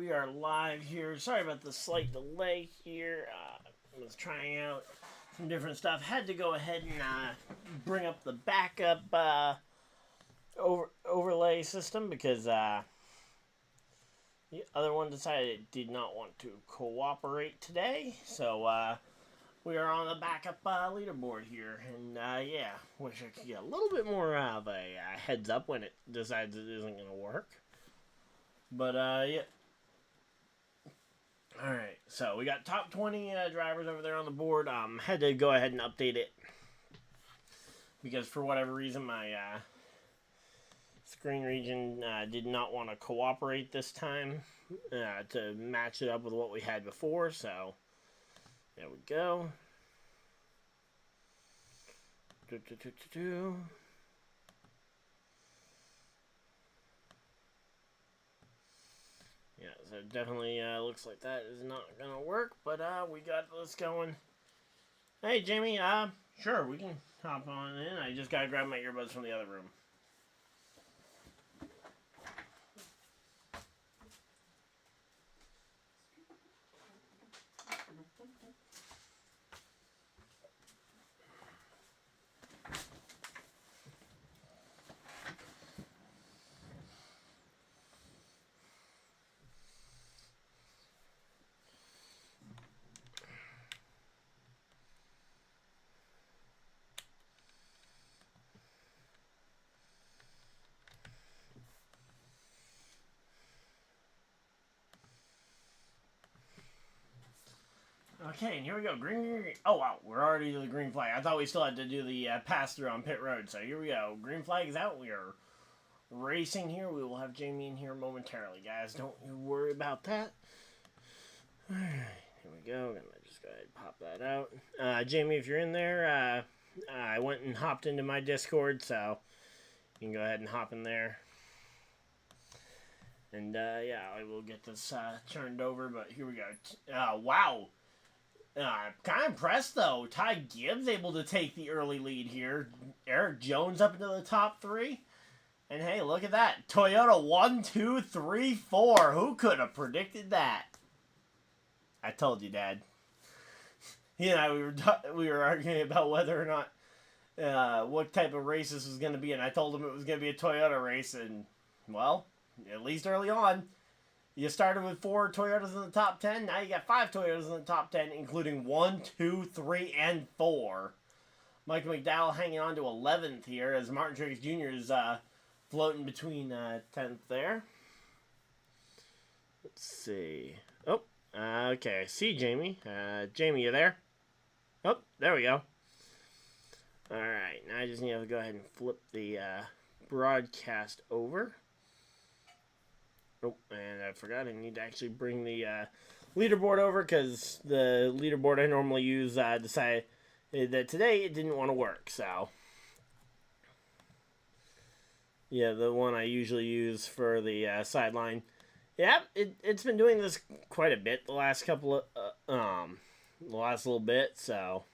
we are live here. Sorry about the slight delay here. I was trying out some different stuff. Had to go ahead and bring up the backup overlay system because the other one decided it did not want to cooperate today. So we are on the backup leaderboard here, and yeah, wish I could get a little bit more of a heads up when it decides it isn't going to work. But yeah. Alright, so we got top 20 drivers over there on the board. Had to go ahead and update it because for whatever reason my screen region did not want to cooperate this time to match it up with what we had before. So there we go. Yeah, so it definitely looks like that is not gonna work, but we got this going. Hey, Jamie, sure, we can hop on in. I just gotta grab my earbuds from the other room. Okay, and here we go. Green. Oh, wow. We're already to the green flag. I thought we still had to do the pass-through on pit road. So here we go. Green flag is out. We are racing here. We will have Jamie in here momentarily, guys. Don't you worry about that. All right, here we go. I'm going to just go ahead and pop that out. Jamie, if you're in there, I went and hopped into my Discord, so you can go ahead and hop in there. And, yeah, I will get this turned over, but here we go. Wow. Kind of impressed, though. Tygibbs able to take the early lead here. Erikjones up into the top 3. And hey, look at that. Toyota 1, 2, 3, 4. Who could have predicted that? I told you, Dad. He and I, we were arguing about whether or not, what type of race this was going to be. And I told him it was going to be a Toyota race. And, well, at least early on. You started with 4 Toyotas in the top 10. Now you got 5 Toyotas in the top 10, including 1, 2, 3, and 4. Mike McDowell hanging on to 11th here as Martin Truex Jr. is floating between 10th there. Let's see. Oh, okay. See Jamie. Jamie, you there? Oh, there we go. All right. Now I just need to go ahead and flip the broadcast over. Oh, and I forgot I need to actually bring the leaderboard over because the leaderboard I normally use decided that today it didn't want to work. So, yeah, the one I usually use for the sideline. Yeah, it's been doing this quite a bit the last couple of, the last little bit. So,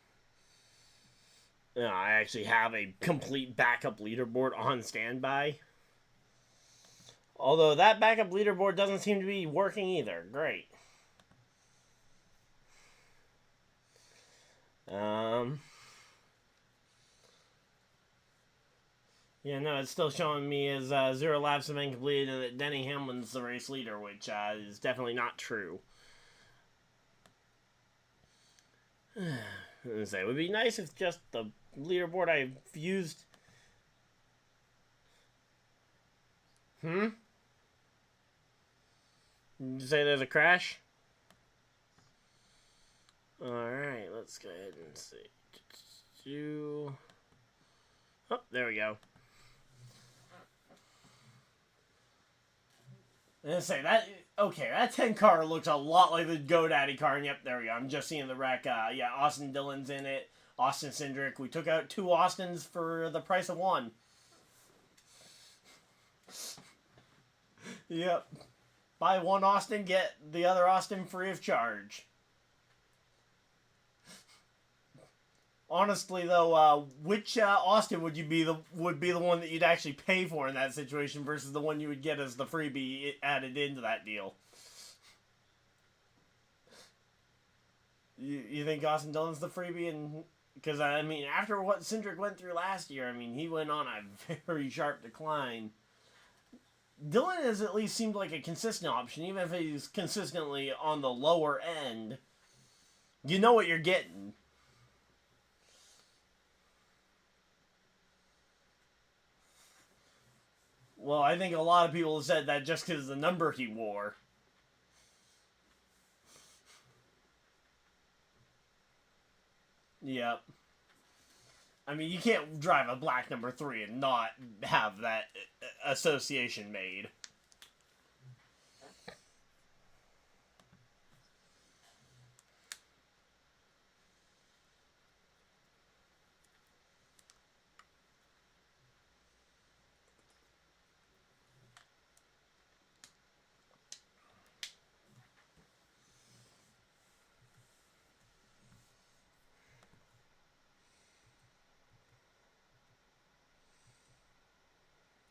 I actually have a complete backup leaderboard on standby. Although that backup leaderboard doesn't seem to be working either. Great. Yeah, no, it's still showing me as 0 laps have been completed and that Denny Hamlin's the race leader, which is definitely not true. I was gonna say, it would be nice if just the leaderboard I've used... Did you say there's a crash? Alright, let's go ahead and see. Oh, there we go. I was gonna say, that 10 car looks a lot like the GoDaddy car, and yep, there we go. I'm just seeing the wreck. Yeah, Austin Dillon's in it. Austin Cindric. We took out 2 Austins for the price of 1. Yep. Buy 1 Austin, get the other Austin free of charge. Honestly, though, which Austin would be the one that you'd actually pay for in that situation versus the one you would get as the freebie added into that deal? You think Austin Dillon's the freebie? And because I mean, after what Cindric went through last year, I mean, he went on a very sharp decline. Dillon has at least seemed like a consistent option, even if he's consistently on the lower end. You know what you're getting. Well, I think a lot of people have said that just because of the number he wore. Yep. I mean, you can't drive a black number 3 and not have that association made.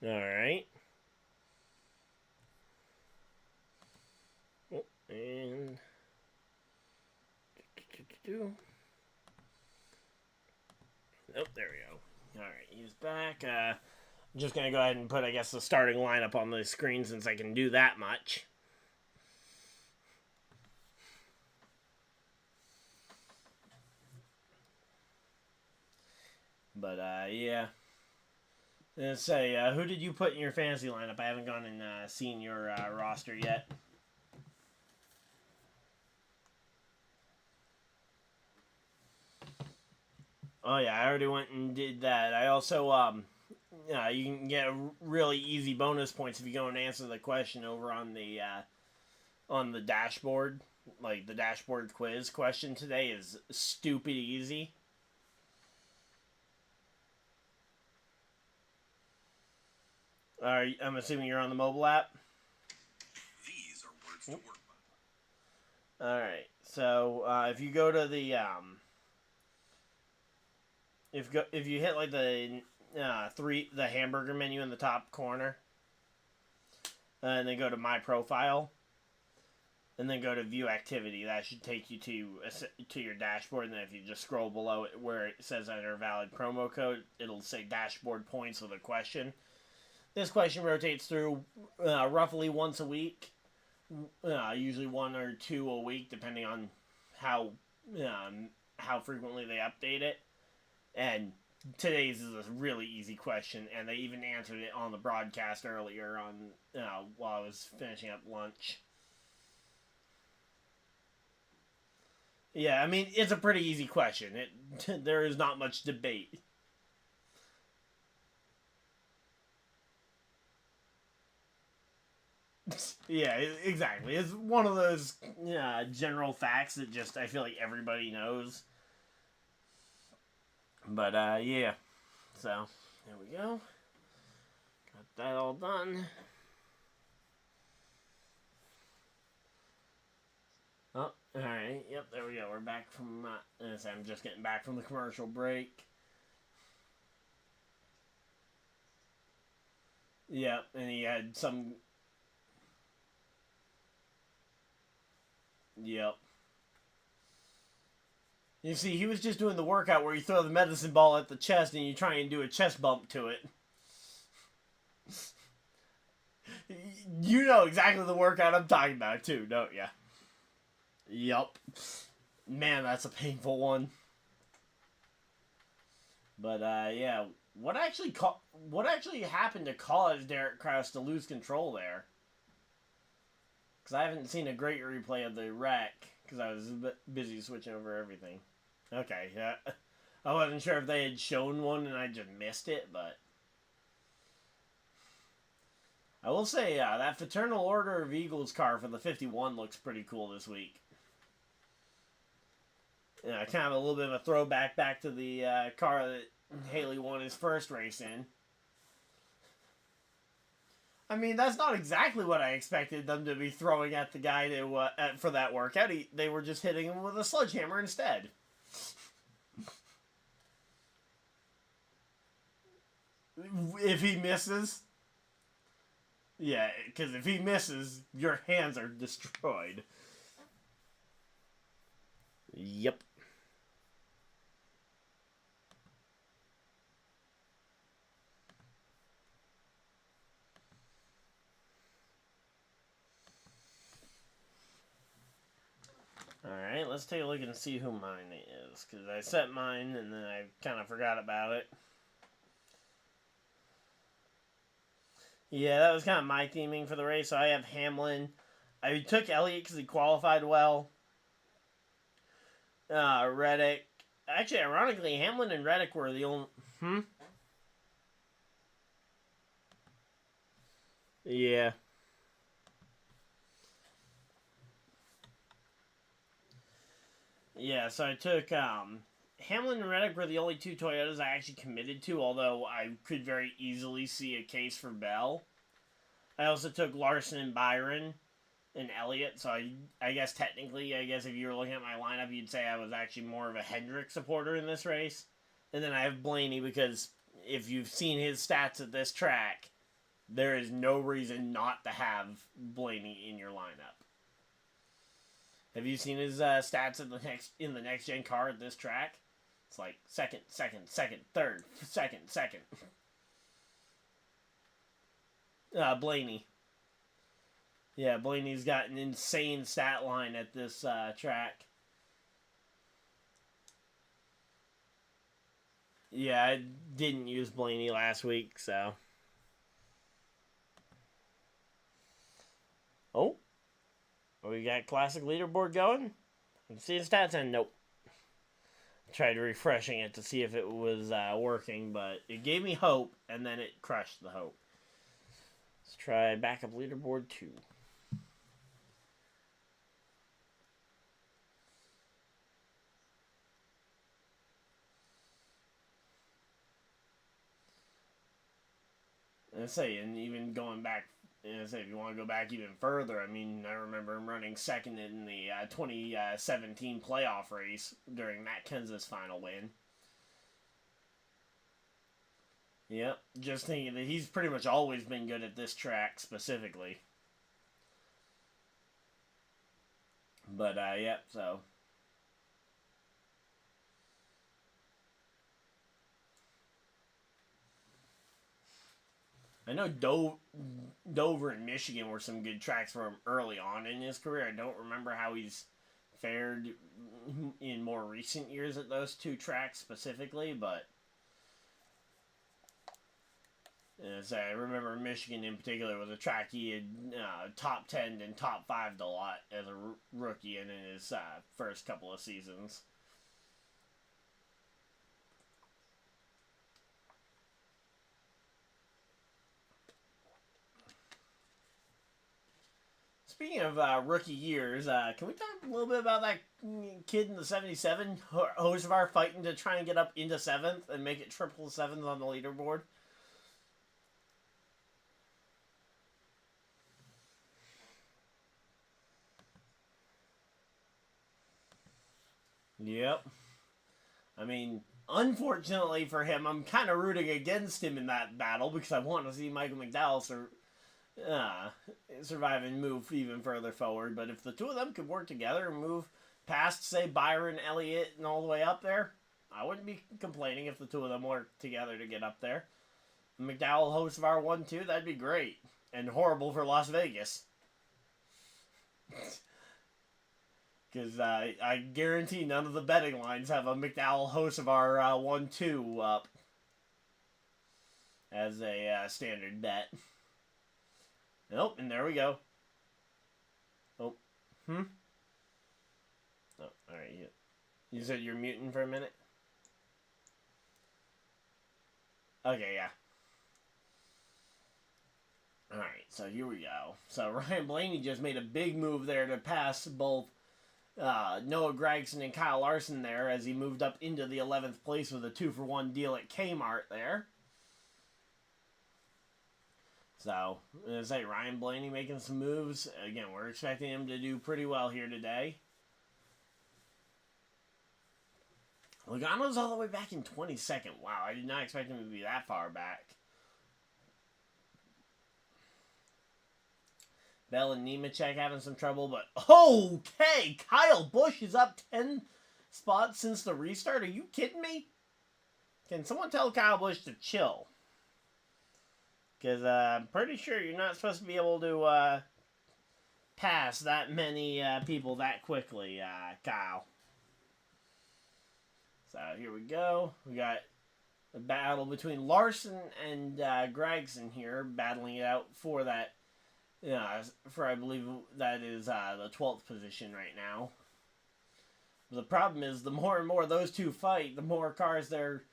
Alright. Oh, and... Oh, there we go. Alright, he's back. I'm just going to go ahead and put, I guess, the starting lineup on the screen since I can do that much. But, yeah. Let's say, who did you put in your fantasy lineup? I haven't gone and seen your roster yet. Oh yeah, I already went and did that. I also, you can get really easy bonus points if you go and answer the question over on the dashboard. Like the dashboard quiz question today is stupid easy. I'm assuming you're on the mobile app. These are words to work by. All right. So if you go to the if you hit like the the hamburger menu in the top corner, and then go to my profile, and then go to view activity, that should take you to your dashboard. And then if you just scroll below it where it says enter valid promo code, it'll say dashboard points with a question. This question rotates through roughly once a week, usually 1 or 2 a week, depending on how frequently they update it. And today's is a really easy question, and they even answered it on the broadcast earlier on while I was finishing up lunch. Yeah, I mean, it's a pretty easy question. There is not much debate. Yeah, exactly. It's one of those general facts that just I feel like everybody knows. But yeah. So there we go. Got that all done. Oh, all right. Yep, there we go. We're back from. I'm just getting back from the commercial break. Yep, and he had some. Yep. You see, he was just doing the workout where you throw the medicine ball at the chest and you try and do a chest bump to it. You know exactly the workout I'm talking about, too, don't ya? Yup. Man, that's a painful one. But, yeah. What actually happened to cause Derek Kraus to lose control there? Because I haven't seen a great replay of the wreck, because I was busy switching over everything. Okay, yeah. I wasn't sure if they had shown one and I just missed it, but... I will say, that Fraternal Order of Eagles car for the 51 looks pretty cool this week. Yeah, kind of a little bit of a throwback back to the car that Haley won his first race in. I mean, that's not exactly what I expected them to be throwing at the guy for that workout. They were just hitting him with a sledgehammer instead. If he misses... Yeah, because if he misses, your hands are destroyed. Yep. Alright, let's take a look and see who mine is. Because I set mine and then I kind of forgot about it. Yeah, that was kind of my theming for the race. So I have Hamlin. I took Elliott because he qualified well. Reddick. Actually, ironically, Hamlin and Reddick were the only... Yeah. Yeah, so I took... Hamlin and Reddick were the only two Toyotas I actually committed to, although I could very easily see a case for Bell. I also took Larson and Byron and Elliott, so I guess technically, if you were looking at my lineup, you'd say I was actually more of a Hendrick supporter in this race. And then I have Blaney because if you've seen his stats at this track, there is no reason not to have Blaney in your lineup. Have you seen his stats in the next gen car at this track? It's like second, third, second. Blaney. Yeah, Blaney's got an insane stat line at this track. Yeah, I didn't use Blaney last week, so. Oh. We got classic leaderboard going. You see the stats and nope. Tried refreshing it to see if it was working, but it gave me hope, and then it crushed the hope. Let's try backup leaderboard 2. And even going back, if you want to go back even further, I mean, I remember him running second in the 2017 playoff race during Matt Kenseth's final win. Yep, just thinking that he's pretty much always been good at this track specifically. But, yep, so... I know Dover and Michigan were some good tracks for him early on in his career. I don't remember how he's fared in more recent years at those two tracks specifically, but as I remember Michigan in particular was a track he had top 10 and top 5'd a lot as a rookie and in his first couple of seasons. Speaking of rookie years, can we talk a little bit about that kid in the 77, Hocevar, fighting to try and get up into 7th and make it triple 7th on the leaderboard? Yep. I mean, unfortunately for him, I'm kind of rooting against him in that battle because I want to see Michael McDowell survive and move even further forward. But if the two of them could work together and move past, say, Byron, Elliott, and all the way up there, I wouldn't be complaining if the two of them worked together to get up there. McDowell, Hocevar 1-2, that'd be great. And horrible for Las Vegas. Because I guarantee none of the betting lines have a McDowell, Hocevar 1-2 up as a standard bet. Nope, and there we go. Oh. Oh, alright. You said you're muting for a minute? Okay, yeah. Alright, so here we go. So Ryan Blaney just made a big move there to pass both Noah Gragson and Kyle Larson there as he moved up into the 11th place with a 2-for-1 deal at Kmart there. So, as I say, Ryan Blaney making some moves. Again, we're expecting him to do pretty well here today. Logano's all the way back in 22nd. Wow, I did not expect him to be that far back. Bell and Nemechek having some trouble, but okay, Kyle Busch is up 10 spots since the restart? Are you kidding me? Can someone tell Kyle Busch to chill? Because I'm pretty sure you're not supposed to be able to pass that many people that quickly, Kyle. So here we go. We got a battle between Larson and Gragson here, battling it out for that. For I believe that is the 12th position right now. The problem is, the more and more those two fight, the more cars they're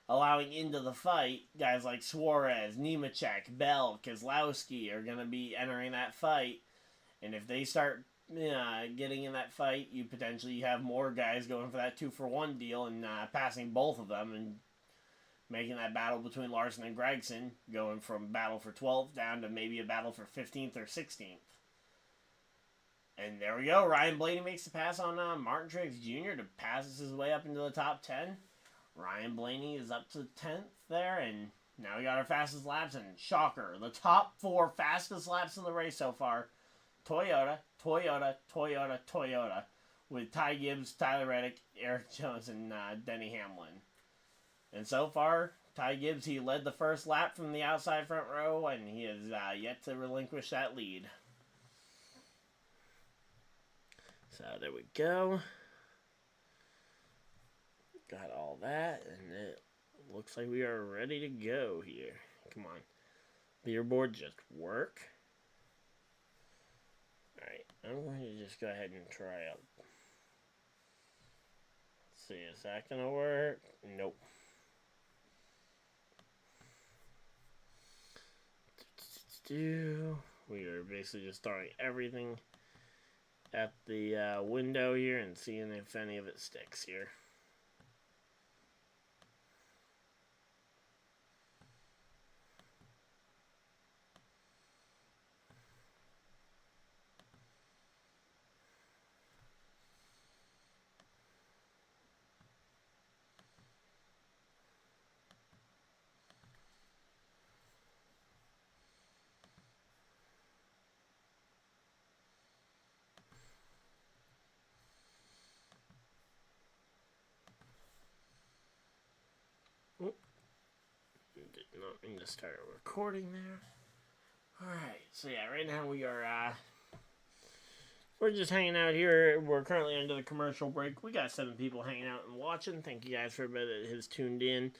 allowing into the fight. Guys like Suarez, Nemechek, Bell, Keselowski are going to be entering that fight. And if they start getting in that fight, you potentially have more guys going for that 2-for-1 deal and passing both of them and making that battle between Larson and Gragson going from battle for 12th down to maybe a battle for 15th or 16th. And there we go. Ryan Blaney makes the pass on Martin Truex Jr. to passes his way up into the top 10. Ryan Blaney is up to 10th there, and now we got our fastest laps, and shocker, the top 4 fastest laps in the race so far, Toyota, with tygibbs, Tyler Reddick, erikjones, and Denny Hamlin. And so far, tygibbs, he led the first lap from the outside front row, and he has yet to relinquish that lead. So there we go. Got all that, and it looks like we are ready to go here. Come on. Leaderboard, just work. Alright, I'm going to just go ahead and try out. Let's see, is that going to work? Nope. We are basically just throwing everything at the window here and seeing if any of it sticks here. Did not mean to start recording there. Alright, so yeah, right now we are, we're just hanging out here. We're currently under the commercial break. We got 7 people hanging out and watching. Thank you guys for everybody that has tuned in.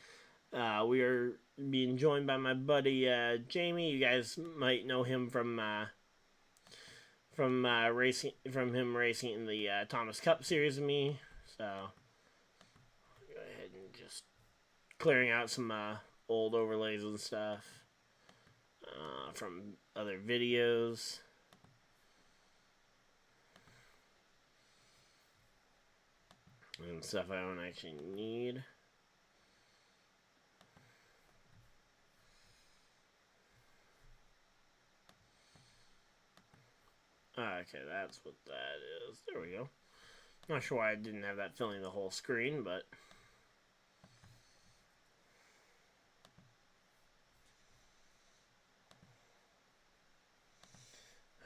We are being joined by my buddy, Jamie. You guys might know him from racing, from him racing in the Thomas Cup Series with me. So, go ahead and just clearing out some old overlays and stuff from other videos. And stuff I don't actually need. Okay, that's what that is. There we go. Not sure why I didn't have that filling the whole screen, but...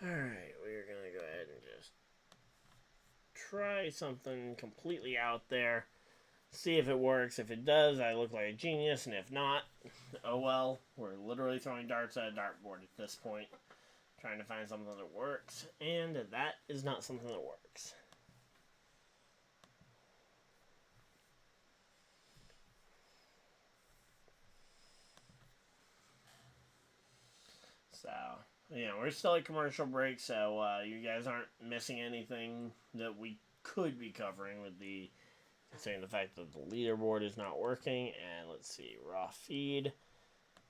Alright, we're going to go ahead and just try something completely out there. See if it works. If it does, I look like a genius, and if not, oh well. We're literally throwing darts at a dartboard at this point. Trying to find something that works, and that is not something that works. So, yeah, we're still at commercial break, so you guys aren't missing anything that we could be covering with the, considering the fact that the leaderboard is not working. And let's see, raw feed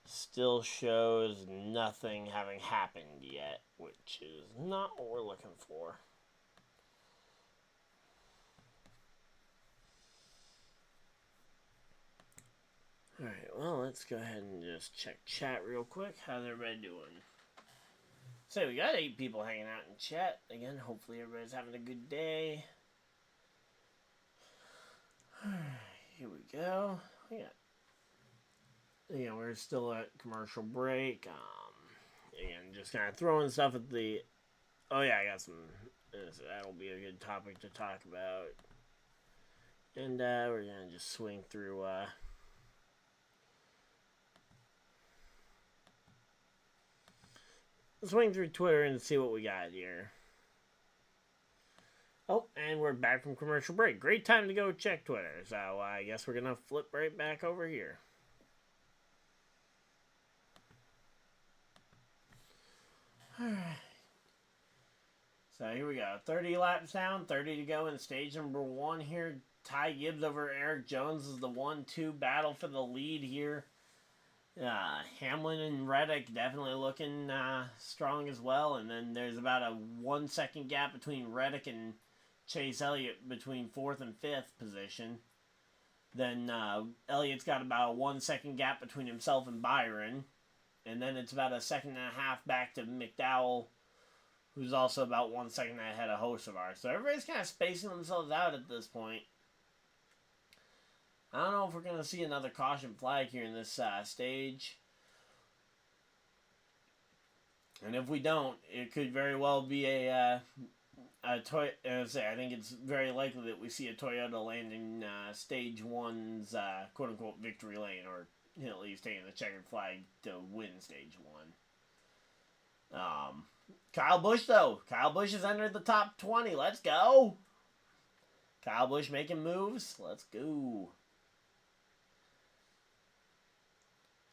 still shows nothing having happened yet, which is not what we're looking for. Alright, well, let's go ahead and just check chat real quick. How's everybody doing? So, we got 8 people hanging out in chat. Again, hopefully everybody's having a good day. Here we go. Yeah, we're still at commercial break. Again, just kind of throwing stuff at the... Oh, yeah, I got some... That'll be a good topic to talk about. And we're going to just swing through... swing through Twitter and see what we got here. Oh, and we're back from commercial break. Great time to go check Twitter. So I guess we're going to flip right back over here. Alright. So here we go. 30 laps down, 30 to go in stage number 1 here. Ty Gibbs over Erik Jones is the 1-2 battle for the lead here. Hamlin and Reddick definitely looking strong as well. And then there's about a 1 second gap between Reddick and Chase Elliott between 4th and 5th position. Then Elliott's got about a 1 second gap between himself and Byron. And then it's about a second and a half back to McDowell, who's also about 1 second ahead of Hocevar. So everybody's kind of spacing themselves out at this point. I don't know if we're going to see another caution flag here in this stage. And if we don't, it could very well be I think it's very likely that we see a Toyota landing stage 1's quote-unquote victory lane, or at least taking the checkered flag to win stage 1. Kyle Busch, though. Kyle Busch has entered the top 20. Let's go. Kyle Busch making moves. Let's go.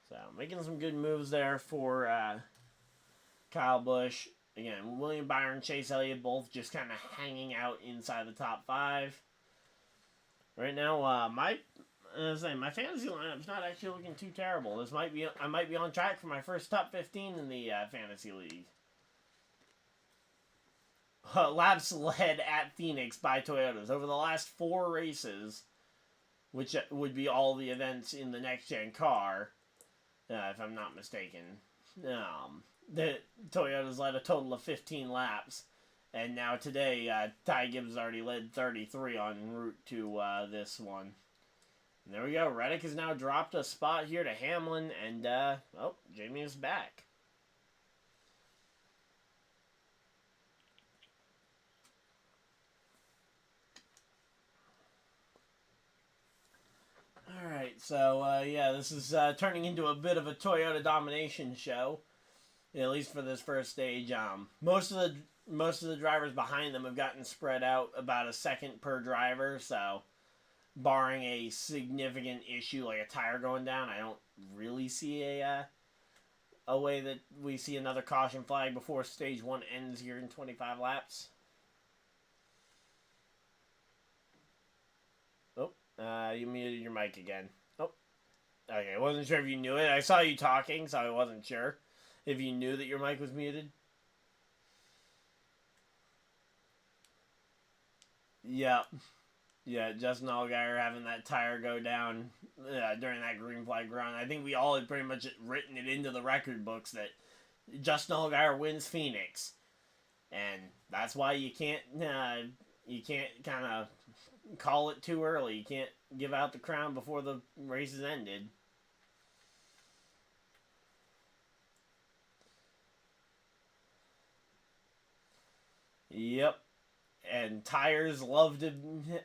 So, making some good moves there for Kyle Busch. Again, William Byron, Chase Elliott, both just kind of hanging out inside the top 5. Right now, my fantasy lineup's not actually looking too terrible. I might be on track for my first top 15 in the fantasy league. Laps led at Phoenix by Toyotas over the last 4 races, which would be all the events in the next-gen car, if I'm not mistaken. The Toyotas led a total of 15 laps, and now today, Ty Gibbs already led 33 en route to this one. And there we go. Reddick has now dropped a spot here to Hamlin, and Jamie is back. Alright, so, this is turning into a bit of a Toyota domination show, at least for this first stage. Most of the drivers behind them have gotten spread out about a second per driver, so barring a significant issue like a tire going down, I don't really see a way that we see another caution flag before stage 1 ends here in 25 laps. You muted your mic again. Oh, okay. I wasn't sure if you knew it. I saw you talking, so I wasn't sure if you knew that your mic was muted. Yeah. Yeah, Justin Allgaier having that tire go down during that green flag run. I think we all had pretty much written it into the record books that Justin Allgaier wins Phoenix. And that's why you can't kind of call it too early. You can't give out the crown before the race is ended. Yep. And tires love to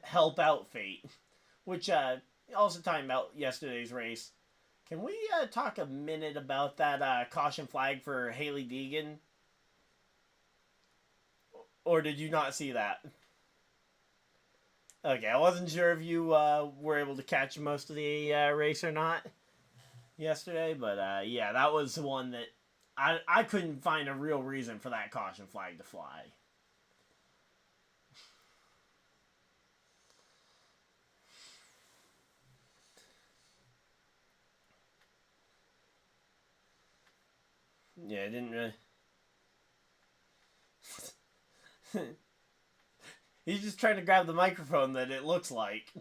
help out fate. Which, also talking about yesterday's race, can we talk a minute about that caution flag for Hailie Deegan? Or did you not see that? Okay, I wasn't sure if you were able to catch most of the race or not yesterday, but yeah, that was the one that I couldn't find a real reason for that caution flag to fly. Yeah, it didn't really... He's just trying to grab the microphone that it looks like.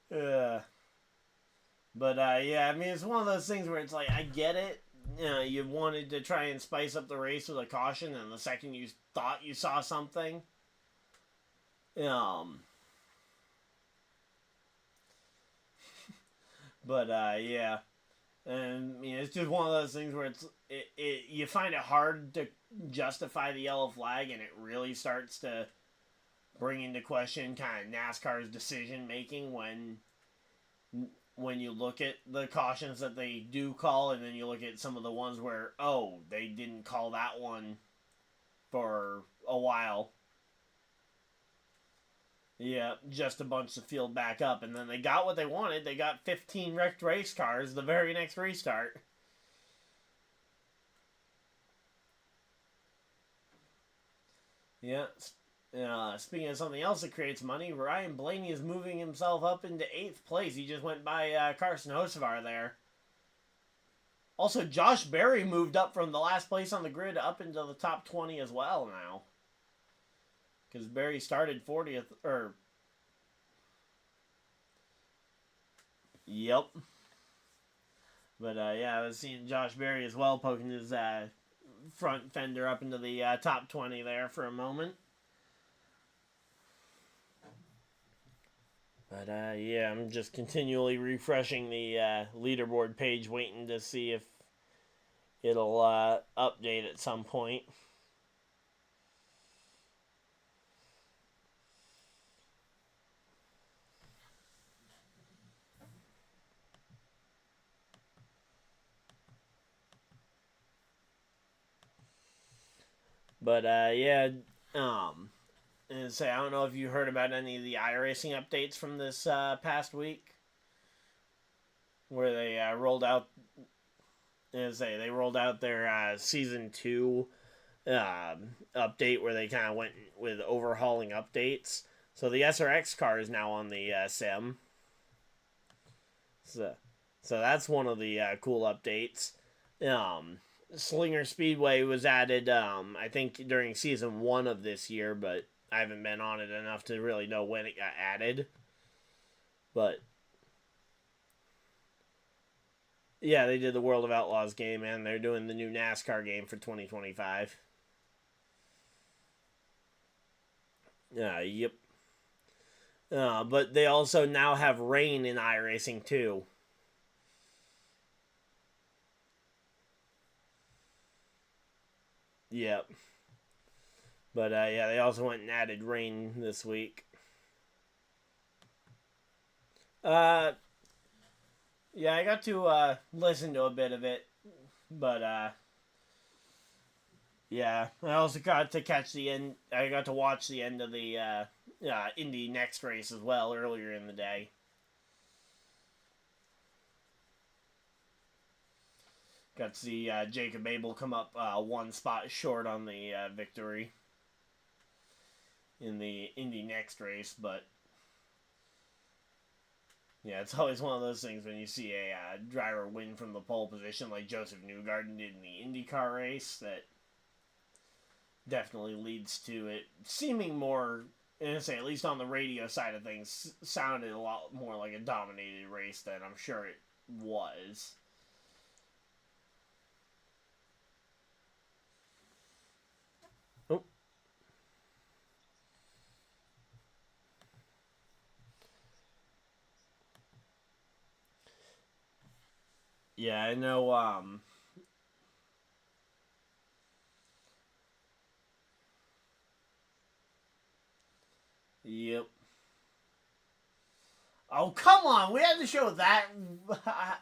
But, yeah, I mean, it's one of those things where it's like, I get it. You know, you wanted to try and spice up the race with a caution, and the second you thought you saw something, but, yeah. And, you know, it's just one of those things where you find it hard to justify the yellow flag, and it really starts to bring into question kind of NASCAR's decision making when you look at the cautions that they do call, and then you look at some of the ones where, oh, they didn't call that one for a while. Yeah, just a bunch to field back up, and then they got what they wanted. They got 15 wrecked race cars the very next restart. Yeah. Speaking of something else that creates money, Ryan Blaney is moving himself up into 8th place. He just went by Carson Hocevar there. Also, Josh Berry moved up from the last place on the grid up into the top 20 as well now. Because Berry started 40th, or... Yep. But, yeah, I was seeing Josh Berry as well, poking his front fender up into the top 20 there for a moment. But, yeah, I'm just continually refreshing the leaderboard page, waiting to see if it'll update at some point. But, yeah, and say, I don't know if you heard about any of the iRacing updates from this past week, where they rolled out, they rolled out their Season 2 update, where they kind of went with overhauling updates. So the SRX car is now on the sim. So that's one of the cool updates. Slinger Speedway was added, I think, during Season 1 of this year, but I haven't been on it enough to really know when it got added. But, yeah, they did the World of Outlaws game, and they're doing the new NASCAR game for 2025. Yep. But they also now have rain in iRacing, too. Yep. But, yeah, they also went and added rain this week. Yeah, I got to listen to a bit of it. But, yeah, I also got to catch the end. I got to watch the end of the Indy Next race as well earlier in the day. Got to see Jacob Abel come up one spot short on the victory in the Indy Next race, but yeah, it's always one of those things when you see a driver win from the pole position like Joseph Newgarden did in the IndyCar race, that definitely leads to it seeming more, at least on the radio side of things, sounded a lot more like a dominated race than I'm sure it was. Oh. Yeah, I know, Yep. Oh, come on! We had to show that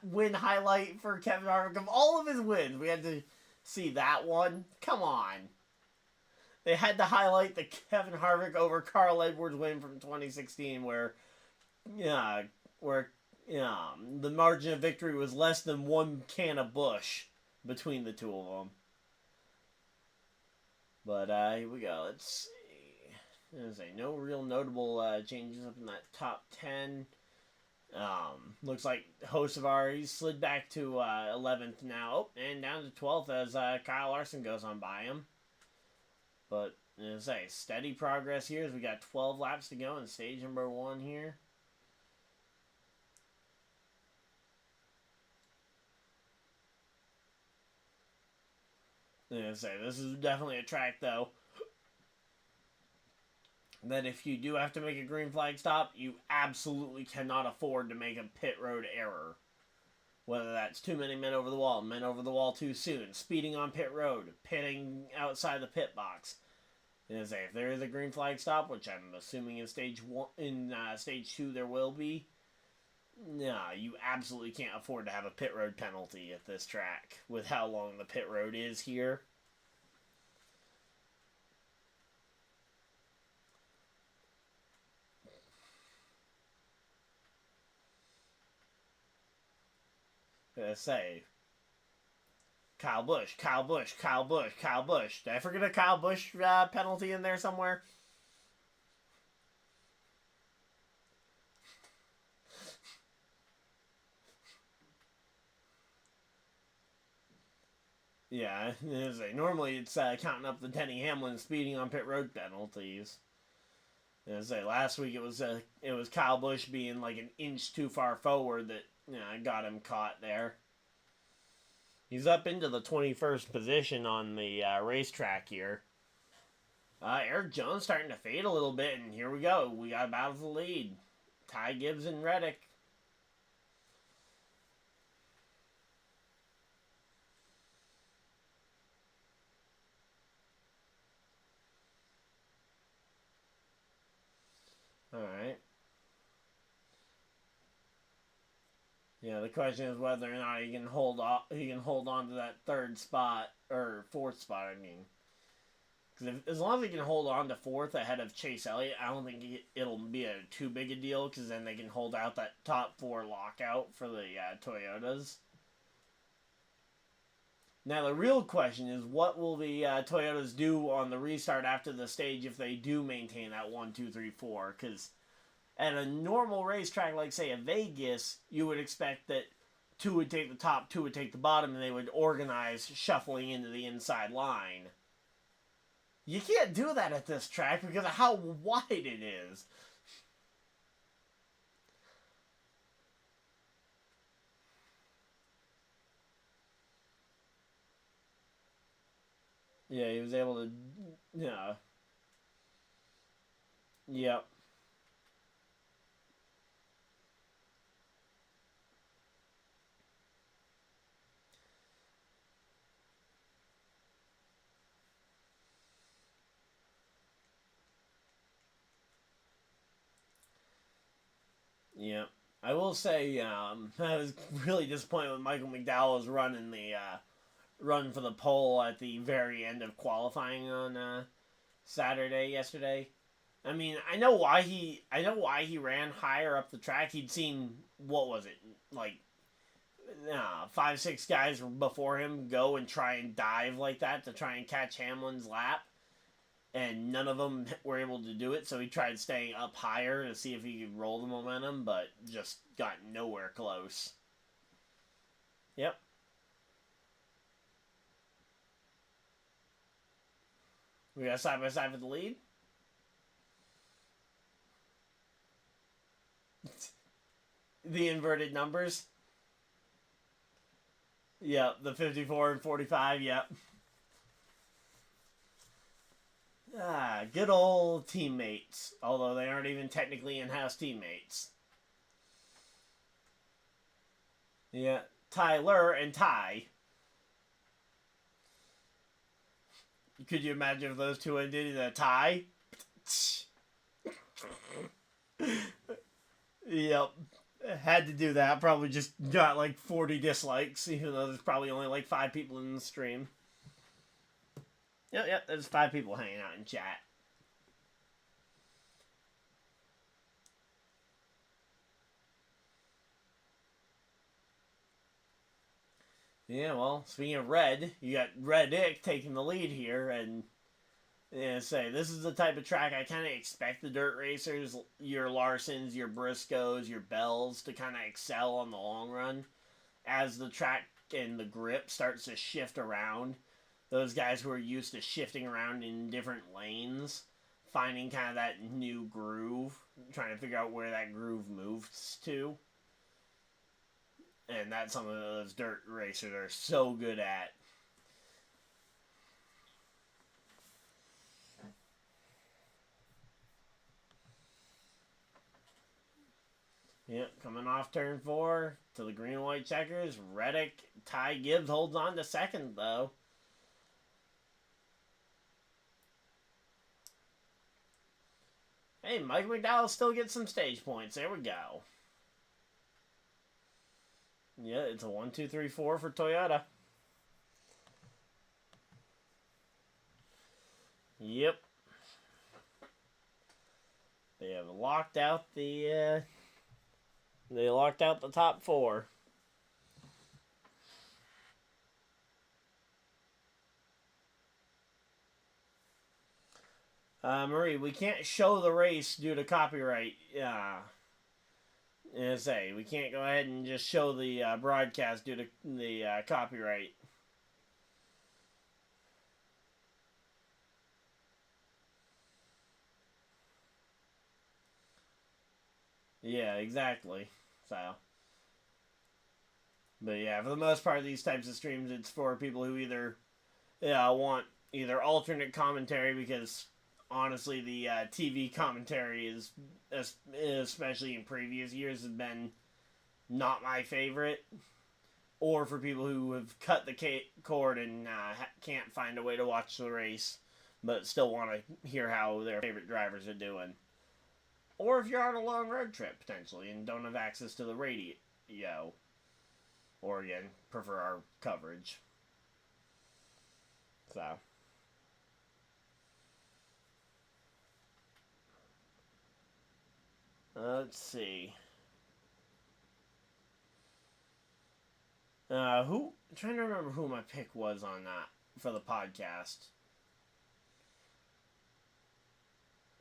win highlight for Kevin Harvick. Of all of his wins, we had to see that one. Come on. They had to highlight the Kevin Harvick over Carl Edwards win from 2016, where the margin of victory was less than one can of Busch between the two of them. But here we go. Let's see. There's no real notable changes up in that top 10. Looks like Hocevar, he slid back to 11th now. Oh, and down to 12th as Kyle Larson goes on by him. But, steady progress here as we got 12 laps to go in stage number 1 here. This is definitely a track, though, that if you do have to make a green flag stop, you absolutely cannot afford to make a pit road error. Whether that's too many men over the wall too soon, speeding on pit road, pitting outside the pit box. And say if there is a green flag stop, which I'm assuming in stage stage 2 there will be, no, you absolutely can't afford to have a pit road penalty at this track with how long the pit road is here. Say Kyle Busch, Kyle Busch, Kyle Busch, Kyle Busch. Did I forget a Kyle Busch penalty in there somewhere? Yeah, normally it's counting up the Denny Hamlin speeding on pit road penalties. Say last week it was Kyle Busch being like an inch too far forward that got him caught there. He's up into the 21st position on the racetrack here. Erikjones starting to fade a little bit, and here we go. We got a battle for the lead. Tygibbs and Reddick. All right. Yeah, the question is whether or not he can hold on. He can hold on to that third spot or fourth spot. I mean, because as long as he can hold on to fourth ahead of Chase Elliott, I don't think it'll be too big a deal. Because then they can hold out that top 4 lockout for the Toyotas. Now the real question is, what will the Toyotas do on the restart after the stage if they do maintain that 1, 2, 3, 4? Because at a normal racetrack, like say a Vegas, you would expect that 2 would take the top, 2 would take the bottom, and they would organize shuffling into the inside line. You can't do that at this track because of how wide it is. Yeah, he was able to, yeah. Yep. Yep. I will say, I was really disappointed when Michael McDowell was running the run for the pole at the very end of qualifying on Saturday yesterday. I mean, I know why he ran higher up the track. He'd seen, what was it, like 5, 6 guys before him go and try and dive like that to try and catch Hamlin's lap, and none of them were able to do it. So he tried staying up higher to see if he could roll the momentum, but just got nowhere close. Yep. We got side by side for the lead. The inverted numbers. Yep, the 54 and 45, yep. Good old teammates. Although they aren't even technically in-house teammates. Yeah, Tyler and Ty. Could you imagine if those two ended in a tie? Yep. Had to do that. Probably just got like 40 dislikes, even though there's probably only like 5 people in the stream. Yep, there's 5 people hanging out in chat. Yeah, well, speaking of red, you got Reddick taking the lead here, and say this is the type of track I kind of expect the dirt racers, your Larsons, your Briscoes, your Bells, to kind of excel on the long run. As the track and the grip starts to shift around, those guys who are used to shifting around in different lanes, finding kind of that new groove, trying to figure out where that groove moves to. And that's something that those dirt racers are so good at. Yep, coming off turn 4 to the green and white checkers. Reddick, Tygibbs holds on to second, though. Hey, Mike McDowell still gets some stage points. There we go. Yeah, it's a 1, 2, 3, 4 for Toyota. Yep. They have locked out the top 4. Marie, we can't show the race due to copyright. We can't go ahead and just show the broadcast due to the copyright. Yeah, exactly. So, but yeah, for the most part, these types of streams, it's for people who either want either alternate commentary, because honestly, the TV commentary is, especially in previous years, has been not my favorite, or for people who have cut the cord and can't find a way to watch the race, but still want to hear how their favorite drivers are doing. Or if you're on a long road trip, potentially, and don't have access to the radio, or again, prefer our coverage. So. Let's see. I'm trying to remember who my pick was on that for the podcast.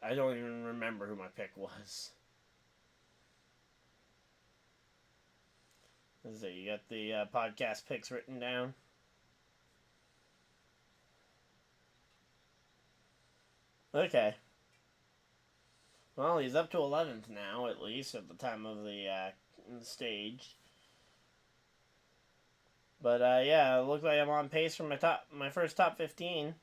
I don't even remember who my pick was. Let's see, you got the podcast picks written down? Okay. Well, he's up to 11th now, at least, at the time of the stage. But, yeah, it looks like I'm on pace for my first top 15.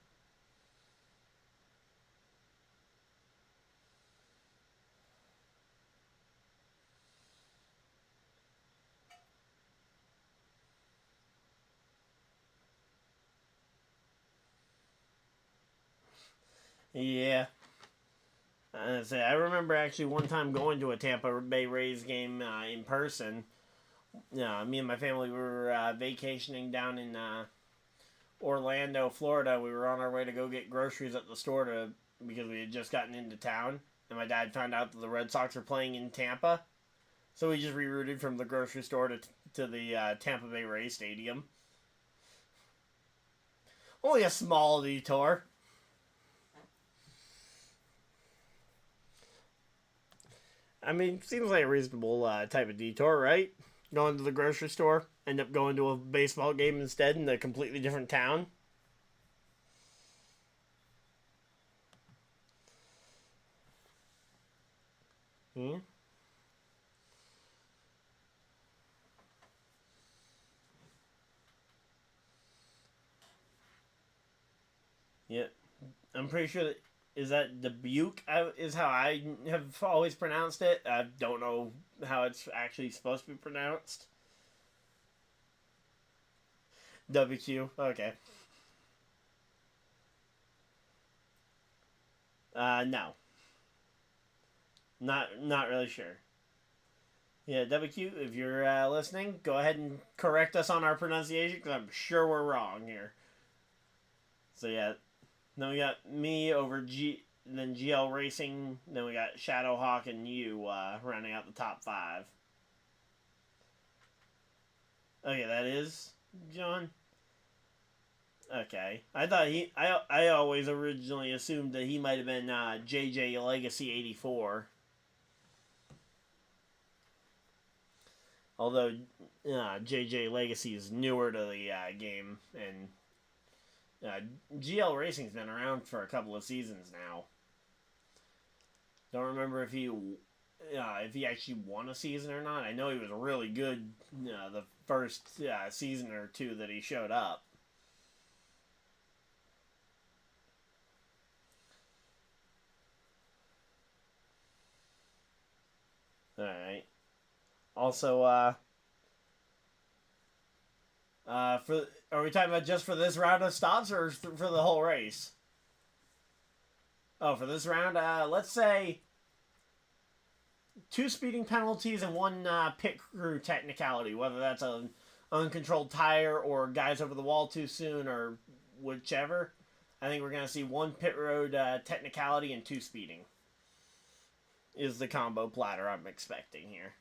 Yeah. I remember actually one time going to a Tampa Bay Rays game in person. Me and my family were vacationing down in Orlando, Florida. We were on our way to go get groceries at the store because we had just gotten into town. And my dad found out that the Red Sox were playing in Tampa. So we just rerouted from the grocery store to the Tampa Bay Rays Stadium. Only a small detour. I mean, seems like a reasonable type of detour, right? Going to the grocery store, end up going to a baseball game instead in a completely different town. Hmm? Yeah. I'm pretty sure that... Is that Dubuque? Is how I have always pronounced it. I don't know how it's actually supposed to be pronounced. WQ. Okay. No. Not really sure. Yeah, WQ, if you're listening, go ahead and correct us on our pronunciation, because I'm sure we're wrong here. So yeah. Then we got me over then GL Racing. Then we got Shadowhawk and you rounding out the top 5. Okay, that is John. Okay, I thought I always originally assumed that he might have been JJ Legacy 84. Although JJ Legacy is newer to the game, and GL Racing's been around for a couple of seasons now. Don't remember if he actually won a season or not. I know he was really good the first season or two that he showed up. Alright. Also, are we talking about just for this round of stops or for the whole race? Oh, for this round, let's say 2 speeding penalties and 1 pit crew technicality, whether that's an uncontrolled tire or guys over the wall too soon or whichever. I think we're going to see 1 pit road technicality and 2 speeding is the combo platter I'm expecting here.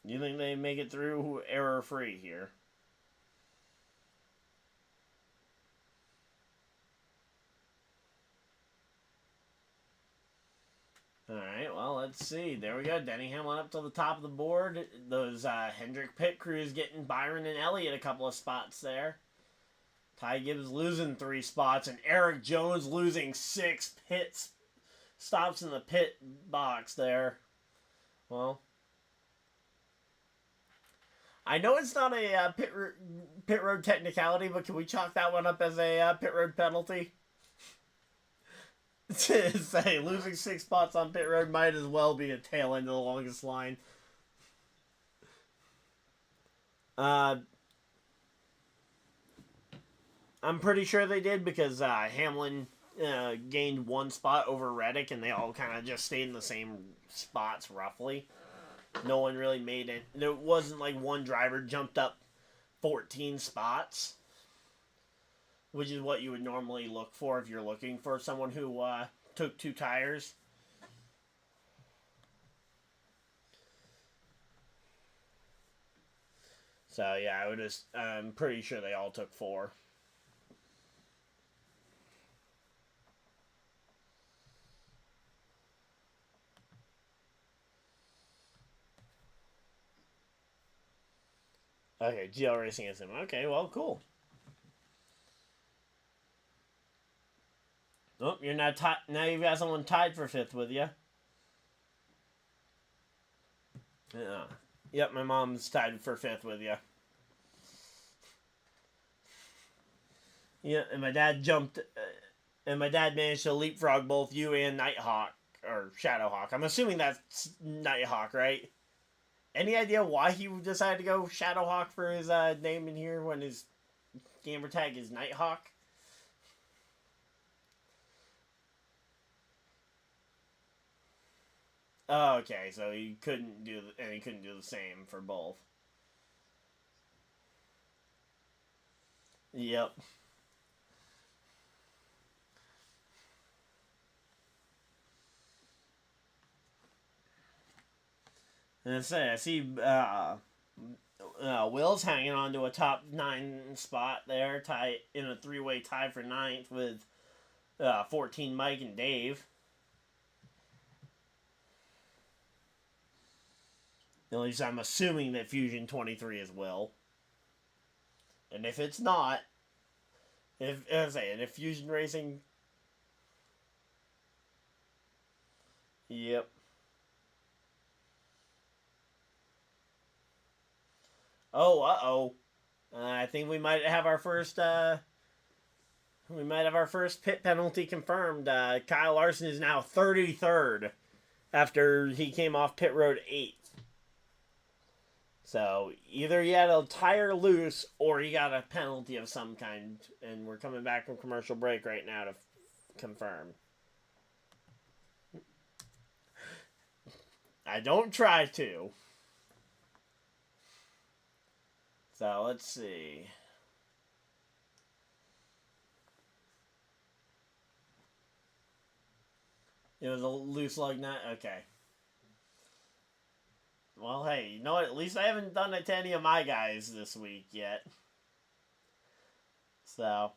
You think they make it through error-free here? Alright, well, let's see. There we go. Denny Hamlin up to the top of the board. Those Hendrick pit crews getting Byron and Elliott a couple of spots there. Tygibbs losing 3 spots, and erikjones losing 6 stops in the pit box there. Well, I know it's not a pit road technicality, but can we chalk that one up as a pit road penalty? To say losing 6 spots on pit road might as well be a tail end of the longest line. I'm pretty sure they did because Hamlin gained 1 spot over Reddick, and they all kind of just stayed in the same spots roughly. No one really made it. There wasn't like one driver jumped up 14 spots, which is what you would normally look for if you're looking for someone who took 2 tires. So yeah, I'm pretty sure they all took 4. Okay, GL Racing is him. Okay, well, cool. Oh, you're not tied. Now you've got someone tied for 5th with you. Yep, my mom's tied for 5th with you. Yeah, and my dad jumped, and my dad managed to leapfrog both you and Nighthawk, or Shadowhawk. I'm assuming that's Nighthawk, right? Any idea why he decided to go Shadowhawk for his name in here when his gamer tag is Nighthawk? Oh, okay, so he couldn't do the same for both. Yep. And I see Will's hanging on to a top 9 spot there, in a 3-way tie for 9th with 14 Mike and Dave. At least I'm assuming that Fusion 23 is Will. And if it's not, if Fusion Racing... Yep. Oh, uh-oh. I think we might have our first pit penalty confirmed. Kyle Larson is now 33rd after he came off pit road 8th. So either he had a tire loose or he got a penalty of some kind, and we're coming back from commercial break right now to confirm. I don't try to. So let's see. It was a loose lug nut? Okay. Well, hey, you know what? At least I haven't done it to any of my guys this week yet. So.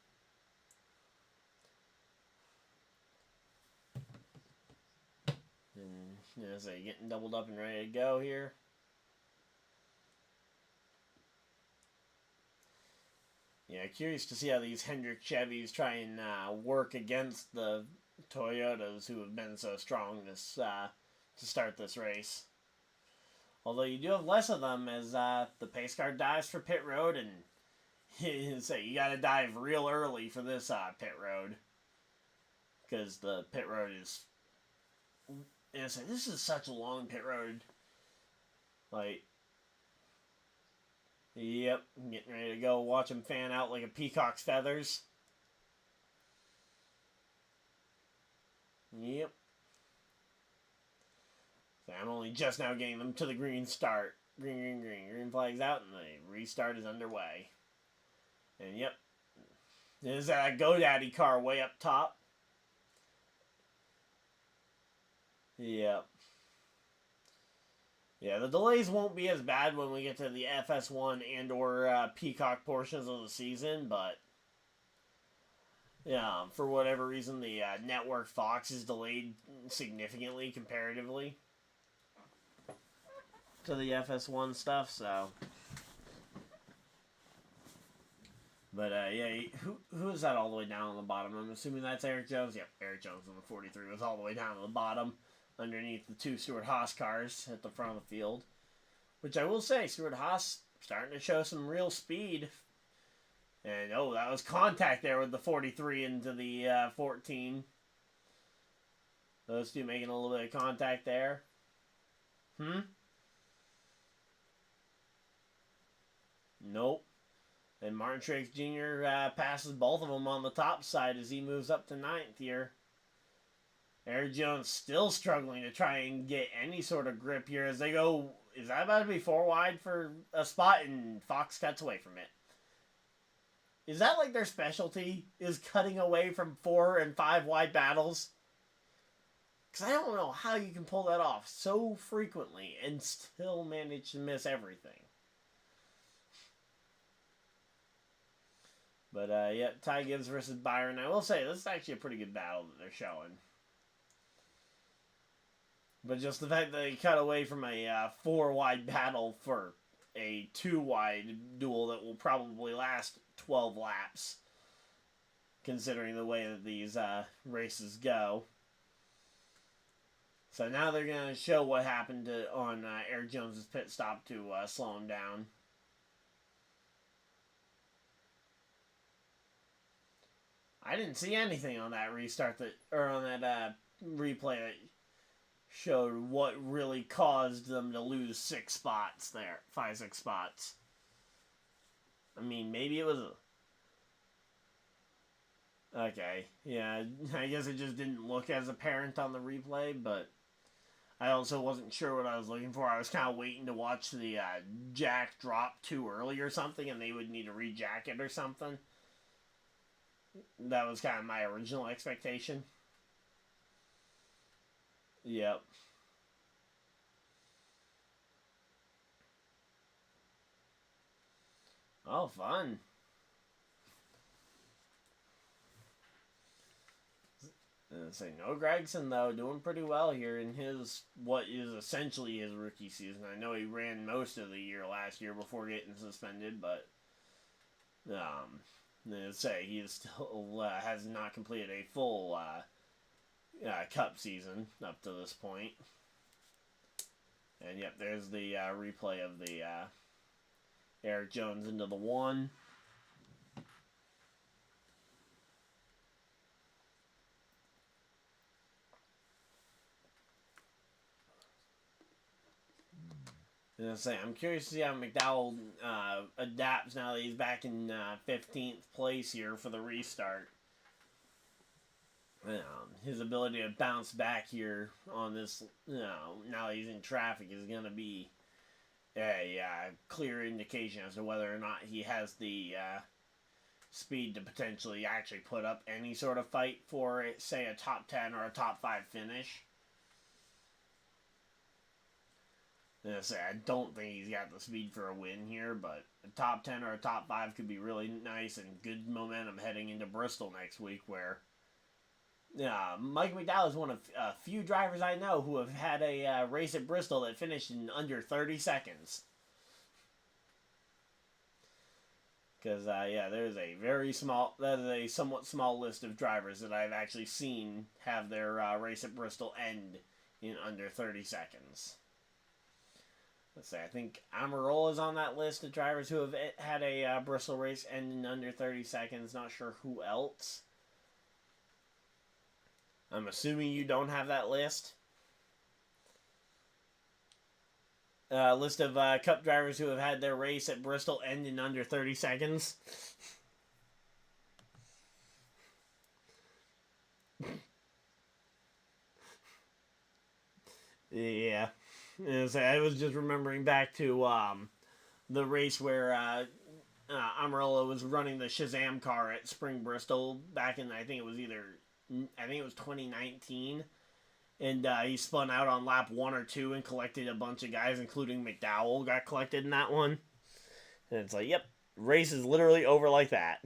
And, getting doubled up and ready to go here. Yeah, curious to see how these Hendrick Chevys try and work against the Toyotas who have been so strong to start this race. Although you do have less of them as the pace car dives for pit road, and you got to dive real early for this pit road because the pit road is. This is such a long pit road. Like, yep, I'm getting ready to go watch him fan out like a peacock's feathers. Yep. So I'm only just now getting them to the green start. Green, green, green. Green flag's out, and the restart is underway. And yep. There's a GoDaddy car way up top. Yep. Yeah, the delays won't be as bad when we get to the FS1 and or Peacock portions of the season, but yeah, for whatever reason, the network Fox is delayed significantly comparatively to the FS1 stuff, so. But yeah, who is that all the way down on the bottom? I'm assuming that's erikjones. Yep, erikjones on the 43 was all the way down to the bottom, underneath the two Stewart-Haas cars at the front of the field. Which I will say, Stewart-Haas starting to show some real speed. And, oh, that was contact there with the 43 into the 14. Those two making a little bit of contact there. Nope. And Martin Truex Jr. Passes both of them on the top side as he moves up to 9th here. erikjones still struggling to try and get any sort of grip here as they go. Is that about to be 4 wide for a spot? And Fox cuts away from it. Is that like their specialty? Is cutting away from 4 and 5 wide battles? Because I don't know how you can pull that off so frequently and still manage to miss everything. But yeah, tygibbs versus Byron. I will say, this is actually a pretty good battle that they're showing. But just the fact that they cut away from a 4 wide battle for a 2 wide duel that will probably last 12 laps, considering the way that these races go. So now they're going to show what happened on erikjones' pit stop to slow him down. I didn't see anything on that restart on that replay that showed what really caused them to lose 6 spots there, 5-6 spots. I mean, maybe it was okay, yeah, I guess it just didn't look as apparent on the replay, but I also wasn't sure what I was looking for. I was kind of waiting to watch the jack drop too early or something, and they would need to rejack it or something. That was kind of my original expectation. Yep. Oh, fun. Say Noah Gragson, though, doing pretty well here in what is essentially his rookie season. I know he ran most of the year last year before getting suspended, but say he still has not completed a full Cup season up to this point. And yep, there's the replay of the erikjones into the 1. I'm curious to see how McDowell adapts now that he's back in 15th place here for the restart. His ability to bounce back here on this, now that he's in traffic, is going to be a clear indication as to whether or not he has the speed to potentially actually put up any sort of fight for, say, a top 10 or a top 5 finish. I don't think he's got the speed for a win here, but a top 10 or a top 5 could be really nice and good momentum heading into Bristol next week, where Mike McDowell is one of a few drivers I know who have had a race at Bristol that finished in under 30 seconds. Because, there's that is a somewhat small list of drivers that I've actually seen have their race at Bristol end in under 30 seconds. Let's say, I think Amarola is on that list of drivers who have had a Bristol race end in under 30 seconds. Not sure who else. I'm assuming you don't have that list. List of Cup drivers who have had their race at Bristol end in under 30 seconds. Yeah. I was just remembering back to the race where Amarillo was running the Shazam car at Spring Bristol back in, I think it was 2019. And he spun out on lap 1 or 2 and collected a bunch of guys, including McDowell got collected in that one. And it's like, yep, race is literally over like that.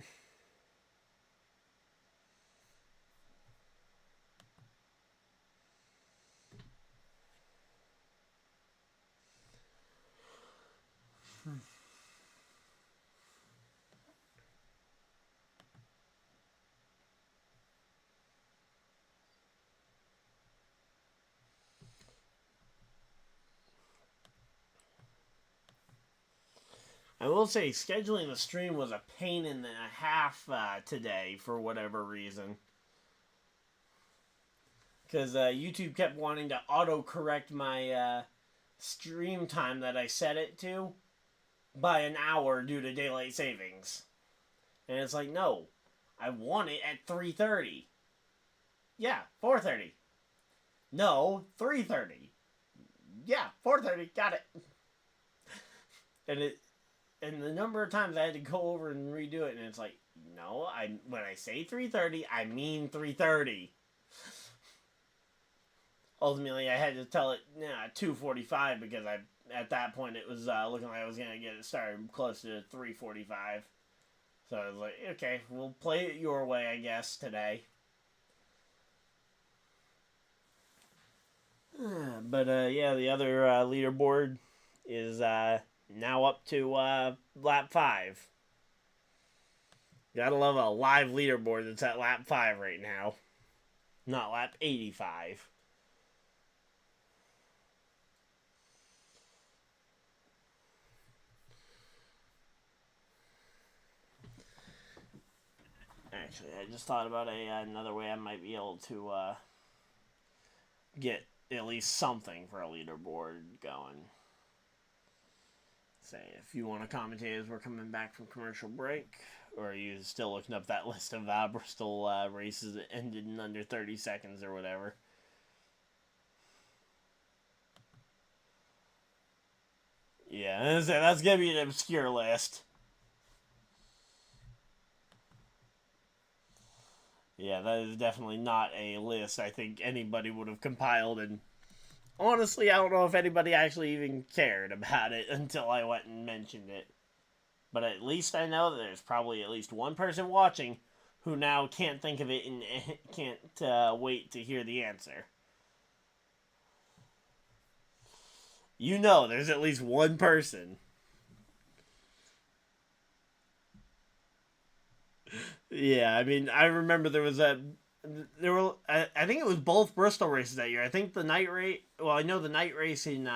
I will say, scheduling the stream was a pain in the half today for whatever reason. Because YouTube kept wanting to auto-correct my stream time that I set it to by an hour due to daylight savings. And it's like, no, I want it at 3:30. Yeah, 4:30. No, 3:30. Yeah, 4:30. Got it. And the number of times I had to go over and redo it, and it's like, no, when I say 3:30, I mean 3:30. Ultimately, I had to tell it 2:45 because at that point it was looking like I was gonna get it started close to 3:45. So I was like, okay, we'll play it your way, I guess, today. But yeah, the other leaderboard is now up to lap 5. Gotta love a live leaderboard that's at lap 5 right now. Not lap 85. Actually, I just thought about another way I might be able to get at least something for a leaderboard going. Say, if you want to commentate as we're coming back from commercial break, or are you still looking up that list of Bristol races that ended in under 30 seconds or whatever? Yeah, that's going to be an obscure list. Yeah, that is definitely not a list I think anybody would have compiled, and honestly, I don't know if anybody actually even cared about it until I went and mentioned it. But at least I know that there's probably at least one person watching who now can't think of it and can't wait to hear the answer. You know, there's at least one person. Yeah, I mean, I remember there were I think it was both Bristol races that year. I think the night race. Well, I know the night race in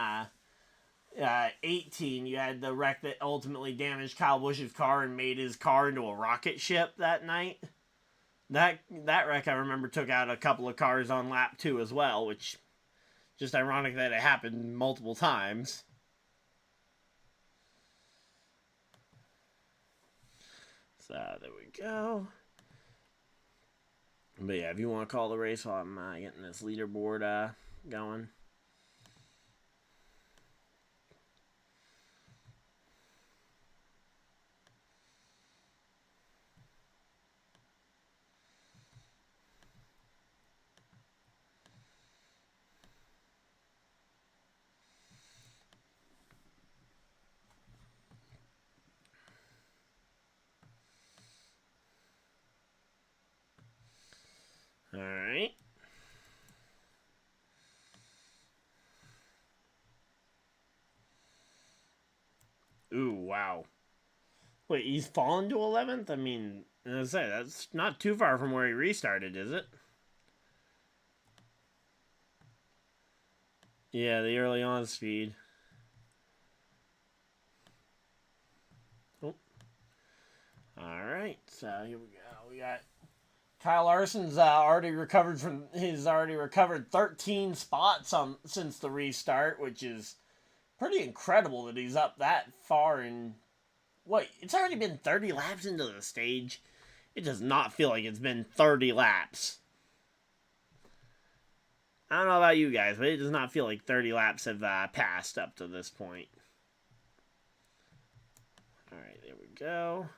18. You had the wreck that ultimately damaged Kyle Busch's car and made his car into a rocket ship that night. That wreck I remember took out a couple of cars on lap 2 as well, which just ironic that it happened multiple times. So there we go. But yeah, if you want to call the race while I'm getting this leaderboard going. Alright. Ooh, wow. Wait, he's fallen to 11th? I mean, as I say, that's not too far from where he restarted, is it? Yeah, the early on speed. Oh. Alright, so here we go. We got Kyle Larson's already recovered 13 spots since the restart, which is pretty incredible that he's up that far in... Wait, it's already been 30 laps into the stage? It does not feel like it's been 30 laps. I don't know about you guys, but it does not feel like 30 laps have passed up to this point. Alright, there we go.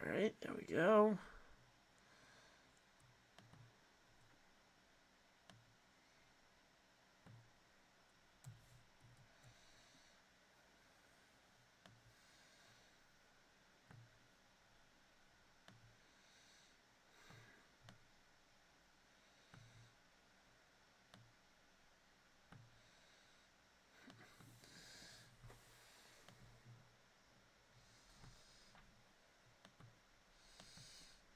Alright, there we go.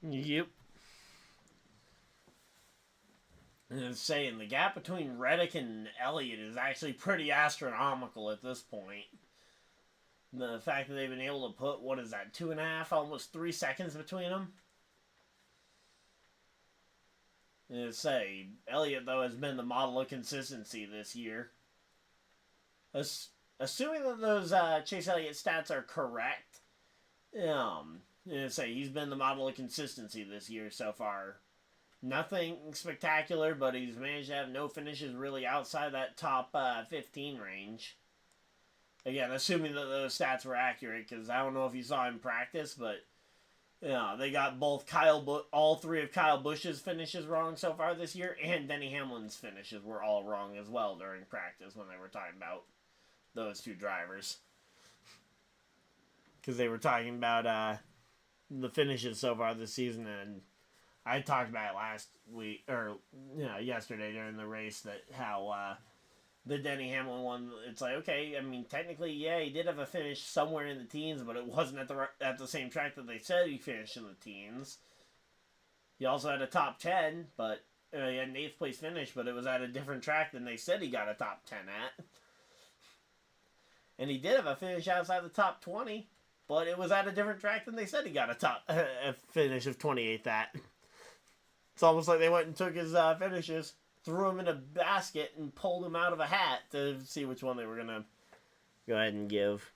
Yep. And saying the gap between Reddick and Elliott is actually pretty astronomical at this point. The fact that they've been able to put, what is that, 2.5, almost 3 seconds between them? And say, Elliott, though, has been the model of consistency this year. Assuming that those Chase Elliott stats are correct, say he's been the model of consistency this year so far. Nothing spectacular, but he's managed to have no finishes really outside that top 15 range. Again, assuming that those stats were accurate, because I don't know if you saw him practice, but they got both all three of Kyle Busch's finishes wrong so far this year, and Denny Hamlin's finishes were all wrong as well during practice when they were talking about those two drivers. Because they were talking about the finishes so far this season, and I talked about it last week, or yesterday during the race, that how the Denny Hamlin one, it's like, okay, I mean, technically, yeah, he did have a finish somewhere in the teens, but it wasn't at the same track that they said he finished in the teens. He also had a top 10, but he had an 8th place finish, but it was at a different track than they said he got a top 10 at. And he did have a finish outside the top 20, but it was at a different track than they said he got a finish of 28th at. It's almost like they went and took his finishes, threw him in a basket, and pulled him out of a hat to see which one they were going to go ahead and give.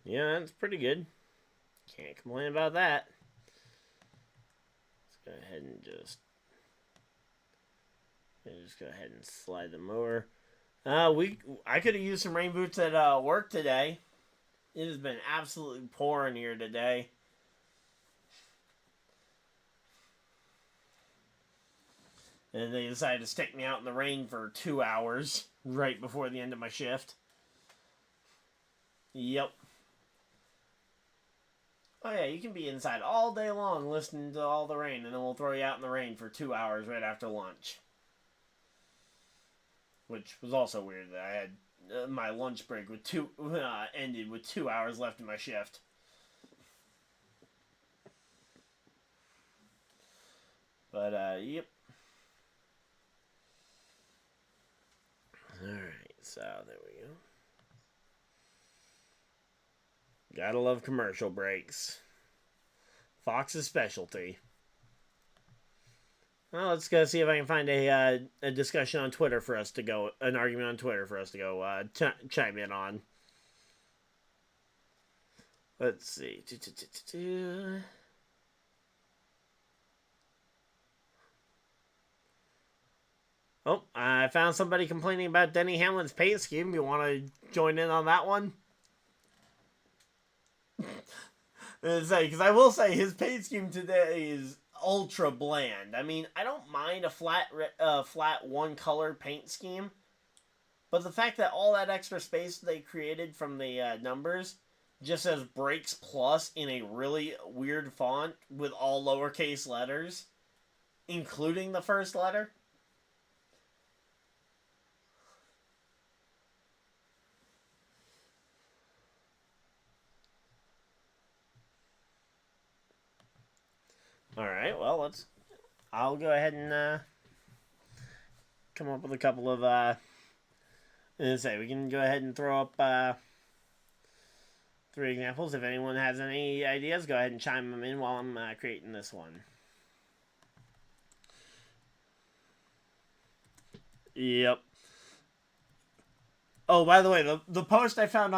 Yeah, that's pretty good. Can't complain about that. Let's go ahead and just go ahead and slide them over. I could have used some rain boots at work today. It has been absolutely pouring here today. And they decided to stick me out in the rain for 2 hours right before the end of my shift. Yep. Oh yeah, you can be inside all day long listening to all the rain, and then we'll throw you out in the rain for 2 hours right after lunch. Which was also weird that I had my lunch break with ended with 2 hours left in my shift. But yep. Alright, so there we go. Gotta love commercial breaks. Fox's specialty. Well, let's go see if I can find a discussion on Twitter for us to go, an argument on Twitter for us to go chime in on. Let's see. Oh, I found somebody complaining about Denny Hamlin's paint scheme. You want to join in on that one? Because I will say his paint scheme today is ultra bland. I mean, I don't mind a flat one color paint scheme, but the fact that all that extra space they created from the numbers just says Brakes Plus in a really weird font with all lowercase letters, including the first letter. Alright, well, I'll go ahead and come up with a couple of, we can go ahead and throw up 3 examples. If anyone has any ideas, go ahead and chime them in while I'm creating this one. Yep. Oh, by the way, the post I found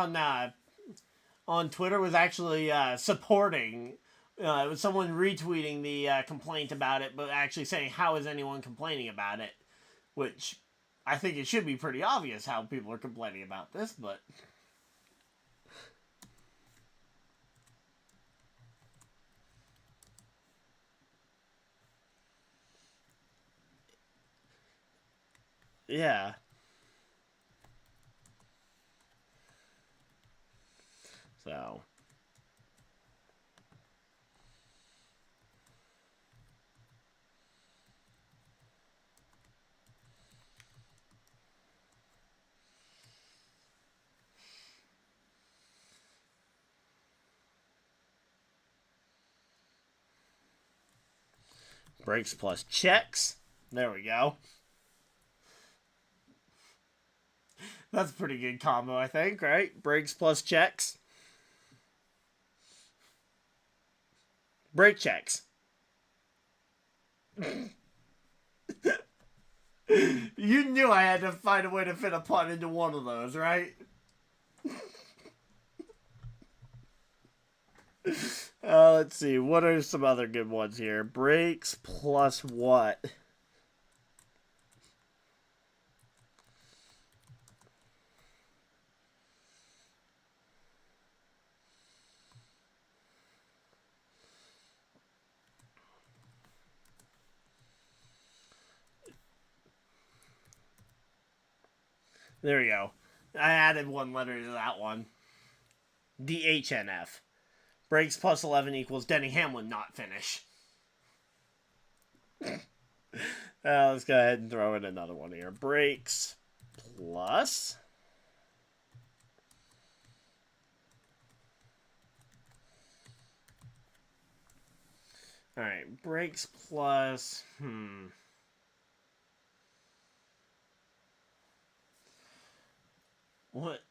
on Twitter was actually supporting. It was someone retweeting the complaint about it, but actually saying, how is anyone complaining about it? Which, I think it should be pretty obvious how people are complaining about this, but... yeah. So... Brakes Plus checks. There we go. That's a pretty good combo, I think, right? Brakes Plus checks. Brake checks. You knew I had to find a way to fit a pun into one of those, right? Let's see. What are some other good ones here? Brakes plus what? There we go. I added one letter to that one. DHNF. Brakes plus 11 equals Denny Hamlin not finish. Let's go ahead and throw in another one here. Brakes plus... Alright, brakes plus...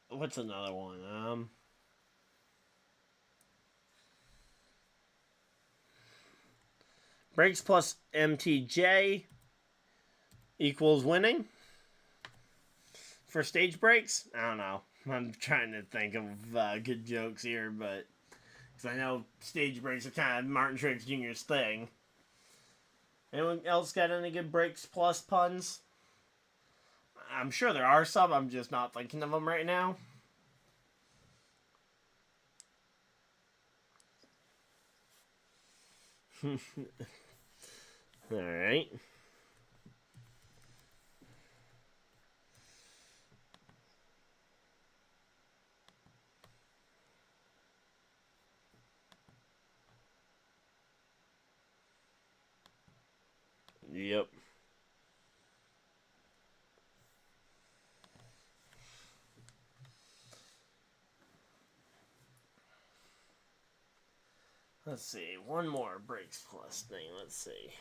What's another one? Brakes plus MTJ equals winning for stage brakes? I don't know. I'm trying to think of good jokes here, but because I know stage brakes are kind of Martin Truex Jr.'s thing. Anyone else got any good brakes plus puns? I'm sure there are some. I'm just not thinking of them right now. Alright. Yep. Let's see. One more brakes plus thing. Let's see.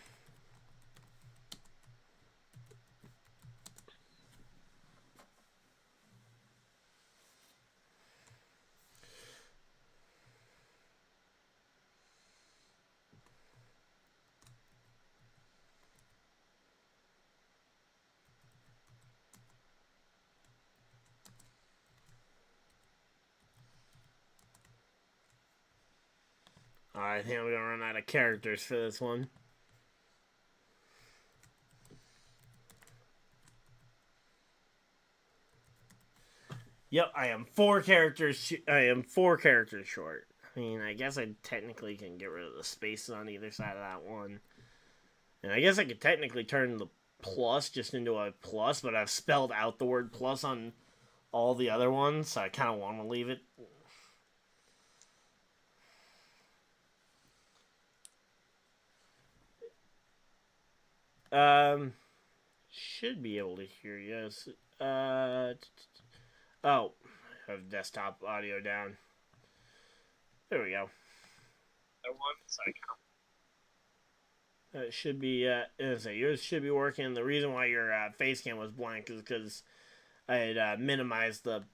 Alright, I think I'm going to run out of characters for this one. Yep, I am 4 characters. I am 4 characters short. I mean, I guess I technically can get rid of the spaces on either side of that one, and I guess I could technically turn the plus just into a plus, but I've spelled out the word plus on all the other ones, so I kind of want to leave it. Should be able to hear you. Oh, I have desktop audio down. There we go. It should be, yours should be working. The reason why your face cam was blank is because I had minimized the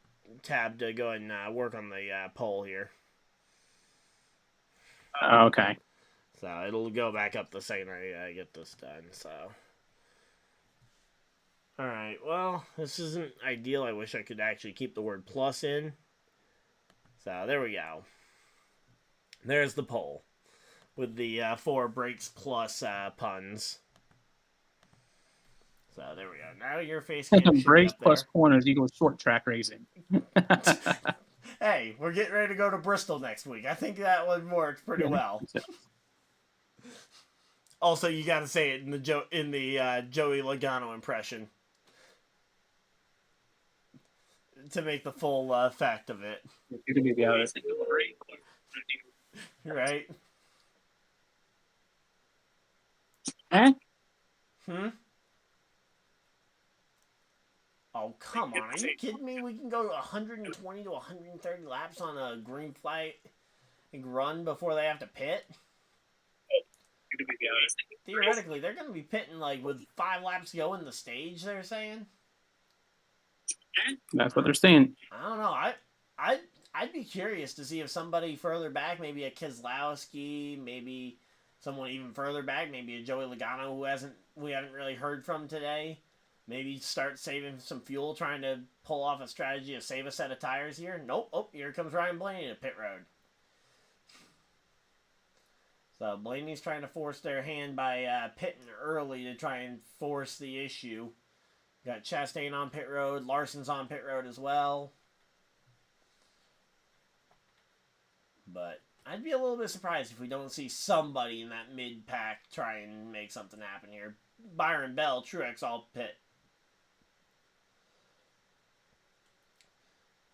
tab to go and work on the poll here. Okay. So it'll go back up the second I get this done, so. Alright, well, this isn't ideal. I wish I could actually keep the word plus in. So there we go. There's the poll with the 4 brakes plus puns. So there we go. Now your face cam should Brakes be up plus there. corners equals short track racing. Hey, we're getting ready to go to Bristol next week. I think that one worked pretty well. Also, you got to say it in the Joey Logano impression to make the full effect of it. Right? Eh? Oh, come on. Are you kidding me? We can go 120 to 130 laps on a green flag run before they have to pit? Theoretically, they're going to be pitting like with 5 laps to go in the stage, they're saying? That's what they're saying. I don't know. I'd be curious to see if somebody further back, maybe a Keselowski, maybe someone even further back, maybe a Joey Logano who we haven't really heard from today. Maybe start saving some fuel, trying to pull off a strategy to save a set of tires here. Nope. Oh, here comes Ryan Blaney to pit road. So Blaney's trying to force their hand by pitting early to try and force the issue. Got Chastain on pit road. Larson's on pit road as well. But I'd be a little bit surprised if we don't see somebody in that mid-pack try and make something happen here. Byron Bell, Truex all pit.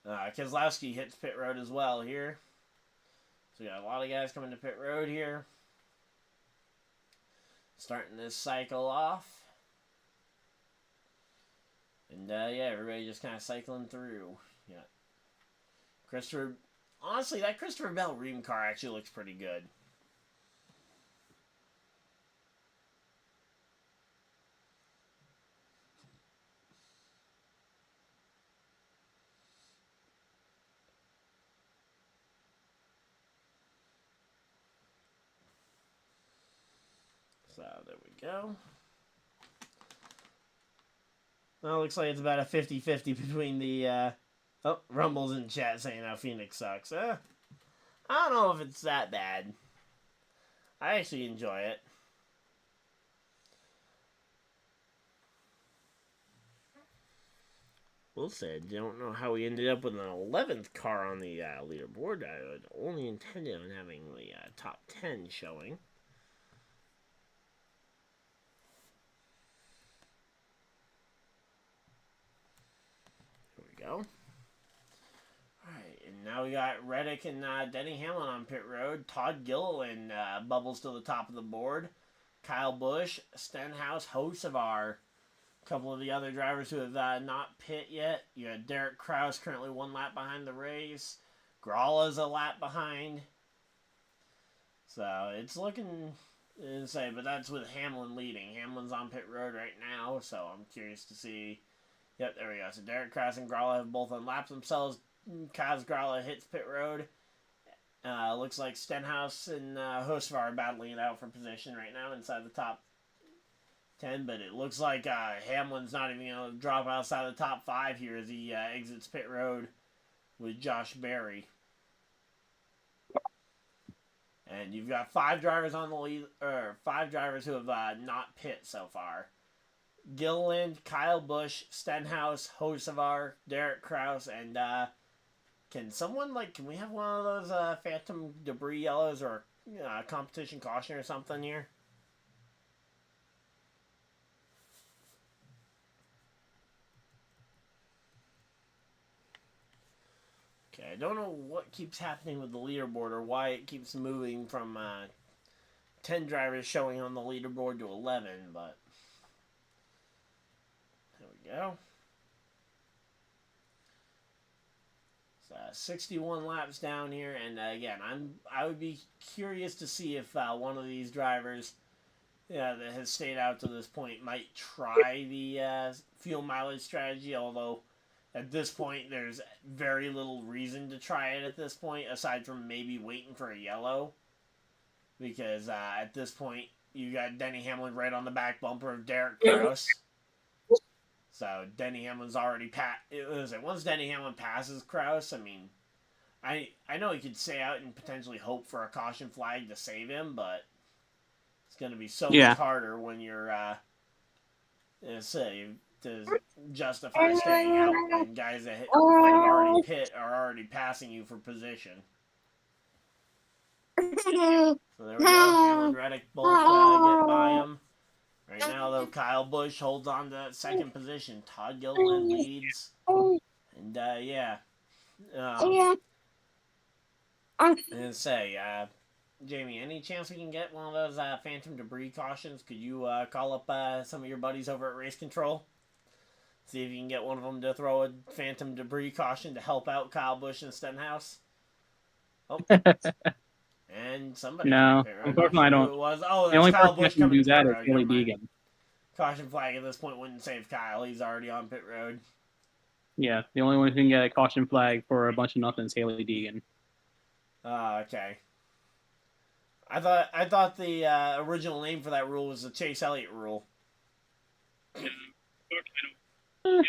Keselowski hits pit road as well here. So we got a lot of guys coming to pit road here. Starting this cycle off. And yeah, everybody just kind of cycling through. Yeah. Christopher, honestly, that Christopher Bell Ream car actually looks pretty good. So there we go. Well, looks like it's about a 50-50 between the, oh, Rumble's in chat saying how Phoenix sucks. I don't know if it's that bad. I actually enjoy it. Will said, don't know how we ended up with an 11th car on the leaderboard. I would only intended on having the top 10 showing. Go. Alright, and now we got Reddick and Denny Hamlin on pit road. Todd Gilliland bubbles to the top of the board. Kyle Busch, Stenhouse, hosts of our couple of the other drivers who have not pit yet. You got Derek Kraus currently 1 lap behind the race. Grala's a lap behind. So it's looking insane, but that's with Hamlin leading. Hamlin's on pit road right now, so I'm curious to see. Yep, there we go. So Derek Kraus and Grala have both unlapped themselves. Kaz Grala hits pit road. Looks like Stenhouse and Husvar are battling it out for position right now inside the top 10. But it looks like Hamlin's not even going to drop outside the top 5 here as he exits pit road with Josh Berry. And you've got 5 drivers on the lead, or 5 drivers who have not pit so far. Gilliland, Kyle Busch, Stenhouse, Hocevar, Derek Kraus, and can we have one of those phantom debris yellows or competition caution or something here? Okay, I don't know what keeps happening with the leaderboard or why it keeps moving from 10 drivers showing on the leaderboard to 11, but there we go. 61 laps down here, and again, I would be curious to see if one of these drivers that has stayed out to this point might try the fuel mileage strategy, although at this point there's very little reason to try it at this point, aside from maybe waiting for a yellow, because at this point you got Denny Hamlin right on the back bumper of Derek Kraus. So Denny Hamlin's already once Denny Hamlin passes Kraus, I mean, I know he could stay out and potentially hope for a caution flag to save him, but it's going to be so much harder when you're to justify staying out when guys that already pit are already passing you for position. So there we go. Hamlin, Reddick both get by him. Right now, though, Kyle Busch holds on to that second position. Todd Gilliland leads. And, Jamie, any chance we can get one of those phantom debris cautions? Could you call up some of your buddies over at Race Control? See if you can get one of them to throw a phantom debris caution to help out Kyle Busch and Stenhouse. Oh. And somebody. No, unfortunately, I don't. It was. Oh, the only Kyle person Busch who can coming do that to is pit road. Billy Never mind. Deegan. Caution flag at this point wouldn't save Kyle. He's already on pit road. Yeah, the only one who can get a caution flag for a bunch of nothing is Haley Deegan. Okay. I thought the original name for that rule was the Chase Elliott rule. I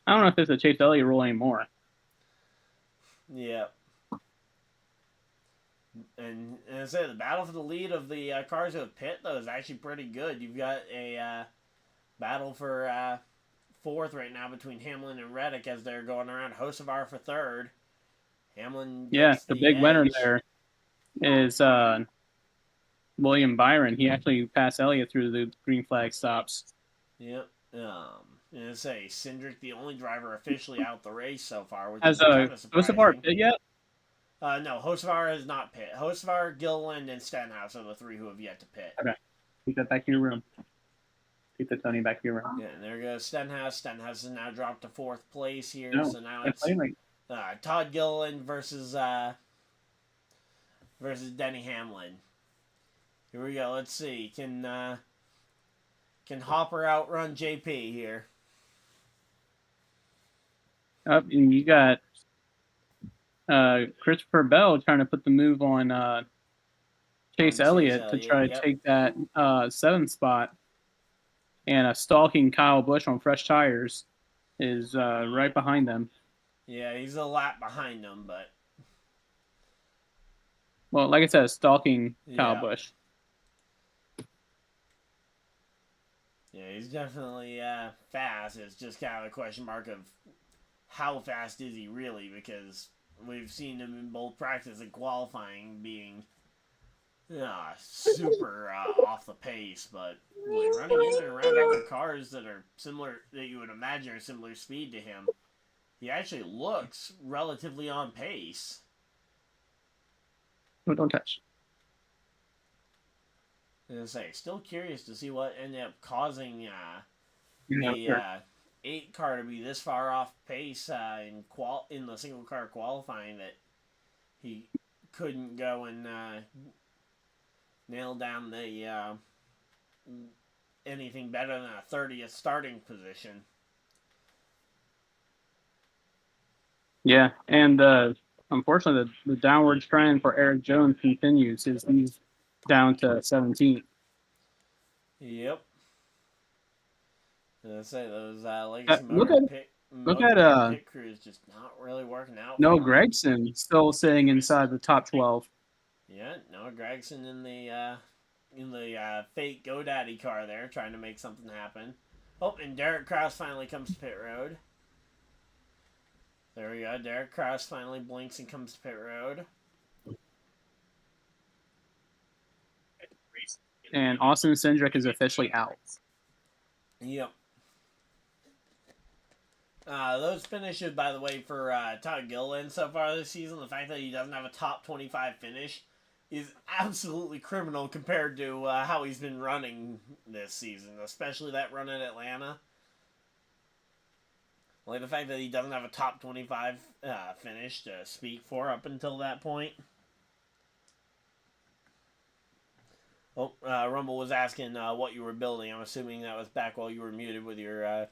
don't know if it's a Chase Elliott rule anymore. Yeah. And I say the battle for the lead of the cars who have pit, though, is actually pretty good. You've got a battle for fourth right now between Hamlin and Reddick as they're going around. Hocevar for third. Hamlin gets the big edge. winner there is William Byron. He actually passed Elliott through the green flag stops. Yep. And I say Cindric, the only driver officially out the race so far, which Has is kind of surprising. Hocevar pit yet? No, Hocevar has not pit. Hocevar, Gilliland, and Stenhouse are the three who have yet to pit. Okay. Take that back to your room. Take the Tony back to your room. Yeah, and there goes Stenhouse. Stenhouse has now dropped to fourth place here. No, so now it's Todd Gilliland versus Denny Hamlin. Here we go. Let's see. Can Hopper outrun JP here? Up, and you got Christopher Bell trying to put the move on Chase Elliott to try to take that seventh spot, and stalking Kyle Busch on fresh tires is right behind them. Yeah, he's a lap behind them, but well, like I said, stalking Kyle Busch. Yeah, he's definitely fast. It's just kind of a question mark of how fast is he really, because we've seen him in both practice and qualifying being super off the pace, but when running in and around other cars that are similar, that you would imagine are similar speed to him, he actually looks relatively on pace. Oh, don't touch. As I say, still curious to see what ended up causing Sure. 8 car to be this far off pace in the single car qualifying that he couldn't go and nail down the anything better than a 30th starting position. Yeah, and unfortunately, the downward trend for Erikjones continues. He's down to 17th. Yep. As I say, those legacy pit crews just not really working out. Noah Gragson still sitting inside the top 12. Yeah, Noah Gragson in the fake GoDaddy car there, trying to make something happen. Oh, and Derek Kraus finally comes to pit road. There we go. Derek Kraus finally blinks and comes to pit road. And Austin Cindric is officially out. Yep. Those finishes, by the way, for Todd Gilliland so far this season, the fact that he doesn't have a top 25 finish is absolutely criminal compared to how he's been running this season, especially that run at Atlanta. Like the fact that he doesn't have a top 25 finish to speak for up until that point. Oh, Rumble was asking what you were building. I'm assuming that was back while you were muted with your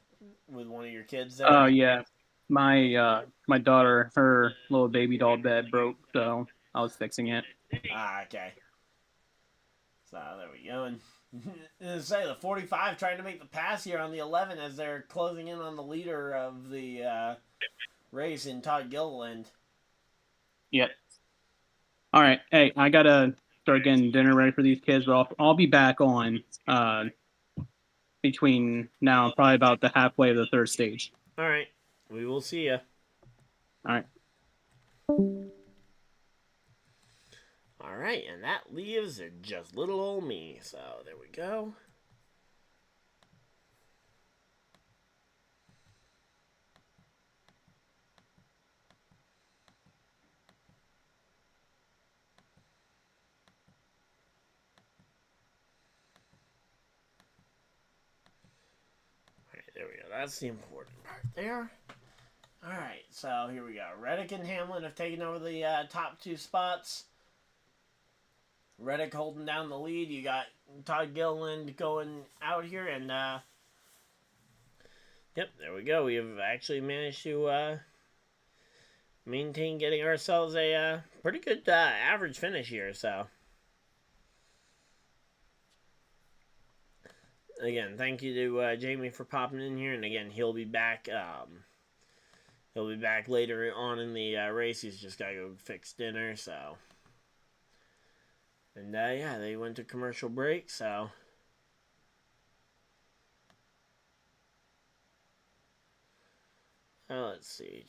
with one of your kids there. Oh yeah, my daughter, her little baby doll bed broke, so I was fixing it. Okay. So there we go. And say the 45 trying to make the pass here on the 11 as they're closing in on the leader of the race in Todd Gilliland. Yep. All right. Hey, I gotta start getting dinner ready for these kids, but I'll be back on between now and probably about the halfway of the third stage. All right. We will see you. All right. All right, and that leaves just little old me. So there we go. All right, there we go. That's the important part there. All right, so here we go. Reddick and Hamlin have taken over the top two spots. Reddick holding down the lead. You got Todd Gilliland going out here, and yep, there we go. We have actually managed to maintain getting ourselves a pretty good average finish here. So again, thank you to Jamie for popping in here, and again, he'll be back. He'll be back later on in the race. He's just got to go fix dinner, so. And, yeah, they went to commercial break, so. Let's see.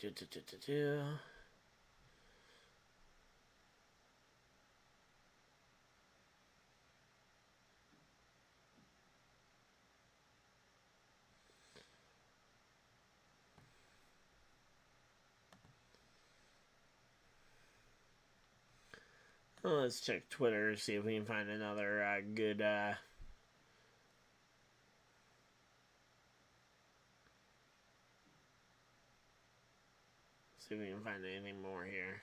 Well, let's check Twitter, see if we can find another good see if we can find anything more here.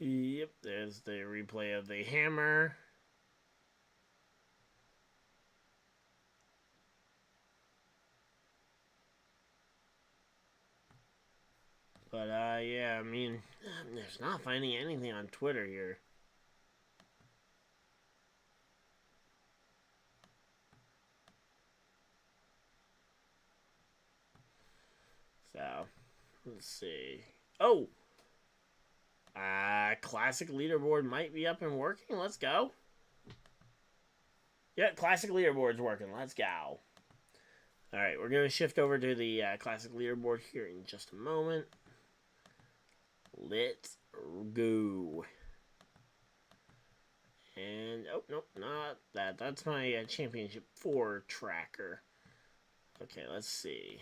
Yep, there's the replay of the hammer. But, yeah, I mean, there's not finding anything on Twitter here. So, let's see. Oh! Classic leaderboard might be up and working. Let's go. Yeah, classic leaderboard's working. Let's go. Alright, we're going to shift over to the classic leaderboard here in just a moment. Let's go. And, oh, nope, not that. That's my Championship 4 tracker. Okay, let's see.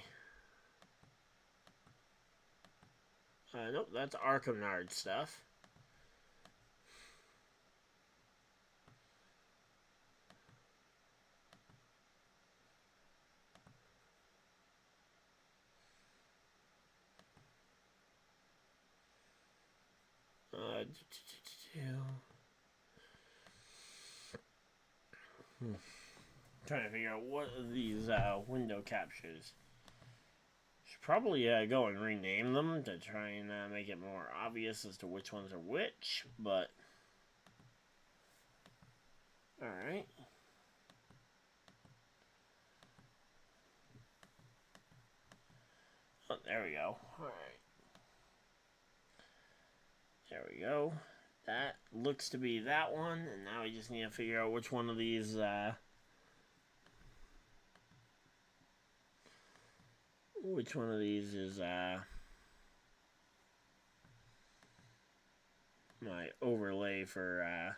Nope, that's Arkham stuff. Trying to figure out what of these window captures should probably go and rename them to try and make it more obvious as to which ones are which, but alright. Oh, there we go. Alright. There we go. That looks to be that one, and now we just need to figure out which one of these is my overlay for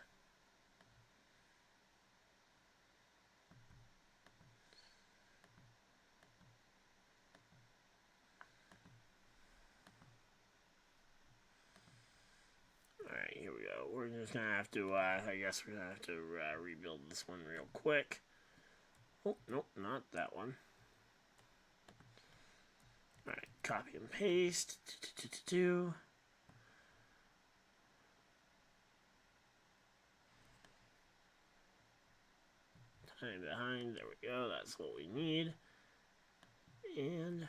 Alright, here we go. We're just gonna have to I guess we're gonna have to rebuild this one real quick. Oh, nope, not that one. Alright, copy and paste. Time behind, there we go, that's what we need. And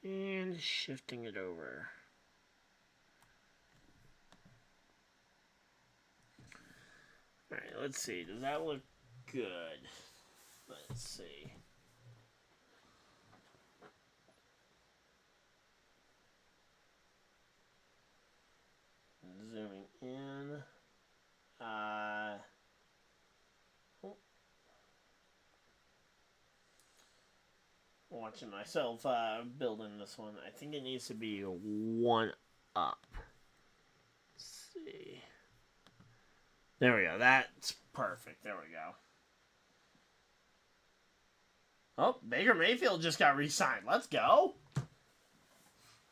and shifting it over. Alright, let's see. Does that look good? Let's see. Zooming in. Watching myself building this one. I think it needs to be one up. Let's see. There we go. That's perfect. There we go. Oh, Baker Mayfield just got re-signed. Let's go.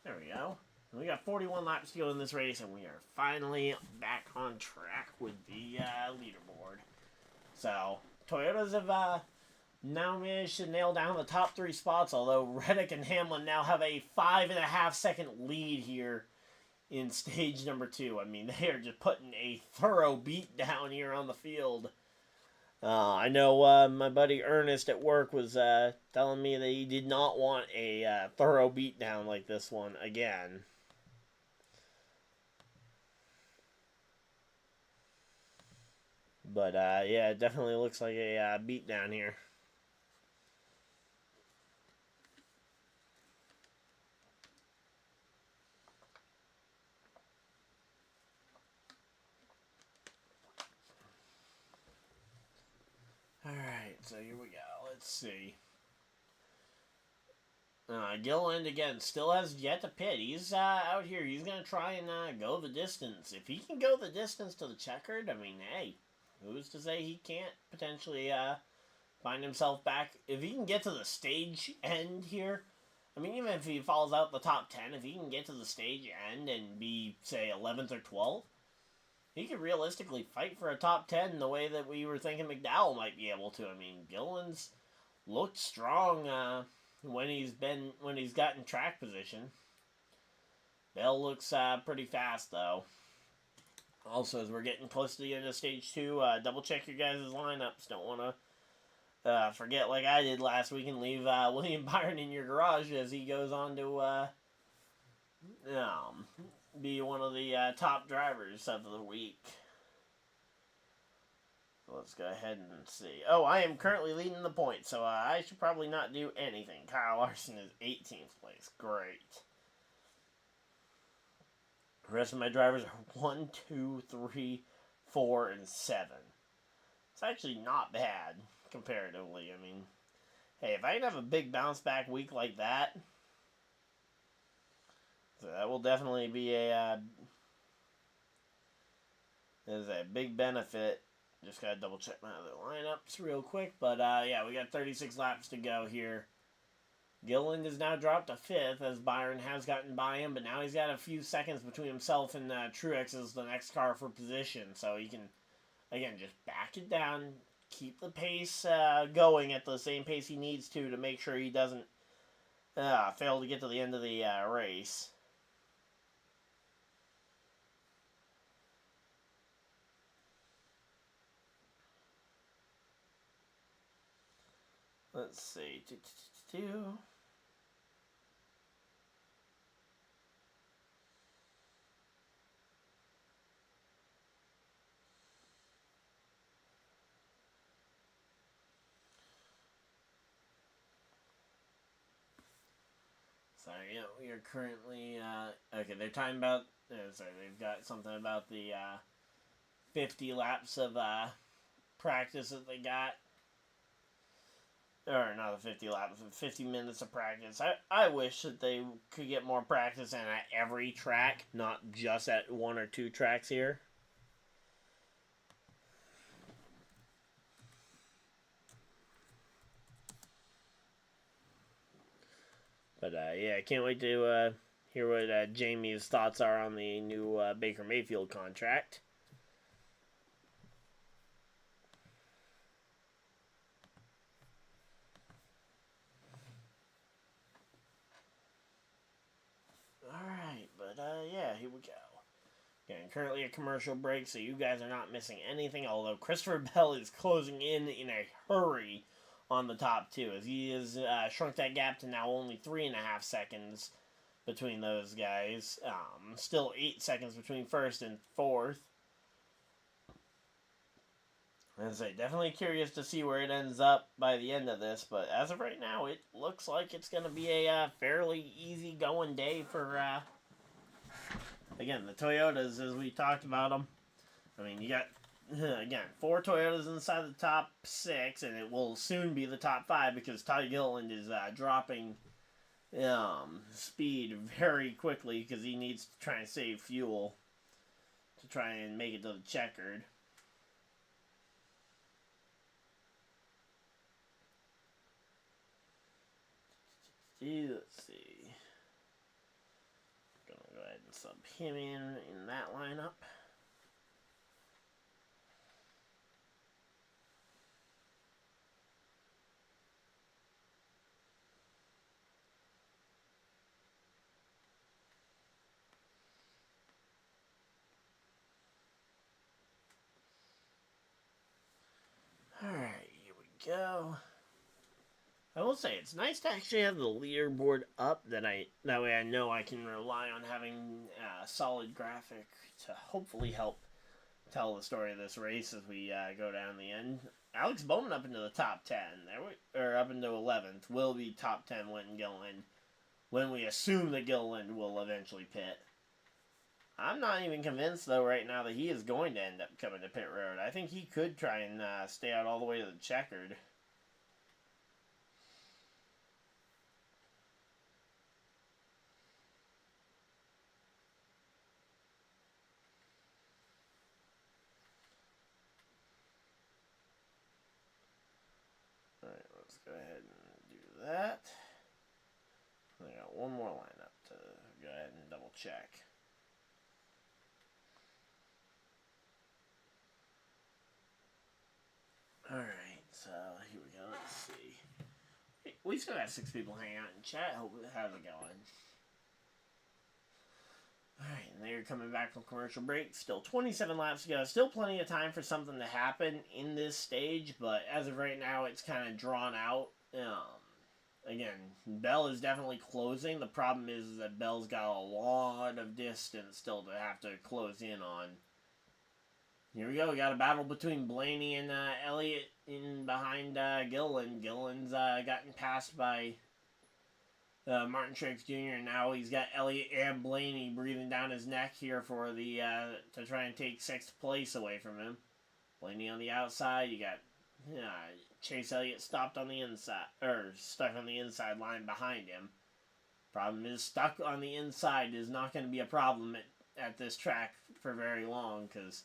There we go. We got 41 laps to go in this race, and we are finally back on track with the leaderboard. So, Toyotas have now managed to nail down the top 3 spots, although Reddick and Hamlin now have a 5.5 second lead here in stage number 2. I mean, they are just putting a thorough beat down here on the field. I know my buddy Ernest at work was telling me that he did not want a thorough beat down like this one again. But yeah, it definitely looks like a beat down here. Alright, so here we go. Let's see. Gilliland, again, still has yet to pit. He's out here. He's going to try and go the distance. If he can go the distance to the checkered, I mean, hey, who's to say he can't potentially find himself back? If he can get to the stage end here, I mean, even if he falls out the top 10, if he can get to the stage end and be, say, 11th or 12th, he could realistically fight for a top 10 the way that we were thinking McDowell might be able to. I mean, Gilliland's looked strong when he's gotten track position. Bell looks pretty fast, though. Also, as we're getting close to the end of stage 2, double check your guys' lineups. Don't want to forget, like I did last week, and leave William Byron in your garage as he goes on to be one of the top drivers of the week. Let's go ahead and see. Oh, I am currently leading the points, so I should probably not do anything. Kyle Larson is 18th place. Great. The rest of my drivers are 1, 2, 3, 4, and 7. It's actually not bad, comparatively. I mean, hey, if I can have a big bounce back week like that, so that will definitely be a big benefit. Just gotta double check my other lineups real quick. But yeah, we got 36 laps to go here. Gilliland is now dropped to 5th as Byron has gotten by him, but now he's got a few seconds between himself and Truex as the next car for position. So he can, again, just back it down, keep the pace going at the same pace he needs to make sure he doesn't fail to get to the end of the race. Let's see. Two. So yeah, we are currently okay. They're talking about. Sorry, they've got something about the 50 laps of practice that they got. Or not the 50 laps, 50 minutes of practice. I wish that they could get more practice in at every track, not just at one or two tracks here. But yeah, I can't wait to hear what Jamie's thoughts are on the new Baker Mayfield contract. Alright, but yeah, here we go. Again, currently a commercial break, so you guys are not missing anything, although Christopher Bell is closing in a hurry on the top two, as he has shrunk that gap to now only 3.5 seconds between those guys. Still 8 seconds between first and fourth. As I say, definitely curious to see where it ends up by the end of this, but as of right now, it looks like it's going to be a fairly easy-going day for, again, the Toyotas, as we talked about them. I mean, you got, again, 4 Toyotas inside the top 6, and it will soon be the top 5 because Ty Gilliland is dropping speed very quickly because he needs to try and save fuel to try and make it to the checkered. Let's see. Gonna go ahead and sub him in that lineup. Alright, here we go. I will say it's nice to actually have the leaderboard up. That way I know I can rely on having a solid graphic to hopefully help tell the story of this race as we go down the end. Alex Bowman up into the top 10, or up into 11th, will be top 10 when Gilliland, when we assume that Gilliland will eventually pit. I'm not even convinced though right now that he is going to end up coming to pit road. I think he could try and stay out all the way to the checkered. Alright, let's go ahead and do that. I got one more lineup to go ahead and double check. Alright, so here we go. Let's see. We still got 6 people hanging out in chat. How's it going? Alright, and they're coming back from commercial break. Still 27 laps to go. Still plenty of time for something to happen in this stage, but as of right now, it's kind of drawn out. Again, Bell is definitely closing. The problem is that Bell's got a lot of distance still to have to close in on. Here we go. We got a battle between Blaney and Elliott in behind Gilliland. Gilliland's gotten passed by Martin Truex Jr. and now he's got Elliott and Blaney breathing down his neck here for the to try and take 6th place away from him. Blaney on the outside. You got Chase Elliott stopped on the inside, or stuck on the inside line behind him. Problem is, stuck on the inside is not going to be a problem at this track for very long, because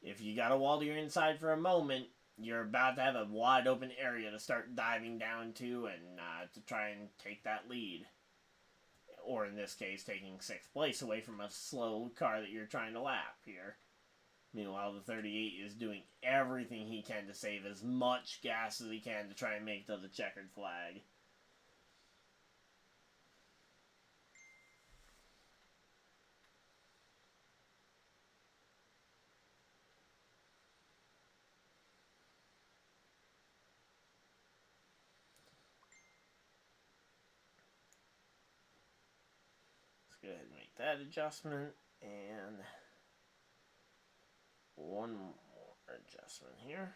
if you got to wall to your inside for a moment, you're about to have a wide open area to start diving down to and to try and take that lead. Or in this case, taking 6th place away from a slow car that you're trying to lap here. Meanwhile, the 38 is doing everything he can to save as much gas as he can to try and make it to the checkered flag. go ahead and make that adjustment. And one more adjustment here.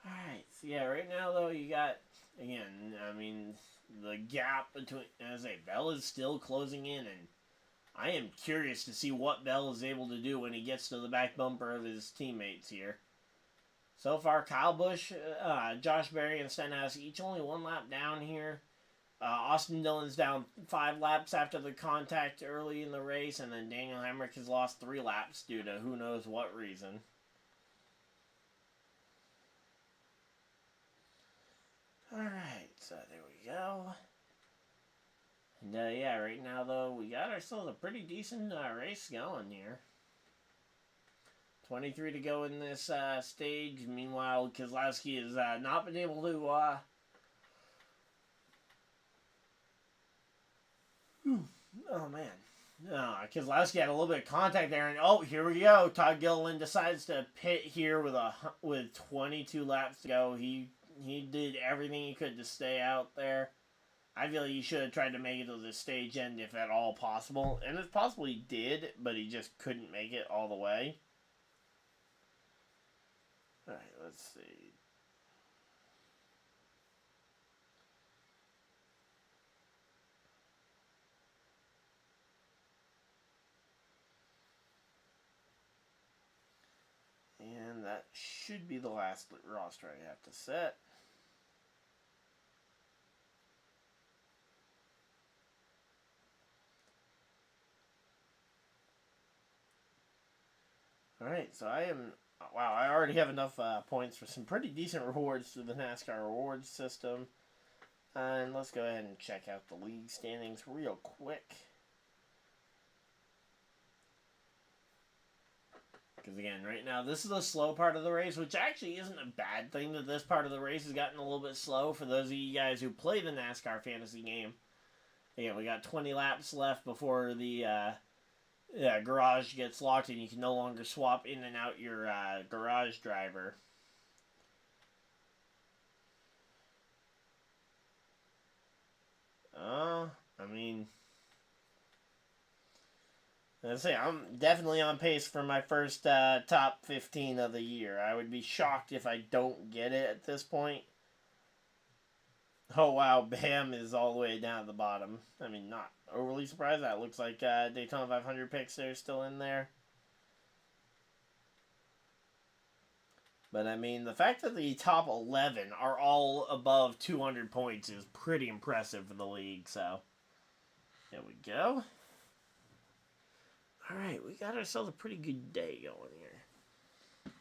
Alright, so yeah, right now though you got, again, I mean, the gap between, as I say, Bell is still closing in, and I am curious to see what Bell is able to do when he gets to the back bumper of his teammates here. So far, Kyle Busch, Josh Berry, and Stenhouse each only one lap down here. Austin Dillon's down 5 laps after the contact early in the race, and then Daniel Hemrick has lost 3 laps due to who knows what reason. Alright, so there we go. And yeah, right now though, we got ourselves a pretty decent race going here. 23 to go in this stage. Meanwhile, Keselowski has not been able to... Oh, man. Keselowski had a little bit of contact there, and oh, here we go. Todd Gilliland decides to pit here with 22 laps to go. He did everything he could to stay out there. I feel like he should have tried to make it to the stage end if at all possible. And it's possible he did, but he just couldn't make it all the way. Alright, let's see. And that should be the last roster I have to set. Alright, so I am... Wow, I already have enough points for some pretty decent rewards through the NASCAR rewards system. And let's go ahead and check out the league standings real quick. Because again, right now, this is the slow part of the race, which actually isn't a bad thing that this part of the race has gotten a little bit slow for those of you guys who play the NASCAR fantasy game. Again, we got 20 laps left before the garage gets locked and you can no longer swap in and out your garage driver. I mean... Let's say I'm definitely on pace for my first top 15 of the year. I would be shocked if I don't get it at this point. Oh wow, Bam is all the way down at the bottom. I mean, not overly surprised. That looks like Daytona 500 picks are still in there. But I mean, the fact that the top 11 are all above 200 points is pretty impressive for the league. So, there we go. Alright, we got ourselves a pretty good day going here.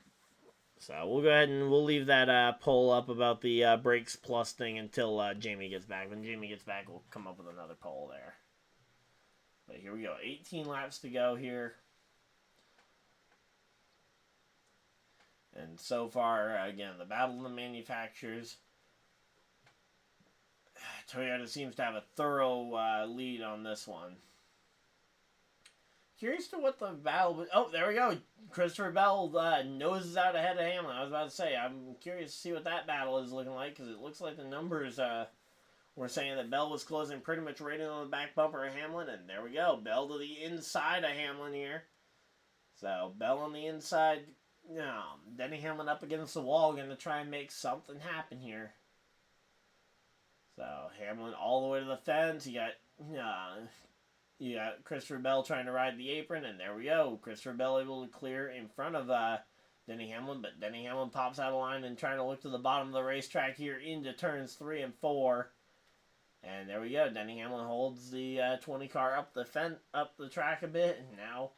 So we'll go ahead and we'll leave that poll up about the Brakes Plus thing until Jamie gets back. When Jamie gets back, we'll come up with another poll there. But here we go. 18 laps to go here. And so far, again, the battle of the manufacturers. Toyota seems to have a thorough lead on this one. Curious to what the battle... Oh, there we go. Christopher Bell noses out ahead of Hamlin. I was about to say, I'm curious to see what that battle is looking like, because it looks like the numbers were saying that Bell was closing pretty much right in on the back bumper of Hamlin, and there we go. Bell to the inside of Hamlin here. So, Bell on the inside. Denny Hamlin up against the wall, going to try and make something happen here. So, Hamlin all the way to the fence. You got Christopher Bell trying to ride the apron, and there we go. Christopher Bell able to clear in front of Denny Hamlin, but Denny Hamlin pops out of line and trying to look to the bottom of the racetrack here into turns 3 and 4. And there we go. Denny Hamlin holds the 20 car up the track a bit, and now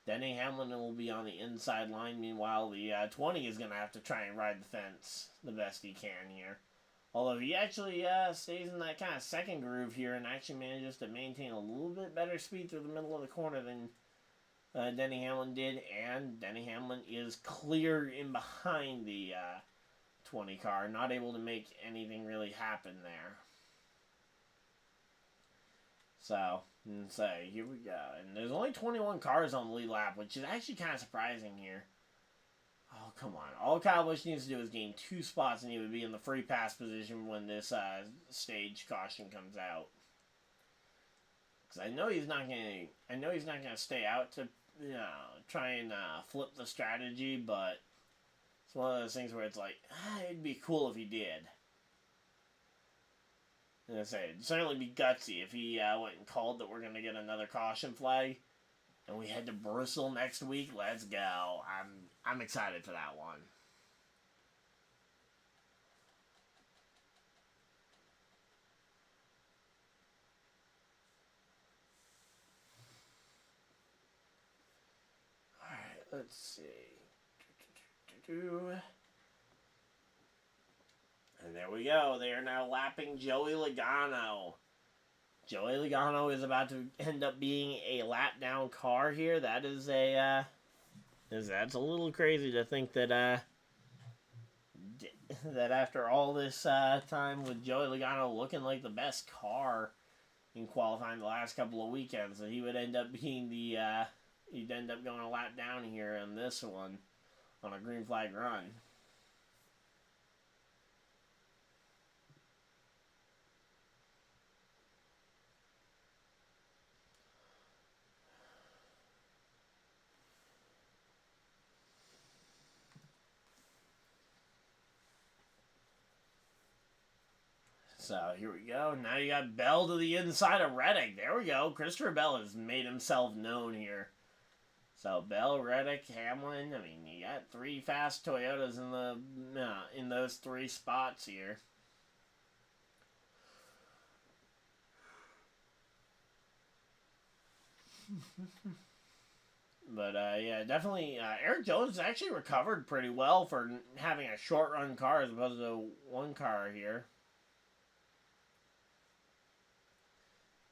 Denny Hamlin will be on the inside line. Meanwhile, the 20 is going to have to try and ride the fence the best he can here. Although he actually stays in that kind of second groove here and actually manages to maintain a little bit better speed through the middle of the corner than Denny Hamlin did. And Denny Hamlin is clear in behind the 20 car, not able to make anything really happen there. So, here we go. And there's only 21 cars on the lead lap, which is actually kind of surprising here. Oh, come on. All Kyle Busch needs to do is gain 2 spots and he would be in the free pass position when this stage caution comes out. Because I know he's not gonna stay out to try and flip the strategy, but it's one of those things where it's like, it'd be cool if he did. And I say, it'd certainly be gutsy if he went and called that we're gonna get another caution flag. And we head to Bristol next week. Let's go. I'm excited for that one. Alright, let's see. And there we go. They are now lapping Joey Logano. Joey Logano is about to end up being a lap down car here. That is that's a little crazy to think that that after all this time with Joey Logano looking like the best car in qualifying the last couple of weekends, that he would end up being he'd end up going a lap down here on this one on a green flag run. So here we go. Now you got Bell to the inside of Reddick. There we go. Christopher Bell has made himself known here. So Bell, Reddick, Hamlin. I mean, you got 3 fast Toyotas in those 3 spots here. But yeah, definitely. Erikjones actually recovered pretty well for having a short run car as opposed to one car here.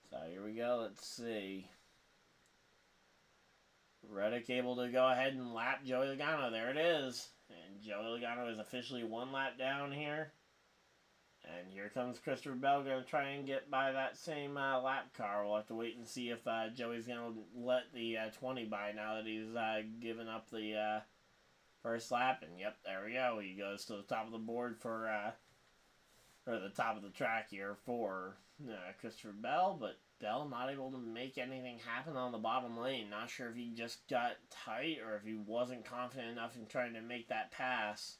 So here we go. Let's see. Reddick able to go ahead and lap Joey Logano. There it is. And Joey Logano is officially 1 lap down here. And here comes Christopher Bell going to try and get by that same lap car. We'll have to wait and see if Joey's going to let the 20 by now that he's given up the first lap. And yep, there we go. He goes to the top of the board for, or the top of the track here for Christopher Bell. But Bell not able to make anything happen on the bottom lane. Not sure if he just got tight or if he wasn't confident enough in trying to make that pass.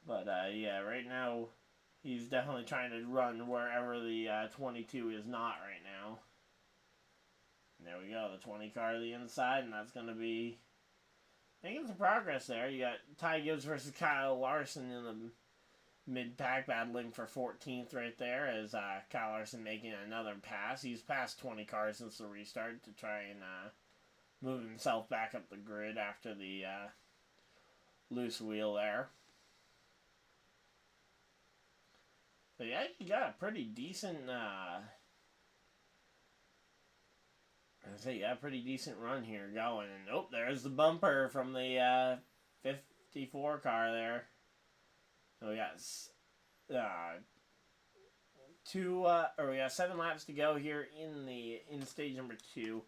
But yeah, right now he's definitely trying to run wherever the 22 is not right now. And there we go, the 20 car to the inside, and that's going to be making some progress there. You got Ty Gibbs versus Kyle Larson in the mid-pack battling for 14th right there as Kyle Larson making another pass. He's passed 20 cars since the restart to try and move himself back up the grid after the loose wheel there. But yeah, you got a pretty decent pretty decent run here going. And oh, there's the bumper from the 54 car there. So we got we got 7 laps to go here in stage number 2.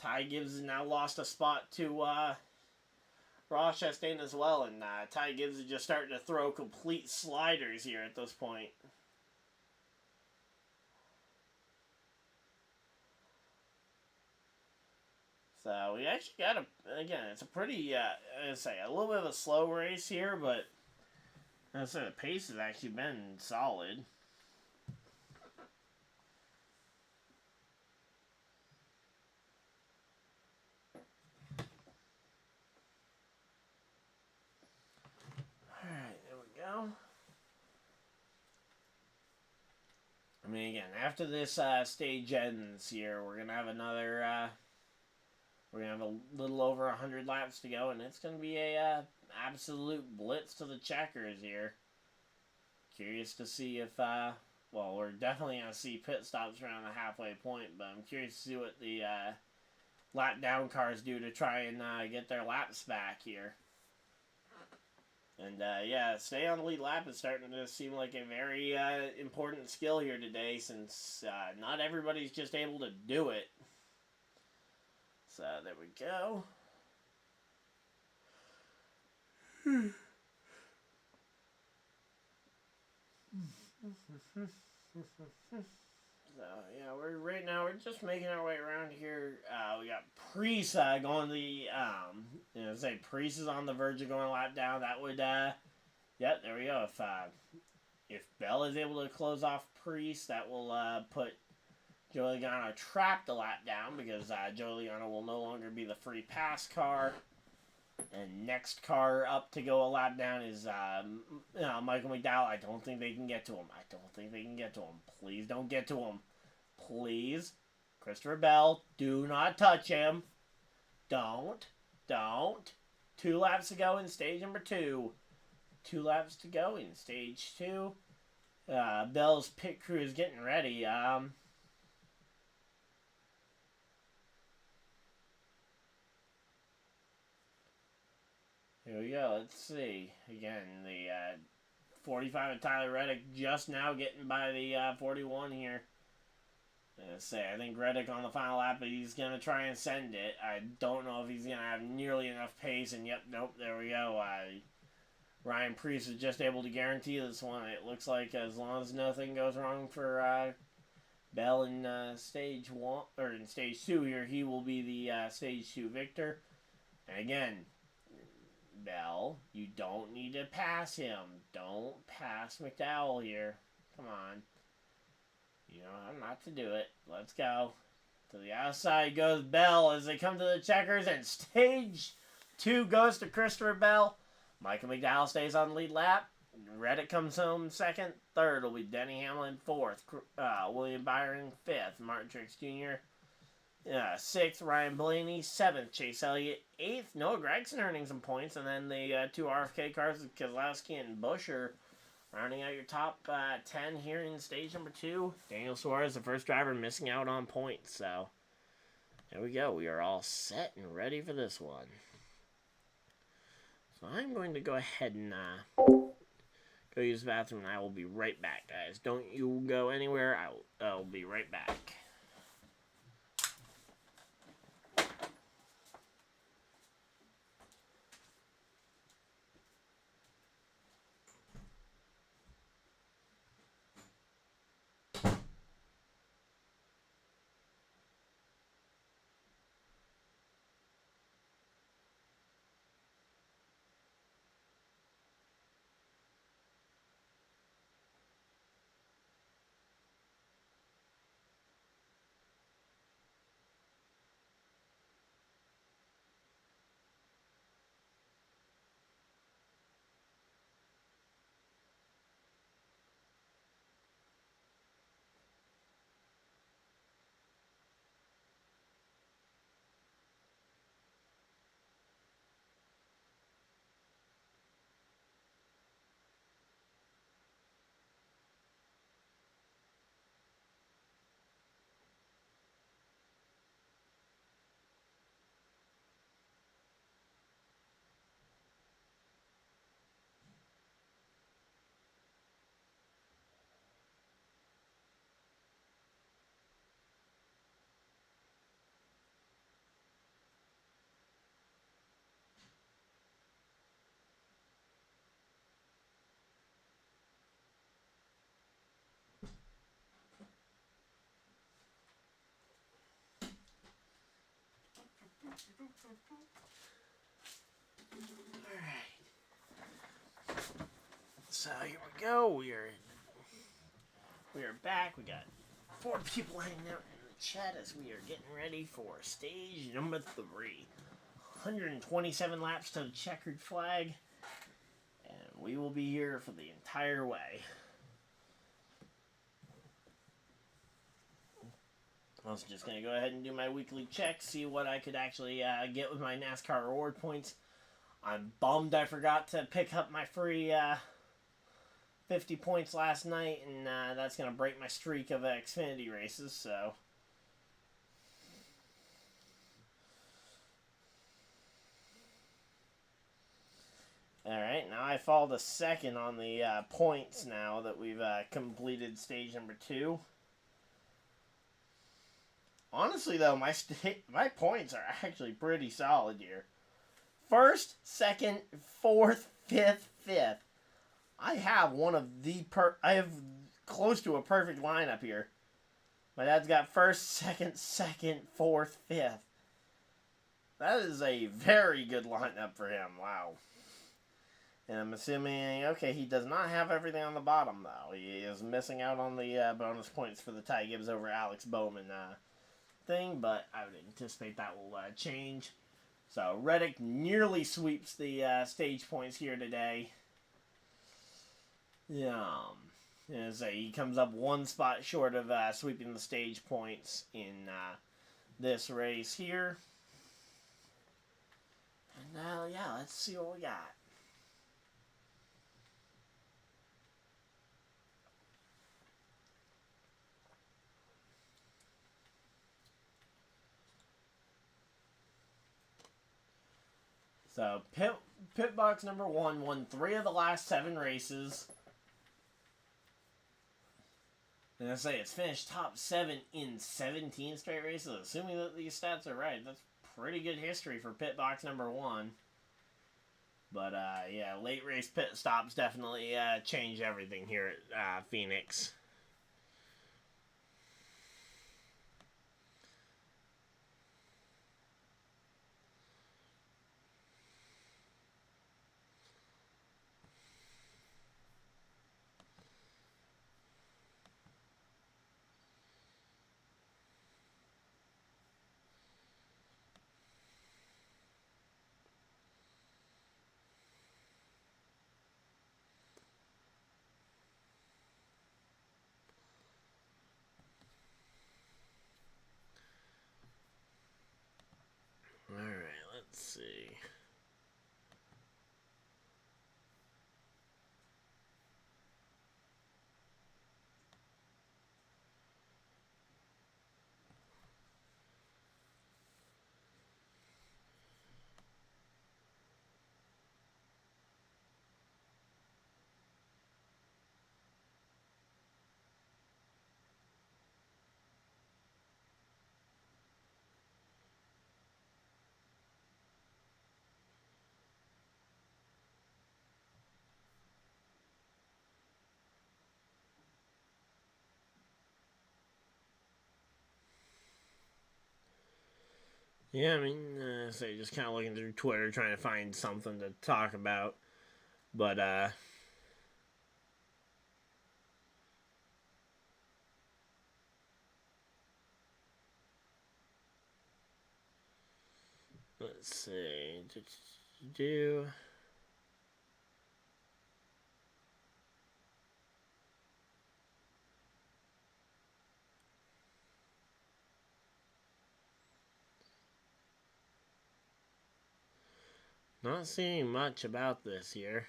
Ty Gibbs has now lost a spot to Ross Chastain as well, and Ty Gibbs is just starting to throw complete sliders here at this point. So we actually got it's a pretty, a little bit of a slow race here, but I say the pace has actually been solid. Alright, there we go. I mean, again, after this stage ends here, we're going to have another, we're going to have a little over 100 laps to go, and it's going to be a absolute blitz to the checkers here. Curious to see if, well, we're definitely going to see pit stops around the halfway point, but I'm curious to see what the lap down cars do to try and get their laps back here. And, yeah, stay on the lead lap is starting to seem like a very important skill here today, since not everybody's just able to do it. So there we go. So yeah, we're just making our way around here. We got Priest going the say Priest is on the verge of going a lap down. That would yep, there we go. If Bell is able to close off Priest, that will put Joey Logano trapped a lap down, because Joey Logano will no longer be the free pass car. And next car up to go a lap down is Michael McDowell. I don't think they can get to him. Please don't get to him. Please. Christopher Bell, do not touch him. Don't. 2 laps to go in stage number 2. 2 laps to go in stage 2. Bell's pit crew is getting ready. Here we go. Let's see. Again, the 45 of Tyler Reddick just now getting by the 41 here. I think Reddick on the final lap, but he's going to try and send it. I don't know if he's going to have nearly enough pace, and yep, nope, there we go. Ryan Preece is just able to guarantee this one. It looks like as long as nothing goes wrong for Bell in stage 1, or in stage 2 here, he will be the stage 2 victor. And again, Bell, you don't need to pass him. Don't pass McDowell here. Come on. You know how not to do it. Let's go. To the outside goes Bell as they come to the checkers, and stage 2 goes to Christopher Bell. Michael McDowell stays on the lead lap. Reddick comes home second. Third will be Denny Hamlin. Fourth, William Byron. Fifth, Martin Truex Jr. 6th, Ryan Blaney. 7th, Chase Elliott. 8th, Noah Gragson earning some points. And then the 2 RFK cars with Keselowski and Buescher rounding out your top 10 here in stage number 2. Daniel Suarez, the first driver, missing out on points. So there we go. We are all set and ready for this one. So I'm going to go ahead and go use the bathroom, and I will be right back, guys. Don't you go anywhere. I'll be right back. Alright. So here we go. We are back. We got 4 people hanging out in the chat as we are getting ready for stage number 3. 127 laps to the checkered flag. And we will be here for the entire way. I was just going to go ahead and do my weekly check, see what I could actually get with my NASCAR reward points. I'm bummed I forgot to pick up my free 50 points last night, and that's going to break my streak of Xfinity races, so. Alright, now I fall to second on the points now that we've completed stage number 2. Honestly, though, my points are actually pretty solid here. First, second, fourth, fifth, fifth. I have I have close to a perfect lineup here. My dad's got first, second, fourth, fifth. That is a very good lineup for him. Wow. And I'm assuming, okay, he does not have everything on the bottom, though. He is missing out on the bonus points for the tygibbs over Alex Bowman thing, but I would anticipate that will change. So Reddick nearly sweeps the stage points here today. He comes up one spot short of sweeping the stage points in this race here. And let's see what we got. So, pit box number 1 won 3 of the last 7 races. And I say it's finished top 7 in 17 straight races. Assuming that these stats are right, that's pretty good history for pit box number 1. But, late race pit stops definitely change everything here at Phoenix. Alright, let's see. Yeah, I mean, just kind of looking through Twitter, trying to find something to talk about. But, let's see. Not seeing much about this here.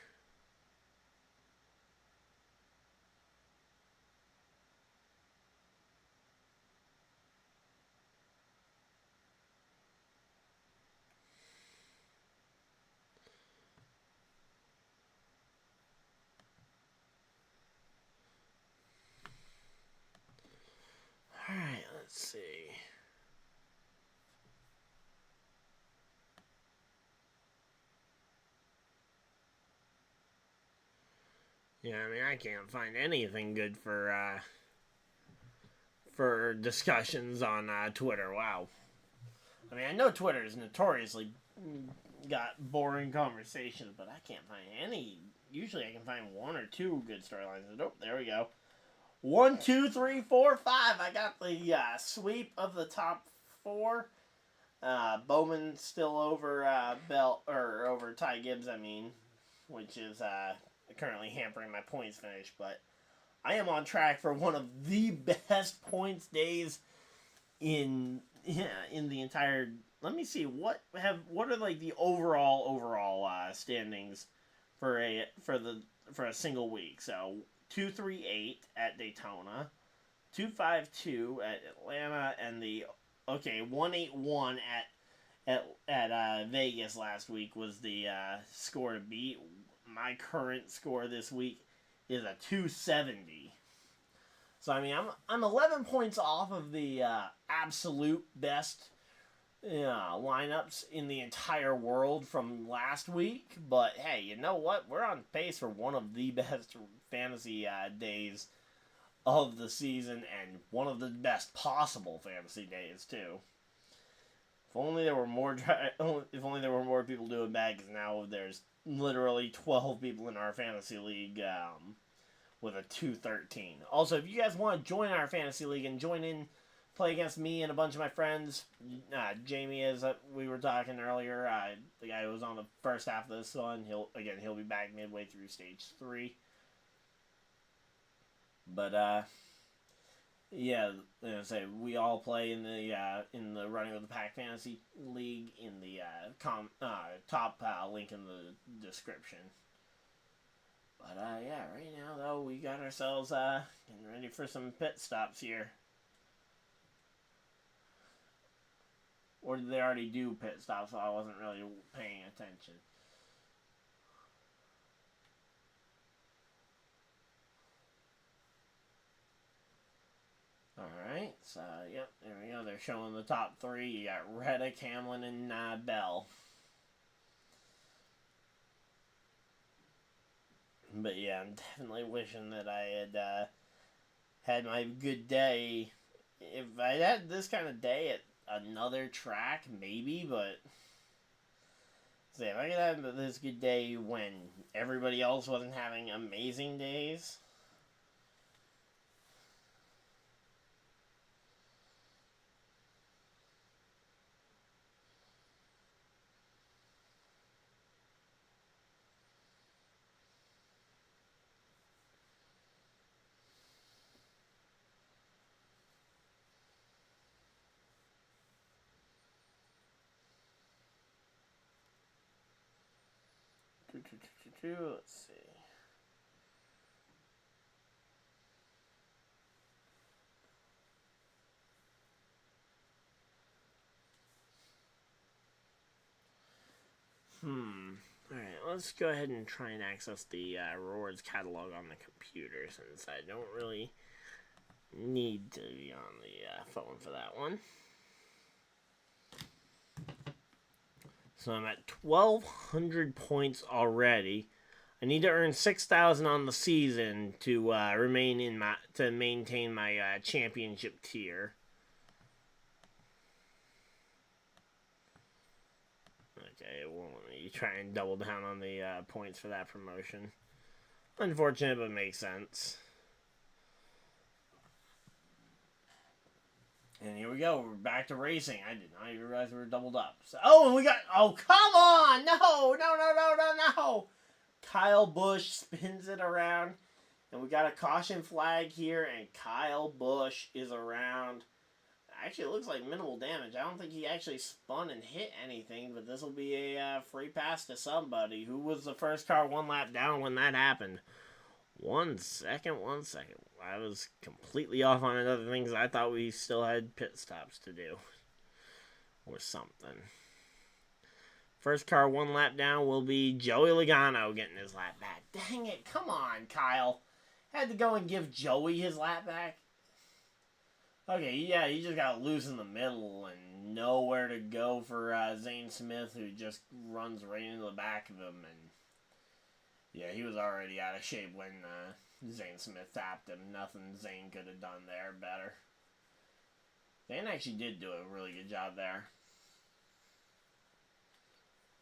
Alright, let's see. Yeah, I mean, I can't find anything good for discussions on Twitter. Wow. I mean, I know Twitter is notoriously got boring conversations, but I can't find any. Usually I can find 1 or 2 good storylines. Nope, there we go. 1, 2, 3, 4, 5. I got the sweep of the top 4. Bowman still over over Ty Gibbs, I mean, which is currently hampering my points finish, but I am on track for one of the best points days in the entire. Let me see what are like the overall standings for a single week. So 238 at Daytona, 252 at Atlanta, and the 181 at Vegas last week was the score to beat. My current score this week is a 270. So I mean, I'm 11 points off of the absolute best lineups in the entire world from last week. But hey, you know what? We're on pace for one of the best fantasy days of the season, and one of the best possible fantasy days too. If only there were more. If only there were more people doing bad. Because now there's literally 12 people in our fantasy league with a 213. Also, if you guys want to join our fantasy league and join in, play against me and a bunch of my friends, Jamie, as we were talking earlier, the guy who was on the first half of this one, he'll be back midway through stage 3. But yeah, we all play in the Running with the Pack Fantasy League in the top link in the description. But yeah, right now though we got ourselves getting ready for some pit stops here. Or did they already do pit stops? So I wasn't really paying attention. Alright, so, yep, there we go. They're showing the top 3. You got Reddick, Hamlin, and Bell. But yeah, I'm definitely wishing that I had had my good day. If I had this kind of day at another track, maybe, but say if I could have this good day when everybody else wasn't having amazing days. Let's see. Alright, let's go ahead and try and access the rewards catalog on the computer, since I don't really need to be on the phone for that one. So I'm at 1,200 points already. I need to earn 6,000 on the season to maintain my championship tier. Okay, it won't let me try and double down on the points for that promotion. Unfortunate, but makes sense. And here we go. We're back to racing. I did not even realize we were doubled up. So, and we got... Oh, come on! No! Kyle Busch spins it around. And we got a caution flag here. And Kyle Busch is around. Actually, it looks like minimal damage. I don't think he actually spun and hit anything. But this will be a free pass to somebody. Who was the first car one lap down when that happened? One second. I was completely off on other things. I thought we still had pit stops to do. Or something. First car one lap down will be Joey Logano getting his lap back. Dang it, come on, Kyle. Had to go and give Joey his lap back. Okay, yeah, he just got loose in the middle and nowhere to go for Zane Smith, who just runs right into the back of him. And yeah, he was already out of shape when Zane Smith tapped him. Nothing Zane could have done there better. Zane actually did do a really good job there.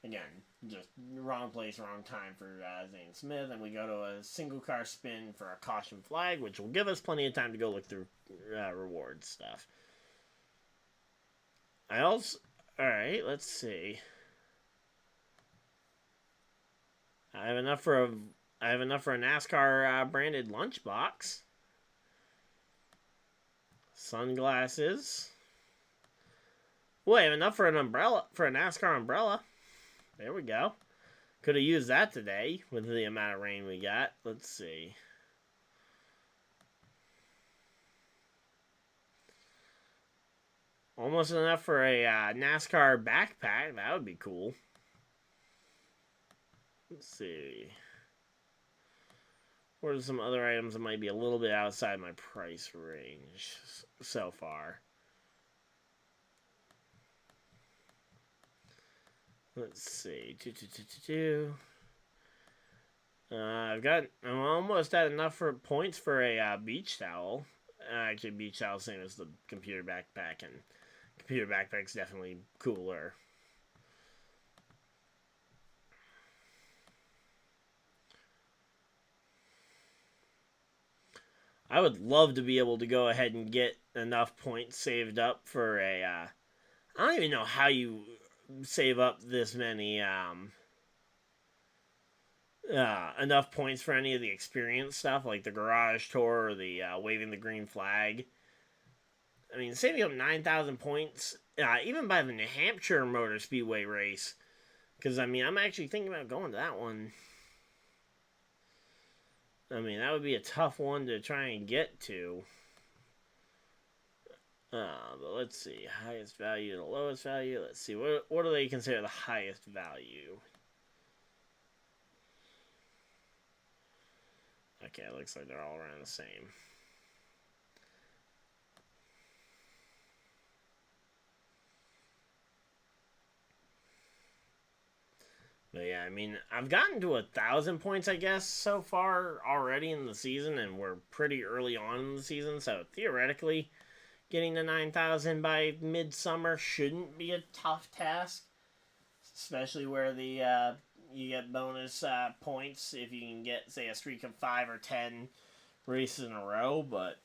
Again, just wrong place, wrong time for Zane Smith. And we go to a single car spin for a caution flag, which will give us plenty of time to go look through reward stuff. Alright, let's see. I have enough for a NASCAR branded lunchbox. Sunglasses. Well, I have enough for an umbrella, for a NASCAR umbrella. There we go. Could have used that today with the amount of rain we got. Let's see. Almost enough for a NASCAR backpack. That would be cool. Let's see. What are some other items that might be a little bit outside my price range so far? Let's see. I'm almost at enough for points for a beach towel. Actually, beach towel same as the computer backpack, and computer backpack's definitely cooler. I would love to be able to go ahead and get enough points saved up for a. I don't even know how you save up this many. Enough points for any of the experience stuff, like the garage tour or the waving the green flag. I mean, saving up 9,000 points, even by the New Hampshire Motor Speedway race. Because, I mean, I'm actually thinking about going to that one. I mean, that would be a tough one to try and get to. But let's see. Highest value to lowest value. Let's see. What do they consider the highest value? Okay, it looks like they're all around the same. But yeah, I mean, I've gotten to 1,000 points, I guess, so far already in the season, and we're pretty early on in the season, so theoretically, getting to 9,000 by midsummer shouldn't be a tough task, especially where the you get bonus points if you can get, say, a streak of 5 or 10 races in a row, but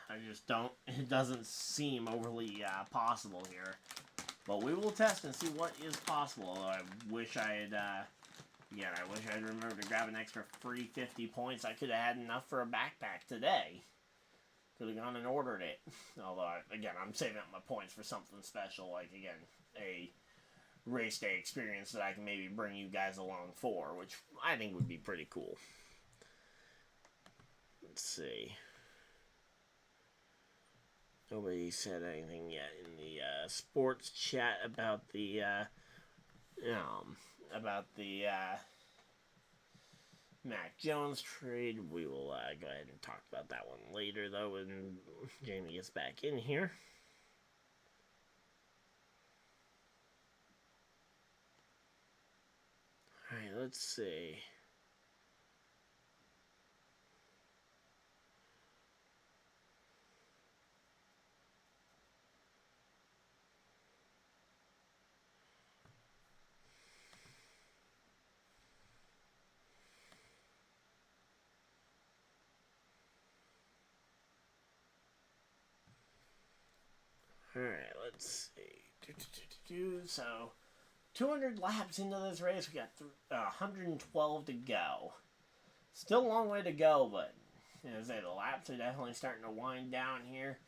I just don't, it doesn't seem overly possible here. But we will test and see what is possible. Although I wish I had, I wish I'd remembered to grab an extra free 50 points. I could have had enough for a backpack today. Could have gone and ordered it. Although, again, I'm saving up my points for something special, like, again, a race day experience that I can maybe bring you guys along for, which I think would be pretty cool. Let's see. Nobody said anything yet in the sports chat about the Mac Jones trade. We will go ahead and talk about that one later, though, when Jamie gets back in here. All right, let's see. Alright, let's see. So, 200 laps into this race, we got 112 to go. Still a long way to go, but as I say, the laps are definitely starting to wind down here.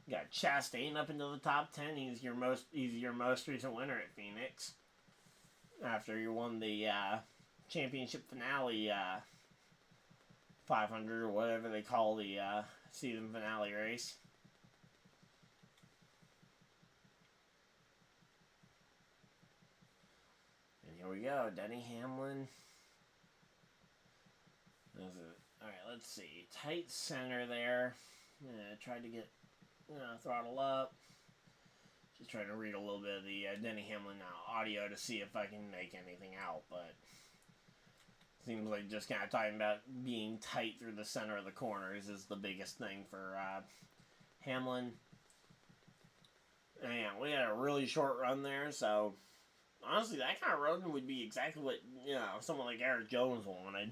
You got Chastain up into the top 10. He's your most recent winner at Phoenix. After you won the championship finale 500 or whatever they call the season finale race. Here we go, Denny Hamlin. Alright, let's see. Tight center there. Tried to get throttle up. Just trying to read a little bit of the Denny Hamlin audio to see if I can make anything out, but seems like just kind of talking about being tight through the center of the corners is the biggest thing for Hamlin. And we had a really short run there, so honestly, that kind of road would be exactly what, someone like Erikjones wanted.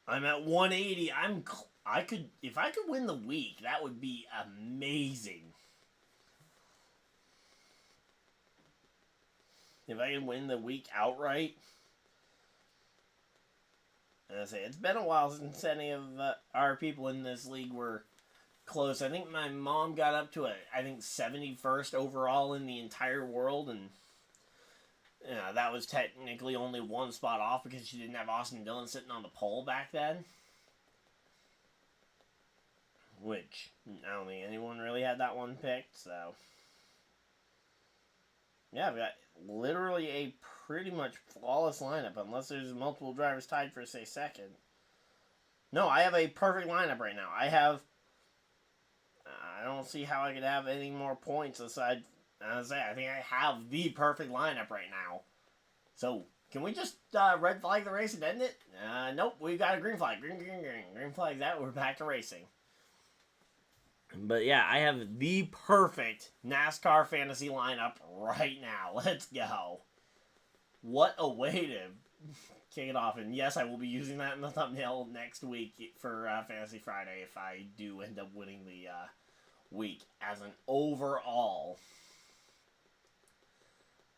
I'm at 180. If I could win the week, that would be amazing. If I can win the week outright. As I say, it's been a while since any of our people in this league were close. I think my mom got up to 71st overall in the entire world, and that was technically only one spot off because she didn't have Austin Dillon sitting on the pole back then. which I don't think anyone really had that one picked, so. Yeah, we got literally a pretty much flawless lineup, unless there's multiple drivers tied for, say, second. No, I have a perfect lineup right now. I don't see how I could have any more points aside. I think I have the perfect lineup right now. So, can we just red flag the race and end it? Nope, we've got a green flag. Green. Green flag that, we're back to racing. But yeah, I have the perfect NASCAR fantasy lineup right now. Let's go. What a way to kick it off. And yes, I will be using that in the thumbnail next week for Fantasy Friday if I do end up winning the week as an overall.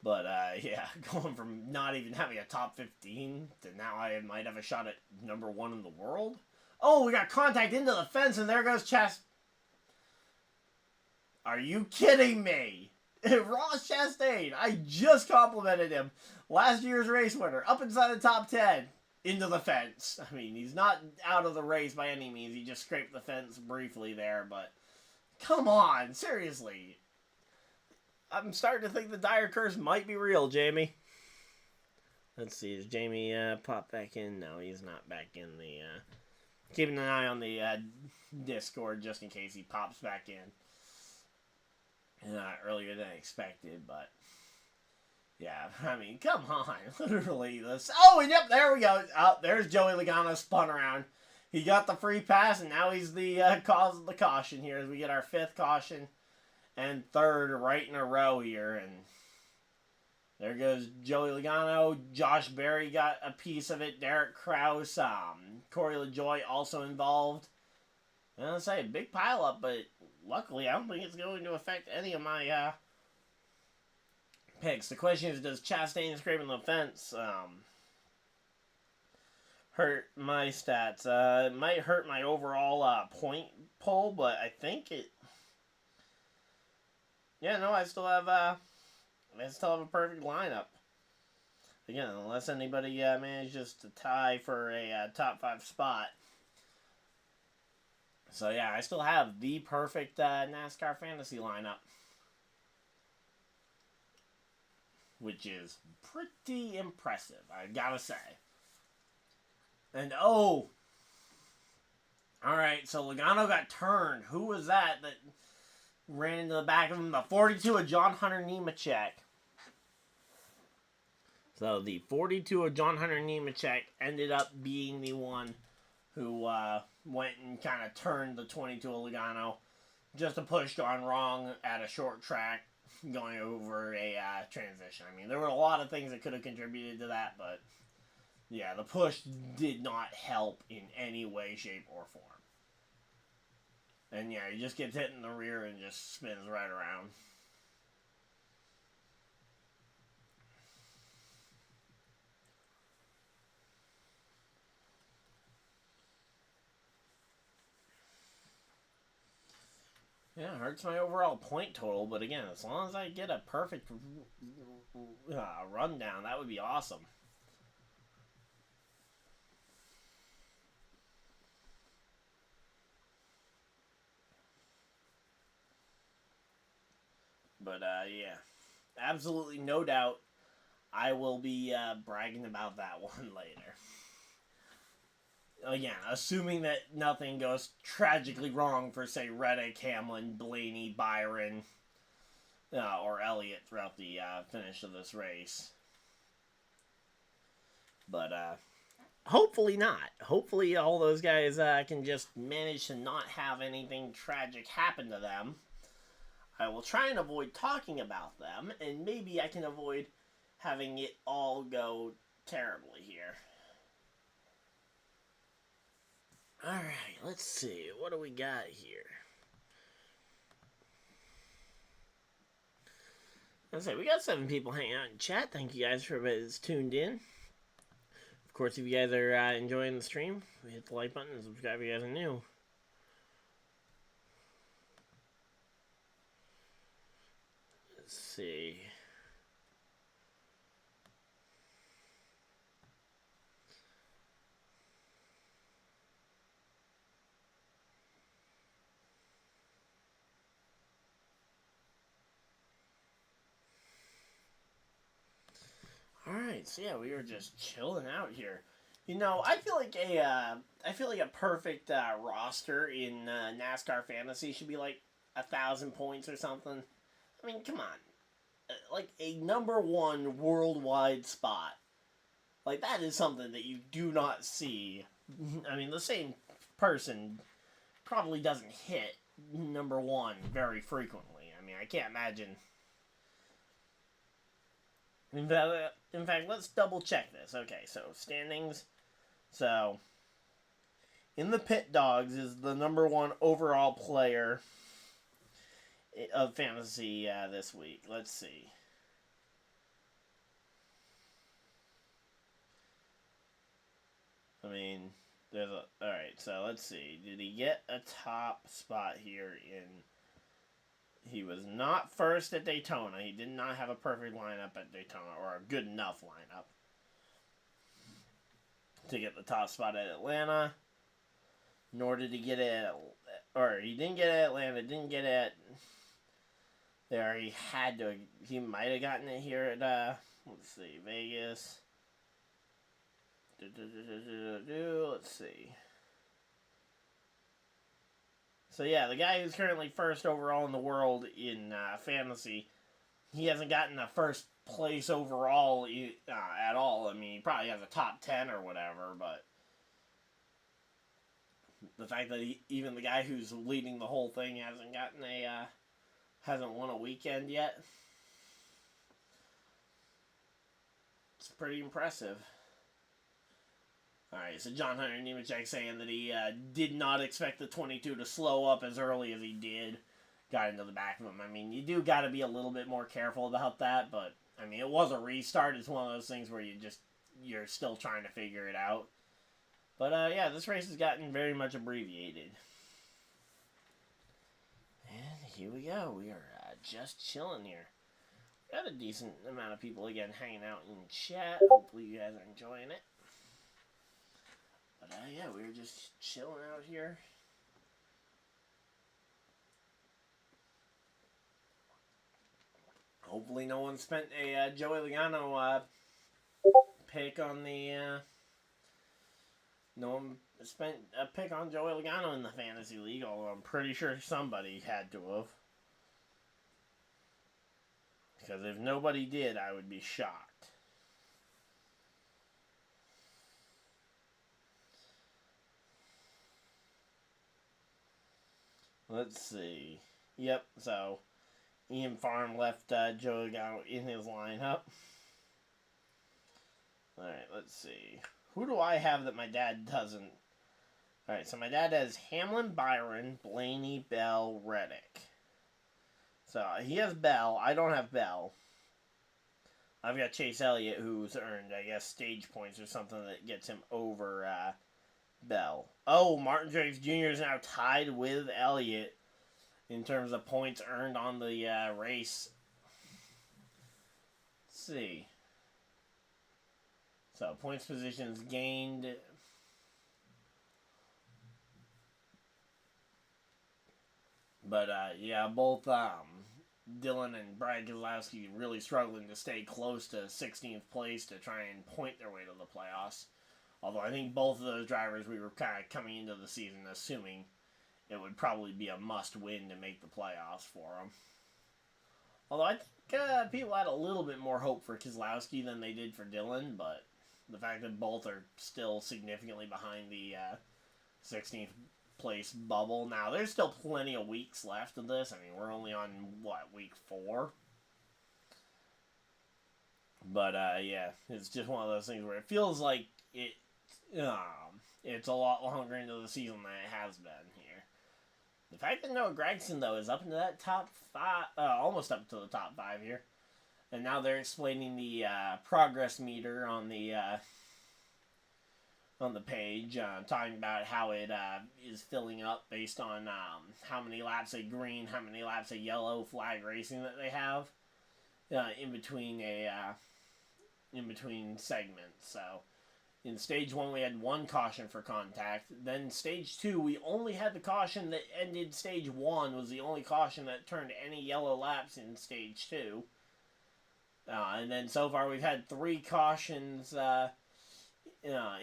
But yeah, going from not even having a top 15 to now I might have a shot at number 1 in the world. Oh, we got contact into the fence and there goes Chas. Are you kidding me? Ross Chastain, I just complimented him. Last year's race winner, up inside the top 10, into the fence. I mean, he's not out of the race by any means. He just scraped the fence briefly there, but come on, seriously. I'm starting to think the dire curse might be real, Jamie. Let's see, is Jamie popped back in? No, he's not back in the... keeping an eye on the Discord just in case he pops back in. Earlier than expected, but yeah, I mean, come on, literally this. Oh, and yep, there we go. Oh, there's Joey Logano spun around. He got the free pass, and now he's the cause of the caution here as we get our 5th caution and 3rd right in a row here. And there goes Joey Logano. Josh Berry got a piece of it. Derek Kraus, Corey LaJoie also involved. And I'll say a big pile up, but luckily I don't think it's going to affect any of my picks. The question is, does Chastain scraping the fence hurt my stats? It might hurt my overall point pull, but I think it. Yeah, no, I still have a perfect lineup. Again, unless anybody manages to tie for a top 5 spot. So yeah, I still have the perfect NASCAR fantasy lineup. Which is pretty impressive, I gotta say. And oh! Alright, so Logano got turned. Who was that ran into the back of him? The 42 of John Hunter Nemechek. So the 42 of John Hunter Nemechek ended up being the one who went and kind of turned the 22 of Logano. Just a push gone wrong at a short track going over a transition. I mean, there were a lot of things that could have contributed to that, but yeah, the push did not help in any way, shape, or form. And yeah, he just gets hit in the rear and just spins right around. Yeah, it hurts my overall point total, but again, as long as I get a perfect rundown, that would be awesome. But yeah, absolutely no doubt I will be bragging about that one later. Again, assuming that nothing goes tragically wrong for, say, Reddick, Hamlin, Blaney, Byron, or Elliott throughout the finish of this race. But hopefully not. Hopefully all those guys can just manage to not have anything tragic happen to them. I will try and avoid talking about them, and maybe I can avoid having it all go terribly here. Alright, let's see. What do we got here? I'll say, we got 7 people hanging out in chat. Thank you guys for everybody that's tuned in. Of course, if you guys are enjoying the stream, hit the like button and subscribe if you guys are new. Let's see. Alright, so yeah, we were just chilling out here. You know, I feel like a perfect roster in NASCAR fantasy should be like 1,000 points or something. I mean, come on, like a #1 worldwide spot. Like that is something that you do not see. I mean, the same person probably doesn't hit #1 very frequently. I mean, I can't imagine. In fact, let's double check this. Okay, so standings. So, in the pit dogs is the #1 overall player of fantasy this week. Let's see. I mean, there's a... Alright, so let's see. Did he get a top spot here in... He was not first at Daytona. He did not have a perfect lineup at Daytona, or a good enough lineup to get the top spot at Atlanta. Nor did he get it at... Or, he didn't get it at Atlanta, didn't get it there. He had to... He might have gotten it here at, let's see, Vegas... Let's see. So yeah, the guy who's currently first overall in the world in fantasy, he hasn't gotten a first place overall at all. I mean, he probably has a top 10 or whatever, but the fact that even the guy who's leading the whole thing hasn't won a weekend yet, it's pretty impressive. Alright, so John Hunter Nemechek saying that he did not expect the 22 to slow up as early as he did. Got into the back of him. I mean, you do got to be a little bit more careful about that, but, I mean, it was a restart. It's one of those things where you're still trying to figure it out. But, yeah, this race has gotten very much abbreviated. And here we go. We are just chilling here. We got a decent amount of people, again, hanging out in chat. Hopefully you guys are enjoying it. But, yeah, we were just chilling out here. Hopefully no one spent a Joey Logano pick on the... no one spent a pick on Joey Logano in the Fantasy League, although I'm pretty sure somebody had to have. Because if nobody did, I would be shocked. Let's see. Yep, so Ian Farm left Joey Logano in his lineup. Alright, let's see. Who do I have that my dad doesn't? Alright, so my dad has Hamlin, Byron, Blaney, Bell, Reddick. So he has Bell. I don't have Bell. I've got Chase Elliott, who's earned, I guess, stage points or something that gets him over Bell. Oh, Martin Truex Jr. is now tied with Elliott in terms of points earned on the race. Let's see. So, points positions gained. But, yeah, both Dylan and Brad Keselowski really struggling to stay close to 16th place to try and point their way to the playoffs. Although I think both of those drivers, we were kind of coming into the season assuming it would probably be a must-win to make the playoffs for them. Although I think people had a little bit more hope for Keselowski than they did for Dylan, but the fact that both are still significantly behind the 16th place bubble. Now, there's still plenty of weeks left of this. I mean, we're only on, what, week 4? But, yeah, it's just one of those things where it feels like it's a lot longer into the season than it has been here. The fact that Noah Gragson, though, is up into that top 5, almost up to the top 5 here. And now they're explaining the progress meter on the page, talking about how it is filling up based on how many laps of green, how many laps of yellow flag racing that they have in between segments. So in stage 1 we had 1 caution for contact. Then stage 2 we only had the caution that ended stage 1 was the only caution that turned any yellow laps in stage 2. And then so far we've had 3 cautions,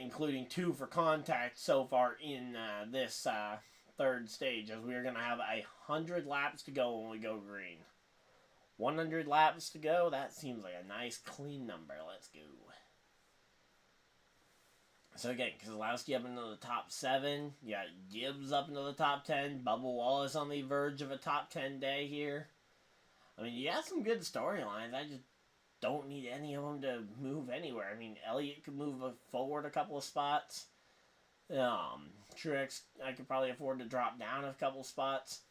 including 2 for contact so far in this third stage, as we are going to have 100 laps to go when we go green. 100 laps to go. That seems like a nice clean number. Let's go. So again, Keselowski up into the top 7. You got Gibbs up into the top 10. Bubba Wallace on the verge of a top 10 day here. I mean, you got some good storylines. I just don't need any of them to move anywhere. I mean, Elliott could move forward a couple of spots. Truex, I could probably afford to drop down a couple spots.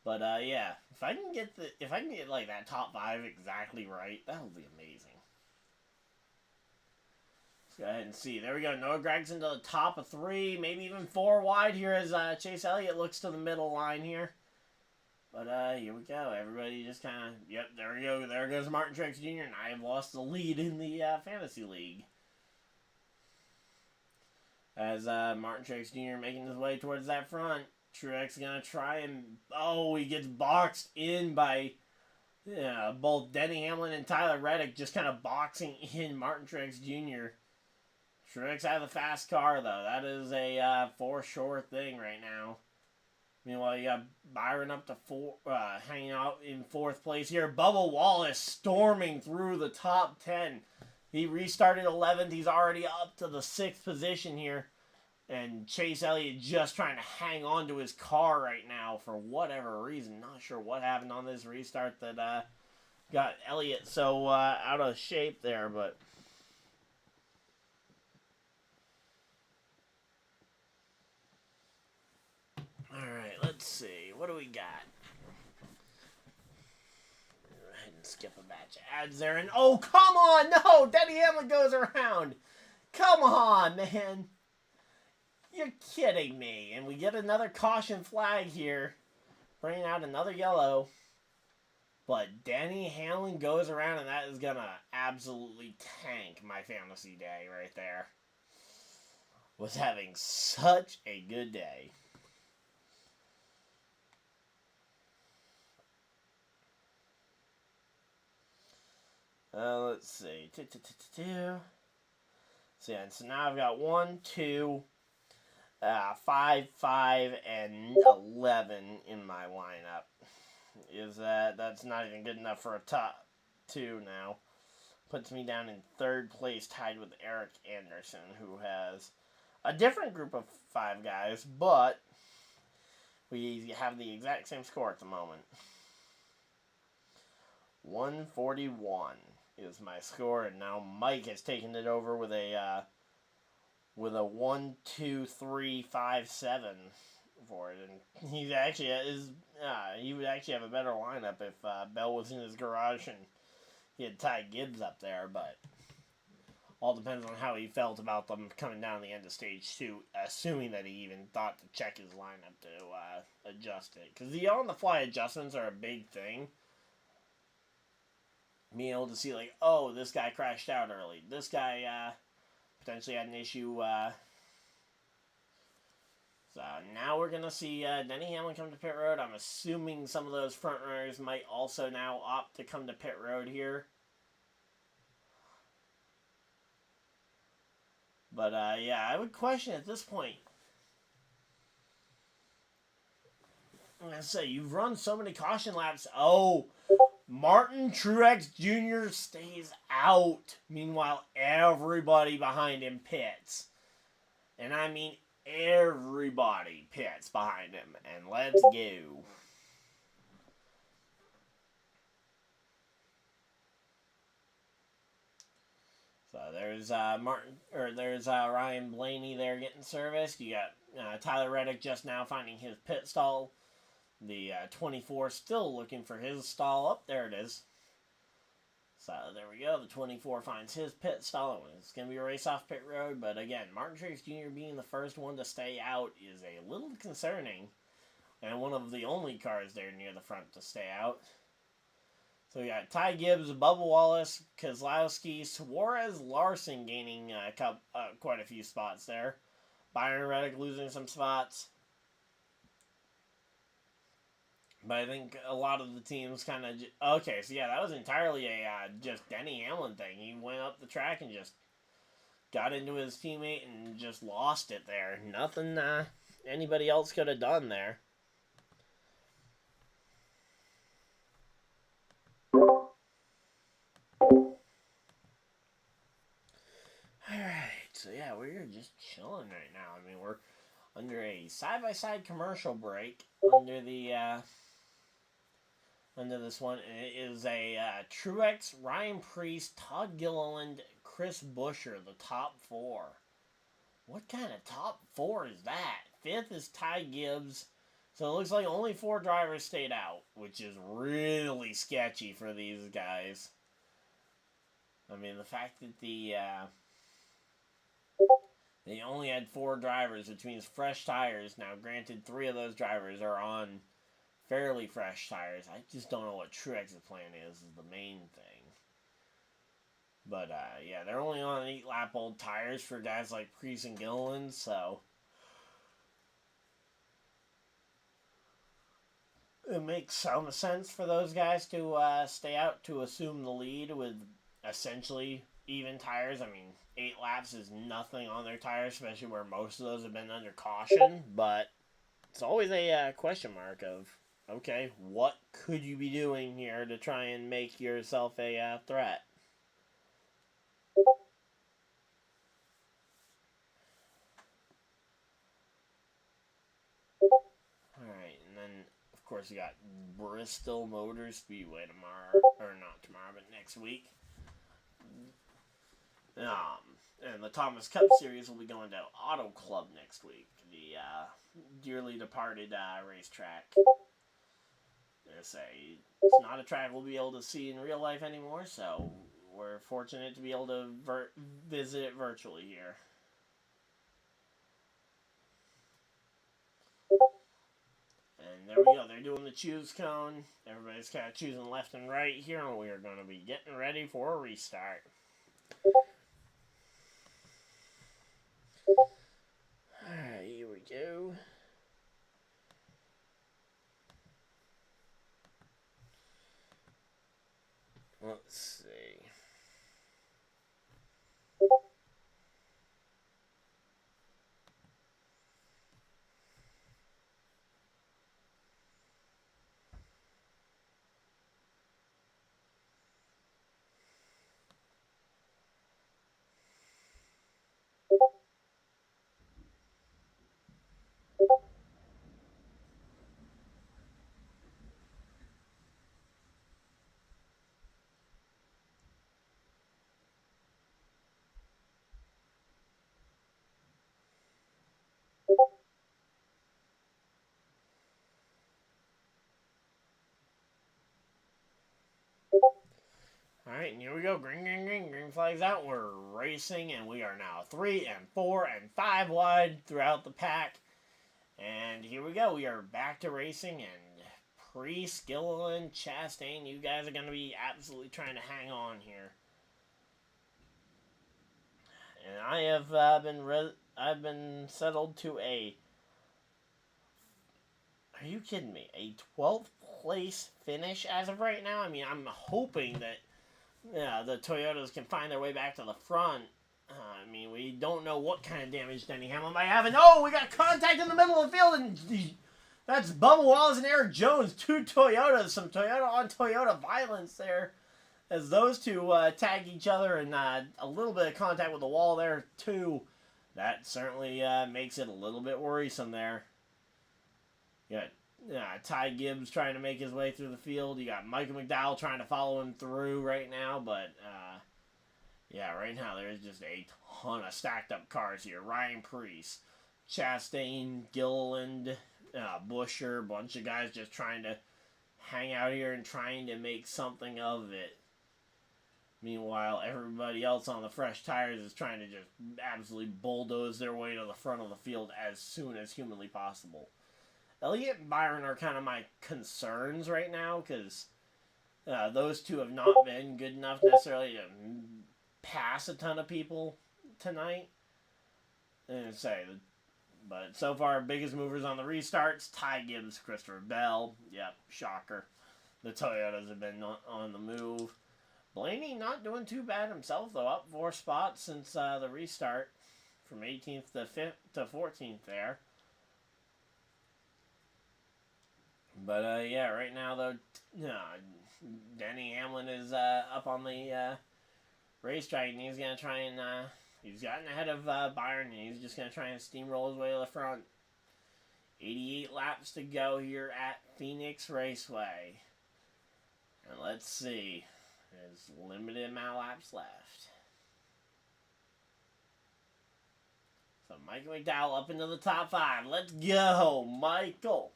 But yeah, if I can get like that top 5 exactly right, that would be amazing. Let's go ahead and see. There we go. Noah Gragson to the top of 3, maybe even 4 wide here as Chase Elliott looks to the middle line here. But here we go. Everybody just kind of, yep, there we go. There goes Martin Truex Jr. and I have lost the lead in the fantasy league. As Martin Truex Jr. making his way towards that front. Truex gonna try and, oh, he gets boxed in by both Denny Hamlin and Tyler Reddick, just kind of boxing in Martin Truex Jr. Truex has a fast car, though. That is a for sure thing right now. Meanwhile, you got Byron up to 4, hanging out in 4th place here. Bubba Wallace storming through the top 10. He restarted 11th. He's already up to the 6th position here. And Chase Elliott just trying to hang on to his car right now for whatever reason. Not sure what happened on this restart that got Elliott so out of shape there, but... Alright, let's see. What do we got? Go ahead and skip a batch of ads there. And oh, come on! No! Denny Hamlin goes around! Come on, man! You're kidding me. And we get another caution flag here. Bringing out another yellow. But Denny Hamlin goes around, and that is going to absolutely tank my fantasy day right there. Was having such a good day. Let's see. So yeah, so now I've got 1, 2, 5, 5, and 11 in my lineup. That's not even good enough for a top 2 now. Puts me down in 3rd place, tied with Erik Anderson, who has a different group of 5 guys, but we have the exact same score at the moment. 141 is my score, and now Mike has taken it over with a 1, 2, 3, 5, 7 for it, and he actually he would actually have a better lineup if Bell was in his garage and he had tygibbs up there, but all depends on how he felt about them coming down the end of stage 2, assuming that he even thought to check his lineup to adjust it, because the on-the-fly adjustments are a big thing. Being able to see, like, oh, this guy crashed out early. This guy potentially had an issue. So now we're going to see Denny Hamlin come to pit road. I'm assuming some of those front runners might also now opt to come to pit road here. But, yeah, I would question at this point. I'm going to say, you've run so many caution laps. Oh, Martin Truex Jr. stays out. Meanwhile, everybody behind him pits. And I mean everybody pits behind him. And let's go. So there's Ryan Blaney there getting serviced. You got Tyler Reddick just now finding his pit stall. The 24 still looking for his stall. Up there it is. So there we go. The 24 finds his pit stall. It's going to be a race off pit road. But again, Martin Truex Jr. being the first one to stay out is a little concerning. And one of the only cars there near the front to stay out. So we got Ty Gibbs, Bubba Wallace, Keselowski, Suarez, Larson gaining quite a few spots there. Byron Reddick losing some spots. But I think a lot of the teams kind of... Okay, so yeah, that was entirely a just Denny Hamlin thing. He went up the track and just got into his teammate and just lost it there. Nothing anybody else could have done there. Alright, so yeah, we're just chilling right now. I mean, we're under a side-by-side commercial break under the under this one. And it is a Truex, Ryan Preece, Todd Gilliland, Chris Buescher, the top four. What kind of top four is that? Fifth is Ty Gibbs. So it looks like only 4 drivers stayed out, which is really sketchy for these guys. I mean, the fact that they only had 4 drivers, which means fresh tires. Now, granted, 3 of those drivers are on fairly fresh tires. I just don't know what Truex's plan is the main thing. But, yeah, they're only on 8-lap-old tires for guys like Preece and Gilliland, so it makes some sense for those guys to stay out to assume the lead with essentially even tires. I mean, 8 laps is nothing on their tires, especially where most of those have been under caution, but it's always a question mark of, okay, what could you be doing here to try and make yourself a threat? Alright, and then, of course, you got Bristol Motor Speedway tomorrow, or not tomorrow, but next week. And the Thomas Cup Series will be going to Auto Club next week, the dearly departed racetrack. It's not a track we'll be able to see in real life anymore, so we're fortunate to be able to visit it virtually here. And there we go. They're doing the choose cone. Everybody's kind of choosing left and right here, and we are going to be getting ready for a restart. Alright, here we go. Let's see. Alright, and here we go. Green, green, green. Green flag's out. We're racing, and we are now 3 and 4 and 5 wide throughout the pack. And here we go. We are back to racing, and Preece, Gilliland, Chastain, you guys are going to be absolutely trying to hang on here. And I have I've been settled to a... Are you kidding me? A 12th place finish as of right now? I mean, I'm hoping that the Toyotas can find their way back to the front. I mean, we don't know what kind of damage Denny Hamlin might have. And oh, we got contact in the middle of the field, and that's Bubba Wallace and erikjones, 2 Toyotas. Some Toyota on Toyota violence there, as those two tag each other, and a little bit of contact with the wall there too. That certainly makes it a little bit worrisome there. You got Ty Gibbs trying to make his way through the field. You got Michael McDowell trying to follow him through right now. But, yeah, right now there's just a ton of stacked up cars here. Ryan Preece, Chastain, Gilliland, Buescher, a bunch of guys just trying to hang out here and trying to make something of it. Meanwhile, everybody else on the fresh tires is trying to just absolutely bulldoze their way to the front of the field as soon as humanly possible. Elliott and Byron are kind of my concerns right now, because those two have not been good enough necessarily to pass a ton of people tonight. And say, But so far, biggest movers on the restarts, tygibbs, Christopher Bell. Yep, shocker. The Toyotas have been on the move. Blaney not doing too bad himself, though. Up 4 spots since the restart. From 18th to 14th there. But, yeah, right now, though, Denny Hamlin is up on the racetrack, and he's going to try and... he's gotten ahead of Byron, and he's just going to try and steamroll his way to the front. 88 laps to go here at Phoenix Raceway. And let's see. There's limited amount of laps left. So Michael McDowell up into the top 5. Let's go, Michael.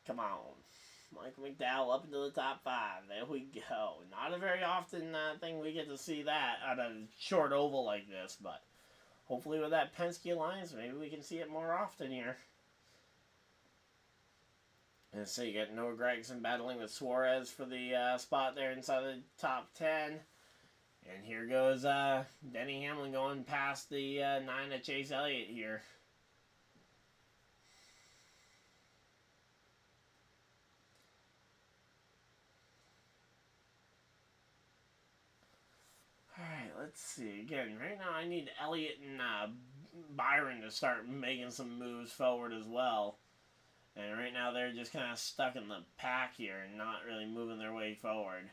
Come on. Michael McDowell up into the top 5. There we go. Not a very often thing we get to see that on a short oval like this, but hopefully with that Penske Alliance, maybe we can see it more often here. And so you got Noah Gragson battling with Suarez for the spot there inside the top 10. And here goes Denny Hamlin going past the 9 of Chase Elliott here. Alright, let's see. Again, right now I need Elliott and Byron to start making some moves forward as well. And right now they're just kind of stuck in the pack here and not really moving their way forward.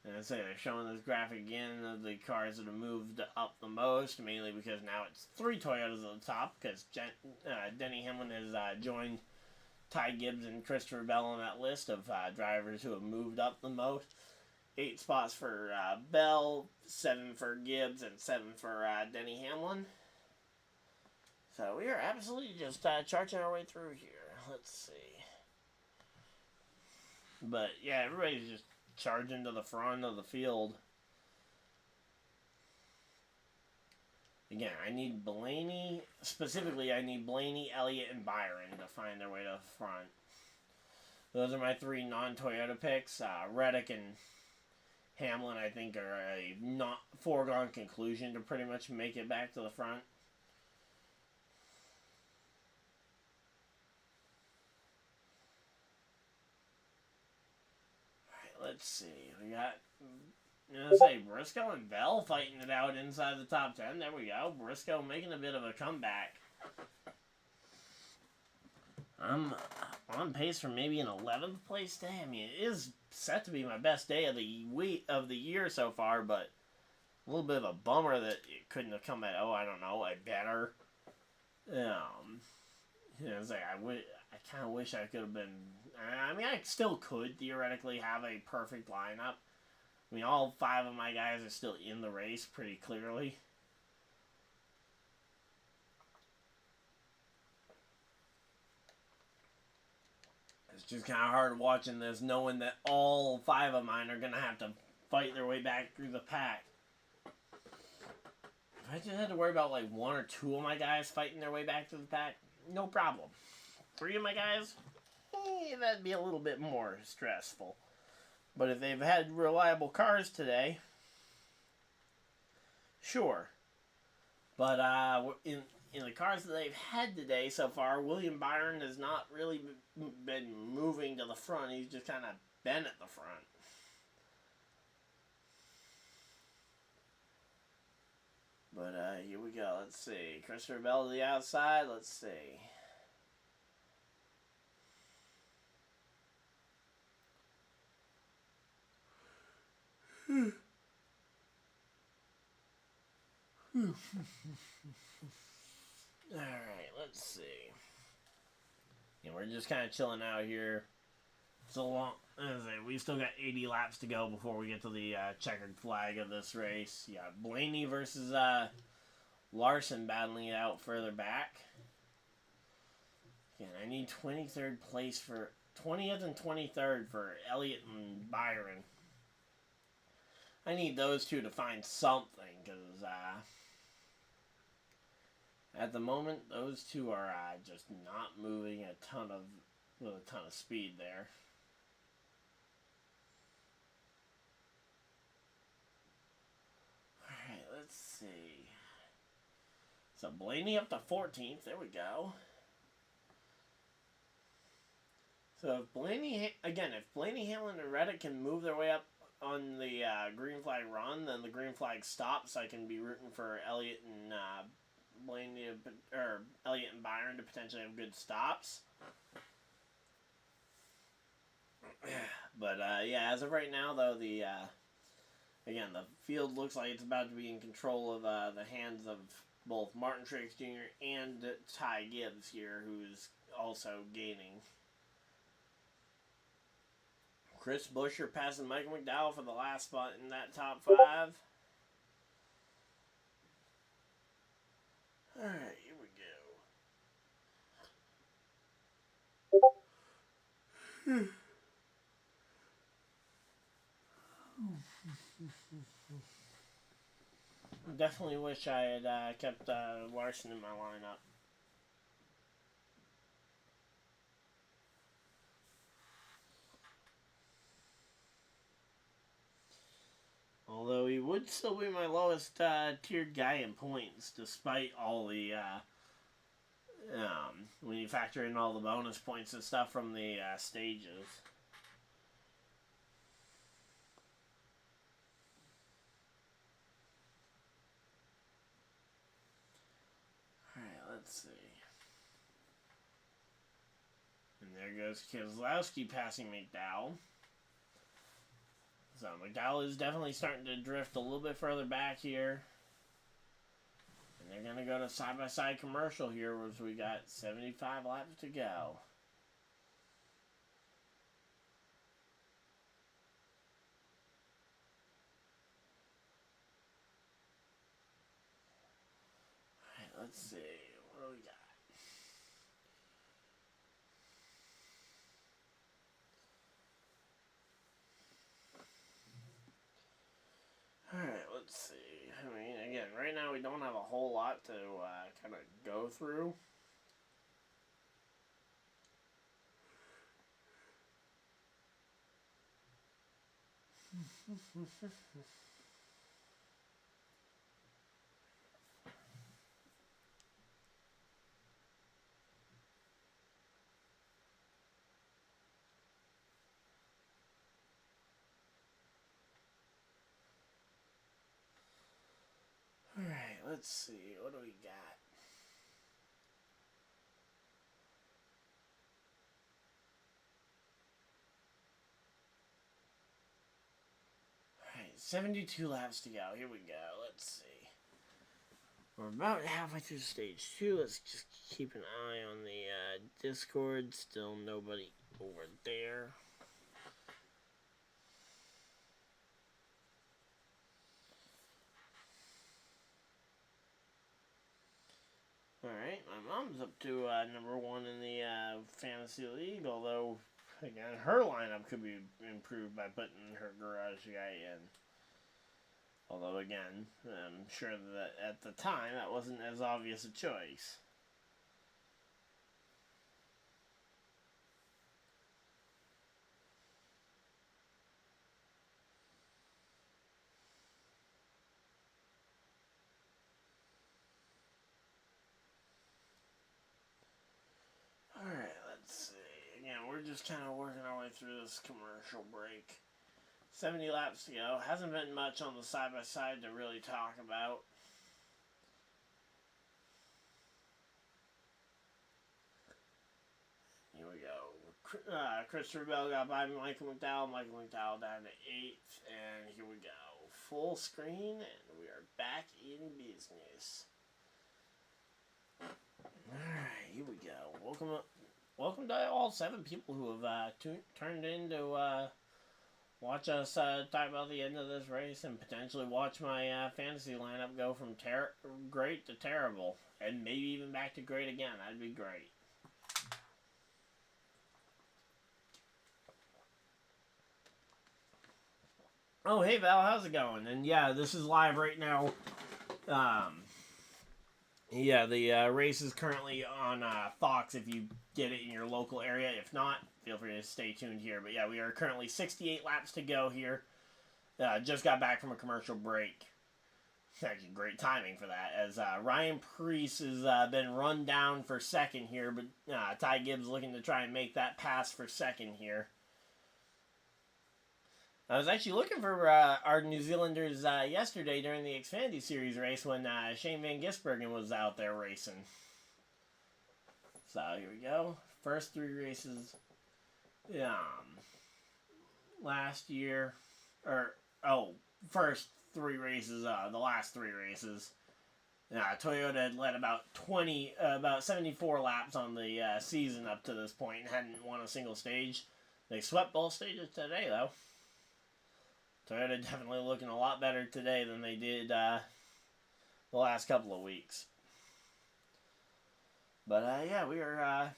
And I say they're showing this graphic again of the cars that have moved up the most, mainly because now it's 3 Toyotas at the top, because Denny Hamlin has joined Ty Gibbs and Christopher Bell on that list of drivers who have moved up the most. 8 spots for Bell, 7 for Gibbs, and 7 for Denny Hamlin. So we are absolutely just charging our way through here. Let's see. But yeah, everybody's just charging to the front of the field. Again, I need Blaney, specifically I need Blaney, Elliott, and Byron to find their way to the front. Those are my 3 non-Toyota picks. Reddick and Hamlin, I think, are a not foregone conclusion to pretty much make it back to the front. Let's see. We got, Briscoe and Bell fighting it out inside the top 10. There we go. Briscoe making a bit of a comeback. I'm on pace for maybe an 11th place day. I mean, it is set to be my best day of the year so far, but a little bit of a bummer that it couldn't have come at, I don't know, a better. I kind of wish I could have been. I mean, I still could theoretically have a perfect lineup. I mean, all 5 of my guys are still in the race pretty clearly. It's just kind of hard watching this, knowing that all 5 of mine are going to have to fight their way back through the pack. If I just had to worry about like 1 or 2 of my guys fighting their way back through the pack, no problem. 3 of my guys, that'd be a little bit more stressful. But if they've had reliable cars today, sure. But in the cars that they've had today so far, William Byron has not really been moving to the front. He's just kind of been at the front. But here we go. Let's see. Christopher Bell to the outside. Let's see. Alright, let's see. Yeah, we're just kind of chilling out here. So long. We still got 80 laps to go before we get to the checkered flag of this race. Yeah, Blaney versus Larson battling it out further back. Again, I need 23rd place for 20th and 23rd for Elliott and Byron. I need those 2 to find something, because at the moment those 2 are just not moving with a ton of speed there. Alright, let's see. So Blaney up to 14th. There we go. So if Blaney, again, if Blaney, Hamlin, and Reddick can move their way up on the green flag run, then the green flag stops. I can be rooting for Elliott and Blaney, or Elliott and Byron to potentially have good stops. But yeah, as of right now, though, again, the field looks like it's about to be in control of the hands of both Martin Truex Jr. and Ty Gibbs here, who's also gaining. Chris Buescher passing Michael McDowell for the last spot in that top 5. Alright, here we go. Definitely wish I had kept Larson in my lineup. Although he would still be my lowest tiered guy in points, despite all the when you factor in all the bonus points and stuff from the stages. Let's see. And there goes Keselowski passing McDowell. So McDowell is definitely starting to drift a little bit further back here. And they're going to go to side-by-side commercial here, as we got 75 laps to go. Alright, let's see. What do we got? Alright, let's see. I mean, again, right now we don't have a whole lot to kind of go through. Alright, let's see. What do we got? Alright, 72 laps to go. Here we go. Let's see. We're about halfway through stage 2. Let's just keep an eye on the Discord. Still nobody over there. Alright, my mom's up to number 1 in the fantasy league, although, again, her lineup could be improved by putting her garage guy in. Although, again, I'm sure that at the time that wasn't as obvious a choice. Alright, let's see. Again, we're just kind of working our way through this commercial break. 70 laps to go. Hasn't been much on the side-by-side to really talk about. Here we go. Christopher Bell got by Michael McDowell. Michael McDowell down to 8th. And here we go. Full screen, and we are back in business. Alright, here we go. Welcome to all 7 people who have turned in to watch us talk about the end of this race and potentially watch my fantasy lineup go from great to terrible. And maybe even back to great again. That'd be great. Oh, hey Val, how's it going? And yeah, this is live right now. Yeah, the race is currently on Fox if you get it in your local area. If not, feel free to stay tuned here. But yeah, we are currently 68 laps to go here. Just got back from a commercial break. Actually, great timing for that, as Ryan Preece has been run down for second here, but Ty Gibbs looking to try and make that pass for second here. I was actually looking for our New Zealanders yesterday during the Xfinity Series race when Shane Van Gisbergen was out there racing. So here we go. First 3 races last year. First 3 races, the last 3 races. Toyota had led about 74 laps on the season up to this point and hadn't won a single stage. They swept both stages today, though. Toyota definitely looking a lot better today than they did the last couple of weeks. But yeah, we are.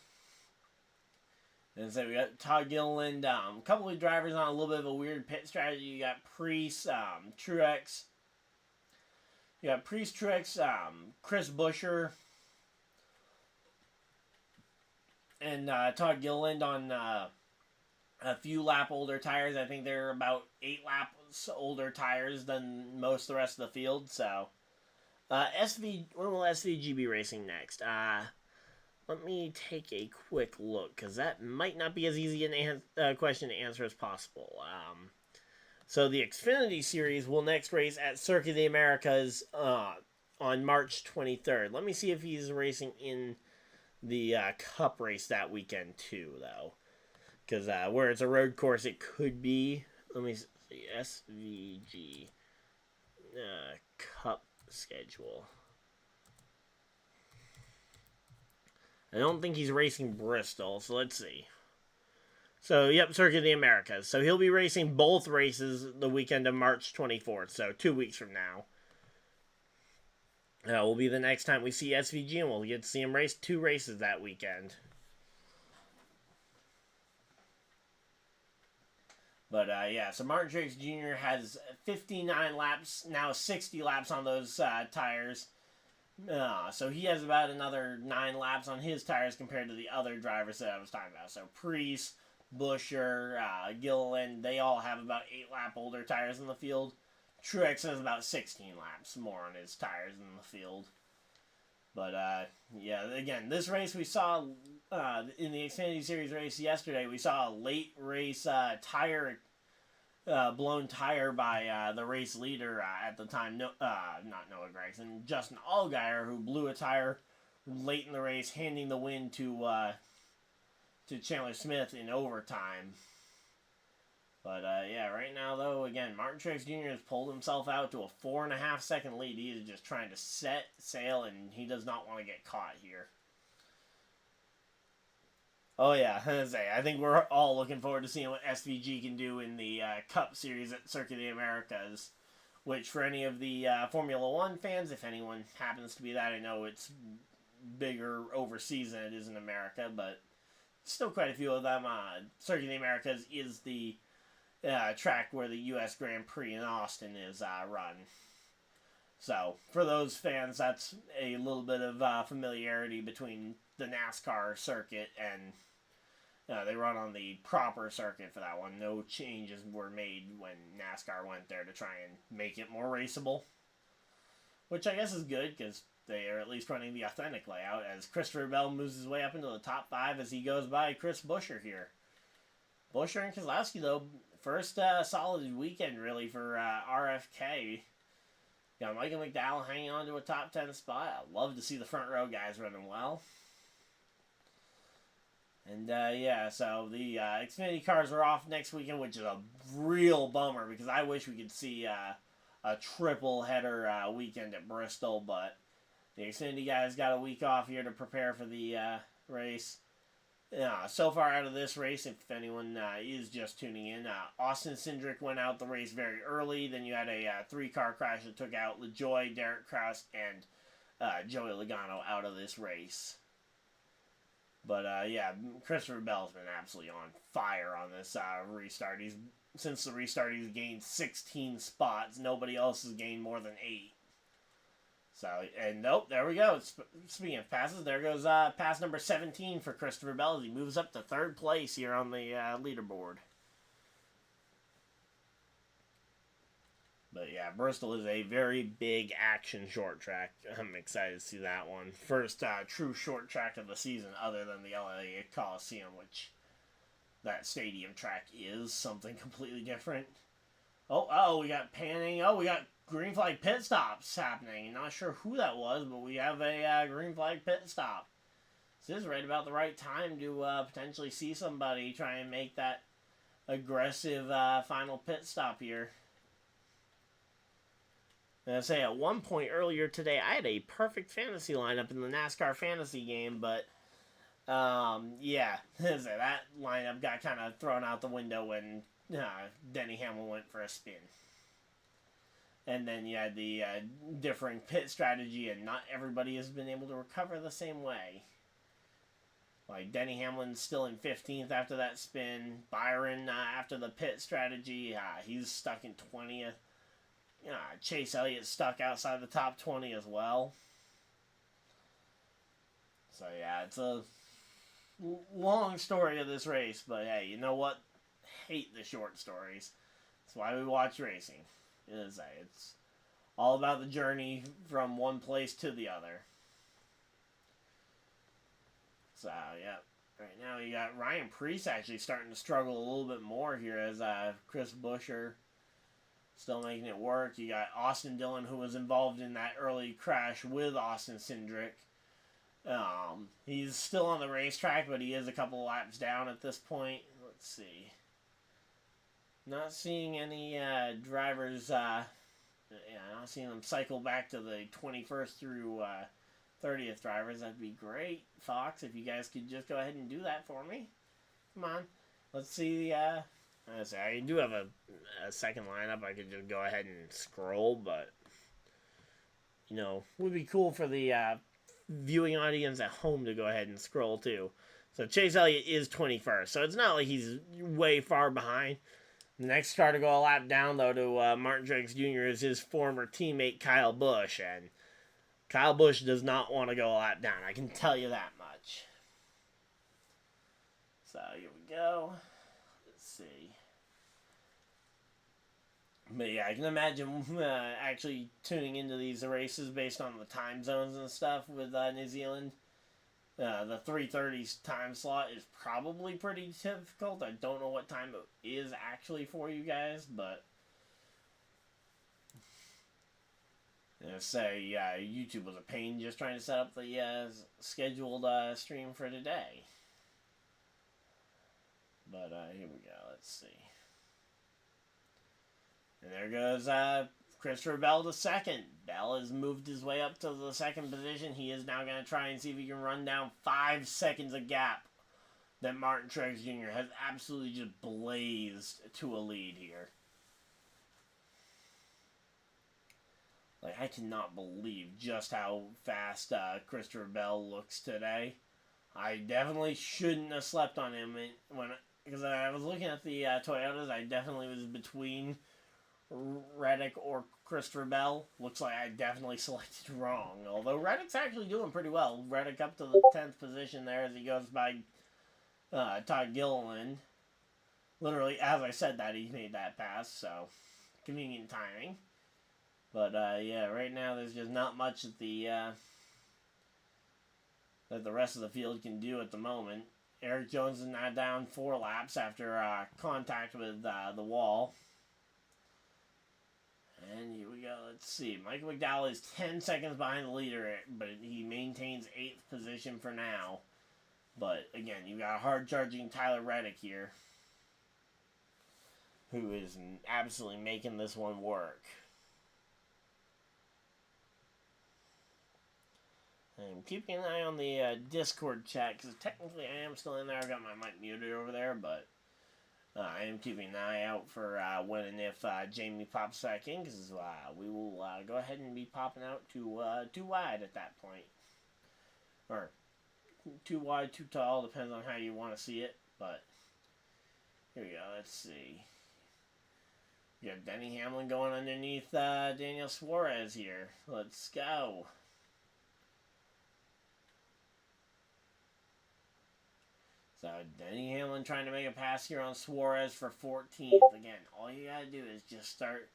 We got Todd Gilliland. A couple of drivers on a little bit of a weird pit strategy. You got Preece, Truex. You got Preece, Truex, Chris Buescher, and Todd Gilliland on a few lap older tires. I think they're about 8 laps older tires than most of the rest of the field. So, when will SVG be racing next? Let me take a quick look, because that might not be as easy a question to answer as possible. So the Xfinity Series will next race at Circuit of the Americas on March 23rd. Let me see if he's racing in the Cup race that weekend too, though. Because where it's a road course, it could be. Let me see. SVG Cup schedule. I don't think he's racing Bristol, so let's see. So, yep, Circuit of the Americas. So he'll be racing both races the weekend of March 24th, so 2 weeks from now. Will be the next time we see SVG, and we'll get to see him race 2 races that weekend. But, yeah, so Martin Truex Jr. has 59 laps, now 60 laps on those tires. So he has about another 9 laps on his tires compared to the other drivers that I was talking about. So Preece, Buescher, Gilliland, they all have about 8 lap older tires in the field. Truex has about 16 laps more on his tires in the field. But, yeah, again, this race we saw in the Xfinity Series race yesterday, we saw a late race blown tire by the race leader at the time, not Noah Gragson, Justin Allgaier, who blew a tire late in the race, handing the win to Chandler Smith in overtime. But yeah, right now though, again, Martin Truex Jr. has pulled himself out to a 4.5 second lead. He is just trying to set sail, and he does not want to get caught here. Oh yeah, I think we're all looking forward to seeing what SVG can do in the Cup Series at Circuit of the Americas, which for any of the Formula One fans, if anyone happens to be that, I know it's bigger overseas than it is in America, but still quite a few of them. Circuit of the Americas is the track where the U.S. Grand Prix in Austin is run. So, for those fans, that's a little bit of familiarity between the NASCAR circuit and they run on the proper circuit for that one. No changes were made when NASCAR went there to try and make it more raceable, which I guess is good because they are at least running the authentic layout, as Christopher Bell moves his way up into the top 5 as he goes by Chris Buescher here. Buescher and Keselowski, though, first solid weekend really for RFK. Got Michael McDowell hanging on to a top 10 spot. I'd love to see the front row guys running well. And yeah, so the Xfinity cars are off next weekend, which is a real bummer because I wish we could see a triple header weekend at Bristol, but the Xfinity guys got a week off here to prepare for the race. So far out of this race, if anyone is just tuning in, Austin Cindric went out the race very early. Then you had a 3-car crash that took out LaJoie, Derek Kraus, and Joey Logano out of this race. But yeah, Christopher Bell's been absolutely on fire on this restart. Since the restart, he's gained 16 spots. Nobody else has gained more than 8. So, and nope, there we go. Speaking of passes, there goes pass number 17 for Christopher Bell as he moves up to 3rd place here on the leaderboard. But yeah, Bristol is a very big action short track. I'm excited to see that one. First true short track of the season other than the LA Coliseum, which that stadium track is something completely different. Oh, we got panning. Oh, we got green flag pit stops happening. Not sure who that was, but we have a green flag pit stop. This is right about the right time to potentially see somebody try and make that aggressive final pit stop here. And I say at one point earlier today, I had a perfect fantasy lineup in the NASCAR fantasy game, but yeah, that lineup got kind of thrown out the window when Denny Hamlin went for a spin. And then you had the differing pit strategy, and not everybody has been able to recover the same way. Like, Denny Hamlin's still in 15th after that spin. Byron, after the pit strategy, he's stuck in 20th. Chase Elliott stuck outside the top 20 as well. So, yeah, it's a long story of this race. But, hey, you know what? Hate the short stories. That's why we watch racing. It's all about the journey from one place to the other. So, yeah. Right now, you got Ryan Preece actually starting to struggle a little bit more here as Chris Buescher still making it work. You got Austin Dillon, who was involved in that early crash with Austin Cindric. He's still on the racetrack, but he is a couple laps down at this point. Let's see. Not seeing any drivers, not seeing them cycle back to the 21st through 30th drivers. That'd be great, Fox, if you guys could just go ahead and do that for me. Come on. Let's see. I do have a second lineup. I could just go ahead and scroll, but, would be cool for the viewing audience at home to go ahead and scroll too. So Chase Elliott is 21st, so it's not like he's way far behind. The next car to go a lap down, though, to Martin Truex Jr. is his former teammate Kyle Busch, and Kyle Busch does not want to go a lap down. I can tell you that much. So here we go. Let's see. But yeah, I can imagine actually tuning into these races based on the time zones and stuff with New Zealand. The 3:30 time slot is probably pretty difficult. I don't know what time it is actually for you guys, but YouTube was a pain just trying to set up the scheduled stream for today. But here we go. Let's see. And there goes Christopher Bell to second. Bell has moved his way up to the second position. He is now going to try and see if he can run down 5 seconds of gap that Martin Truex Jr. has absolutely just blazed to a lead here. Like, I cannot believe just how fast Christopher Bell looks today. I definitely shouldn't have slept on him because I was looking at the Toyotas. I definitely was between Reddick or Christopher Bell. Looks like I definitely selected wrong. Although Reddick's actually doing pretty well. Reddick up to the 10th position there as he goes by Todd Gilliland. Literally, as I said that, he made that pass, so convenient timing. But yeah, right now there's just not much that the rest of the field can do at the moment. Erikjones is now down 4 laps after contact with the wall. And here we go. Let's see. Michael McDowell is 10 seconds behind the leader, but he maintains 8th position for now. But again, you've got a hard-charging Tylerreddick here, who is absolutely making this one work. I'm keeping an eye on the Discord chat, because technically I am still in there. I've got my mic muted over there, but I am keeping an eye out for when and if Jamie pops back in, because we will go ahead and be popping out too wide at that point. Or too wide, too tall, depends on how you want to see it, but here we go. Let's see. We got Denny Hamlin going underneath Daniel Suarez here. Let's go. So, Denny Hamlin trying to make a pass here on Suarez for 14th. Again, all you gotta do is just start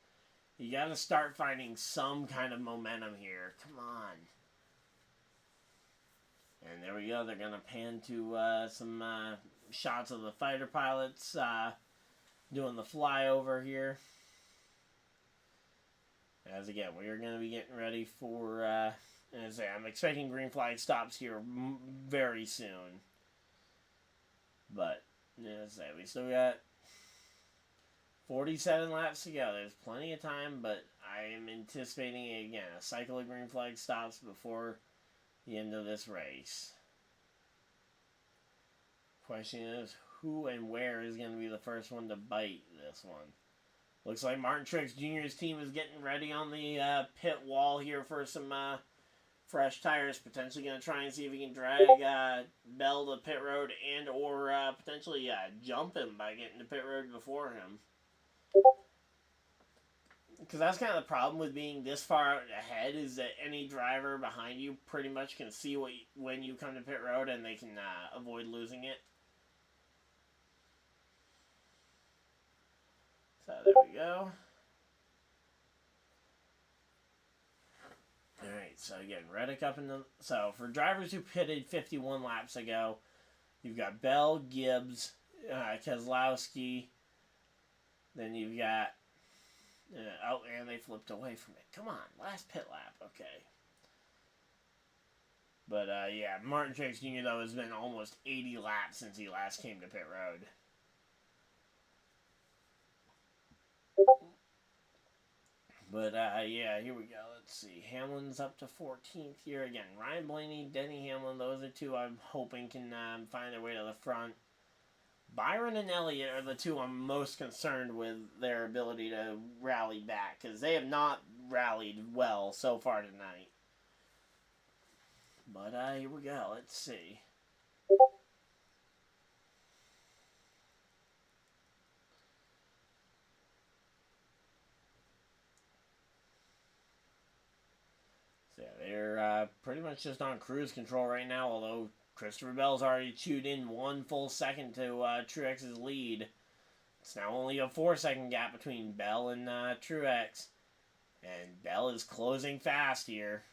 You got to start finding some kind of momentum here. Come on. And there we go. They're going to pan to some shots of the fighter pilots doing the flyover here. As again, we are going to be getting ready for, as I say, I'm expecting green flag stops here very soon. But, as I say, we still got 47 laps to go. There's plenty of time, but I am anticipating, again, a cycle of green flag stops before the end of this race. Question is, who and where is going to be the first one to bite this one? Looks like Martin Truex Jr.'s team is getting ready on the pit wall here for some fresh tires. Potentially going to try and see if he can drag Bell to pit road and or potentially jump him by getting to pit road before him. Because that's kind of the problem with being this far out ahead, is that any driver behind you pretty much can see when you come to pit road and they can avoid losing it. So there we go. Alright, so again, Reddick up in the... So for drivers who pitted 51 laps ago, you've got Bell, Gibbs, Keselowski, then you've got... oh, and they flipped away from it. Come on, last pit lap. Okay. But, yeah, Martin Truex Jr., though, has been almost 80 laps since he last came to pit road. But, yeah, here we go. Let's see. Hamlin's up to 14th here. Again, Ryan Blaney, Denny Hamlin, those are two I'm hoping can find their way to the front. Byron and Elliott are the two I'm most concerned with their ability to rally back, because they have not rallied well so far tonight. But here we go. Let's see. So yeah, they're pretty much just on cruise control right now, although Christopher Bell's already chewed in 1 full second to Truex's lead. It's now only a 4-second gap between Bell and Truex. And Bell is closing fast here.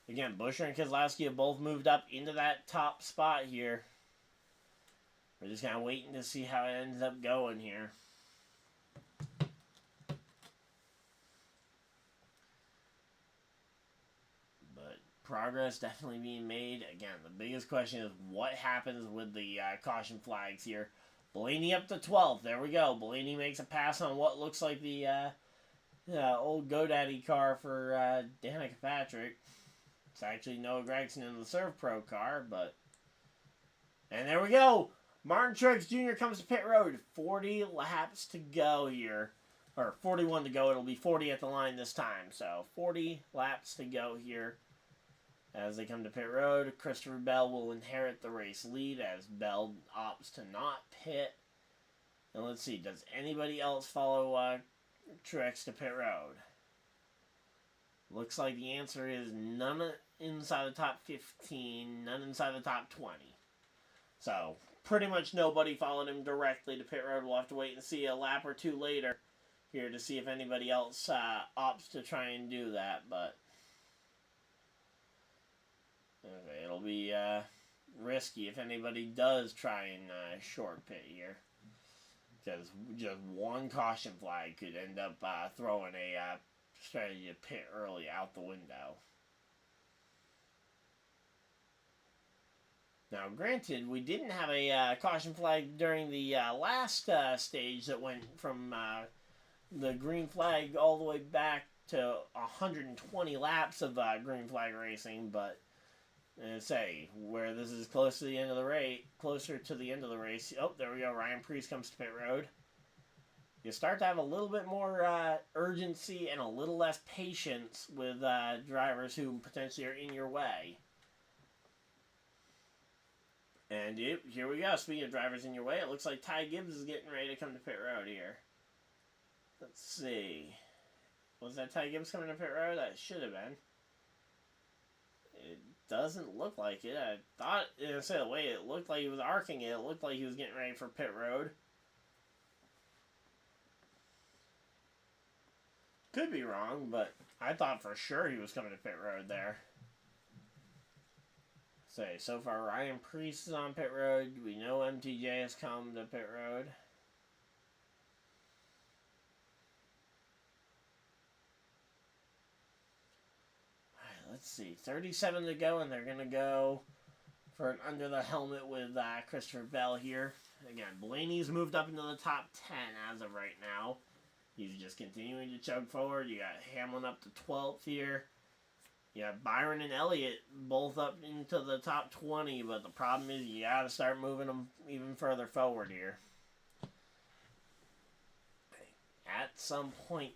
Again, Buescher and Keselowski have both moved up into that top spot here. We're just kind of waiting to see how it ends up going here. Progress definitely being made. Again, the biggest question is what happens with the caution flags here. Blaney up to 12th. There we go. Blaney makes a pass on what looks like the old GoDaddy car for Danica Patrick. It's actually Noah Gragson in the Serve Pro car, but... And there we go! Martin Truex Jr. comes to pit road. 40 laps to go here. Or 41 to go. It'll be 40 at the line this time. So, 40 laps to go here. As they come to pit road, Christopher Bell will inherit the race lead as Bell opts to not pit. And let's see, does anybody else follow Truex to pit road? Looks like the answer is none inside the top 15, none inside the top 20. So, pretty much nobody followed him directly to pit road. We'll have to wait and see a lap or two later here to see if anybody else opts to try and do that, but... Okay, it'll be risky if anybody does try and short pit here. Because just one caution flag could end up throwing a strategy to pit early out the window. Now, granted, we didn't have a caution flag during the last stage that went from the green flag all the way back to 120 laps of green flag racing, but... And say, where this is close to the end of the race, closer to the end of the race. Oh, there we go. Ryan Preece comes to pit road. You start to have a little bit more urgency and a little less patience with drivers who potentially are in your way. And here we go. Speaking of drivers in your way, it looks like Tygibbs is getting ready to come to pit road here. Let's see. Was that Tygibbs coming to pit road? That should have been. It doesn't look like it. I thought, the way it looked like he was arcing it, it looked like he was getting ready for pit road. Could be wrong, but I thought for sure he was coming to pit road there. So far Ryan Preece is on pit road. We know MTJ has come to pit road. Alright, let's see. 37 to go, and they're going to go for an under the helmet with Christopher Bell here. Again, Blaney's moved up into the top 10 as of right now. He's just continuing to chug forward. You got Hamlin up to 12th here. You got Byron and Elliott both up into the top 20, but the problem is you got to start moving them even further forward here. At some point.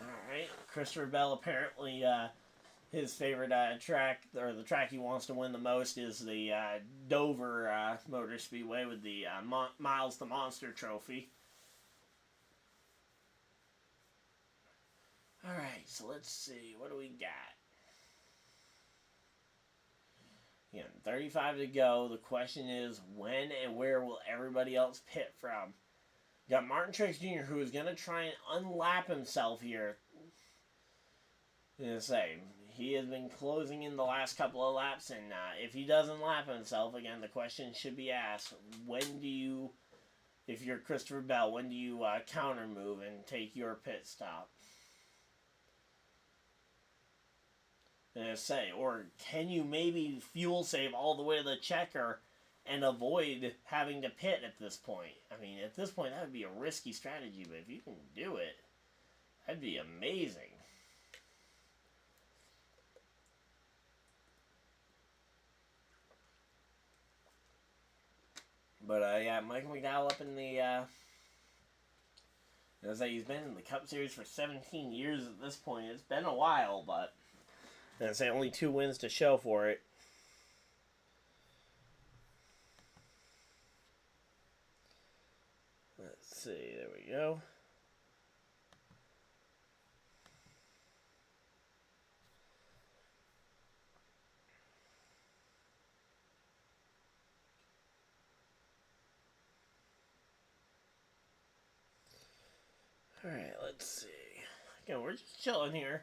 Alright, Christopher Bell apparently, his favorite track, or the track he wants to win the most, is the Dover Motor Speedway with the Miles the Monster Trophy. Alright, so let's see. What do we got? Again, 35 to go. The question is, when and where will everybody else pit from? You got Martin Truex Jr., who is going to try and unlap himself here. I'm going to say, he has been closing in the last couple of laps, and if he doesn't lap himself, again, the question should be asked, when do you, if you're Christopher Bell, when do you counter move and take your pit stop? And say, or can you maybe fuel save all the way to the checker and avoid having to pit at this point? I mean, at this point, that would be a risky strategy, but if you can do it, that'd be amazing. But, yeah, Michael McDowell up in the, as I say, he's been in the Cup Series for 17 years at this point. It's been a while, but I'd say only 2 wins to show for it. Let's see, there we go. Alright, let's see. Again, we're just chilling here.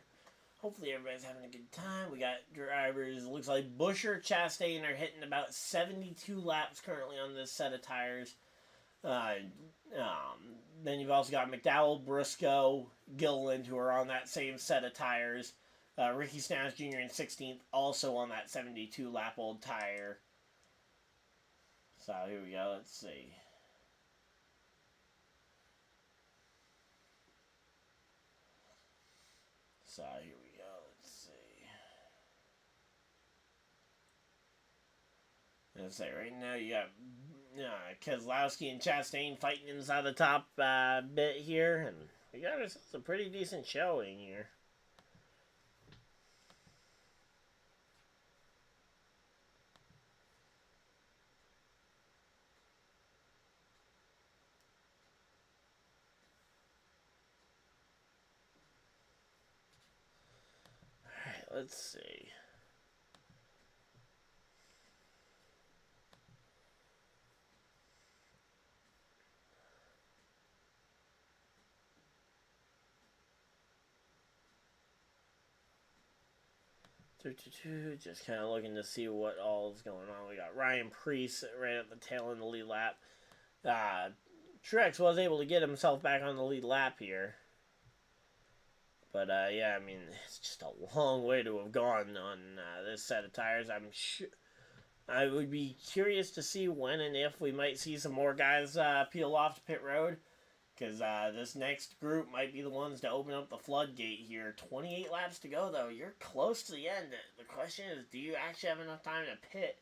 Hopefully everybody's having a good time. We got drivers, looks like Buescher, Chastain are hitting about 72 laps currently on this set of tires. Then you've also got McDowell, Briscoe, Gilliland, who are on that same set of tires. Ricky Stenhouse Jr. in 16th, also on that 72 lap old tire. So here we go, let's see. So here we go, let's see. Let's say right now you got Keselowski and Chastain fighting inside the top bit here, and we got ourselves a pretty decent showing here. Alright, let's see. Just kind of looking to see what all is going on. We got Ryan Preece right at the tail end of the lead lap. Truex was able to get himself back on the lead lap here. But, yeah, I mean, it's just a long way to have gone on this set of tires. I'm sure I would be curious to see when and if we might see some more guys peel off to pit road. Because this next group might be the ones to open up the floodgate here. 28 laps to go, though. You're close to the end. The question is, do you actually have enough time to pit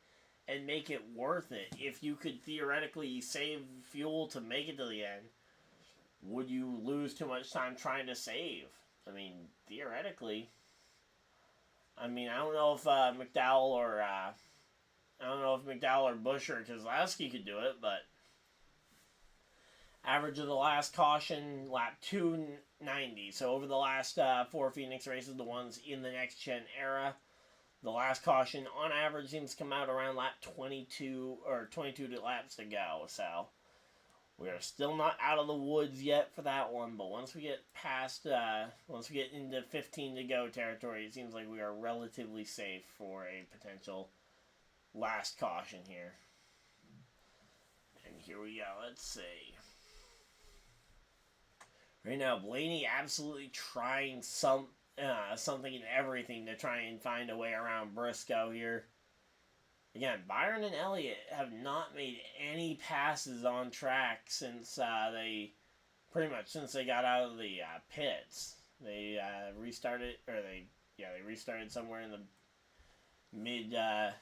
and make it worth it? If you could theoretically save fuel to make it to the end, would you lose too much time trying to save? I mean, theoretically. I mean, I don't know if McDowell or Buescher or Keselowski could do it, but average of the last caution, lap 290. So over the last 4 Phoenix races, the ones in the next gen era, the last caution on average seems to come out around lap 22 or 22 laps to go. So We are still not out of the woods yet for that one, but once we get past, once we get into 15 to go territory, it seems like we are relatively safe for a potential last caution here. And here we go, let's see. Right now, Blaney absolutely trying something and everything to try and find a way around Briscoe here. Again, Byron and Elliott have not made any passes on track since they got out of the pits. They restarted somewhere in the mid or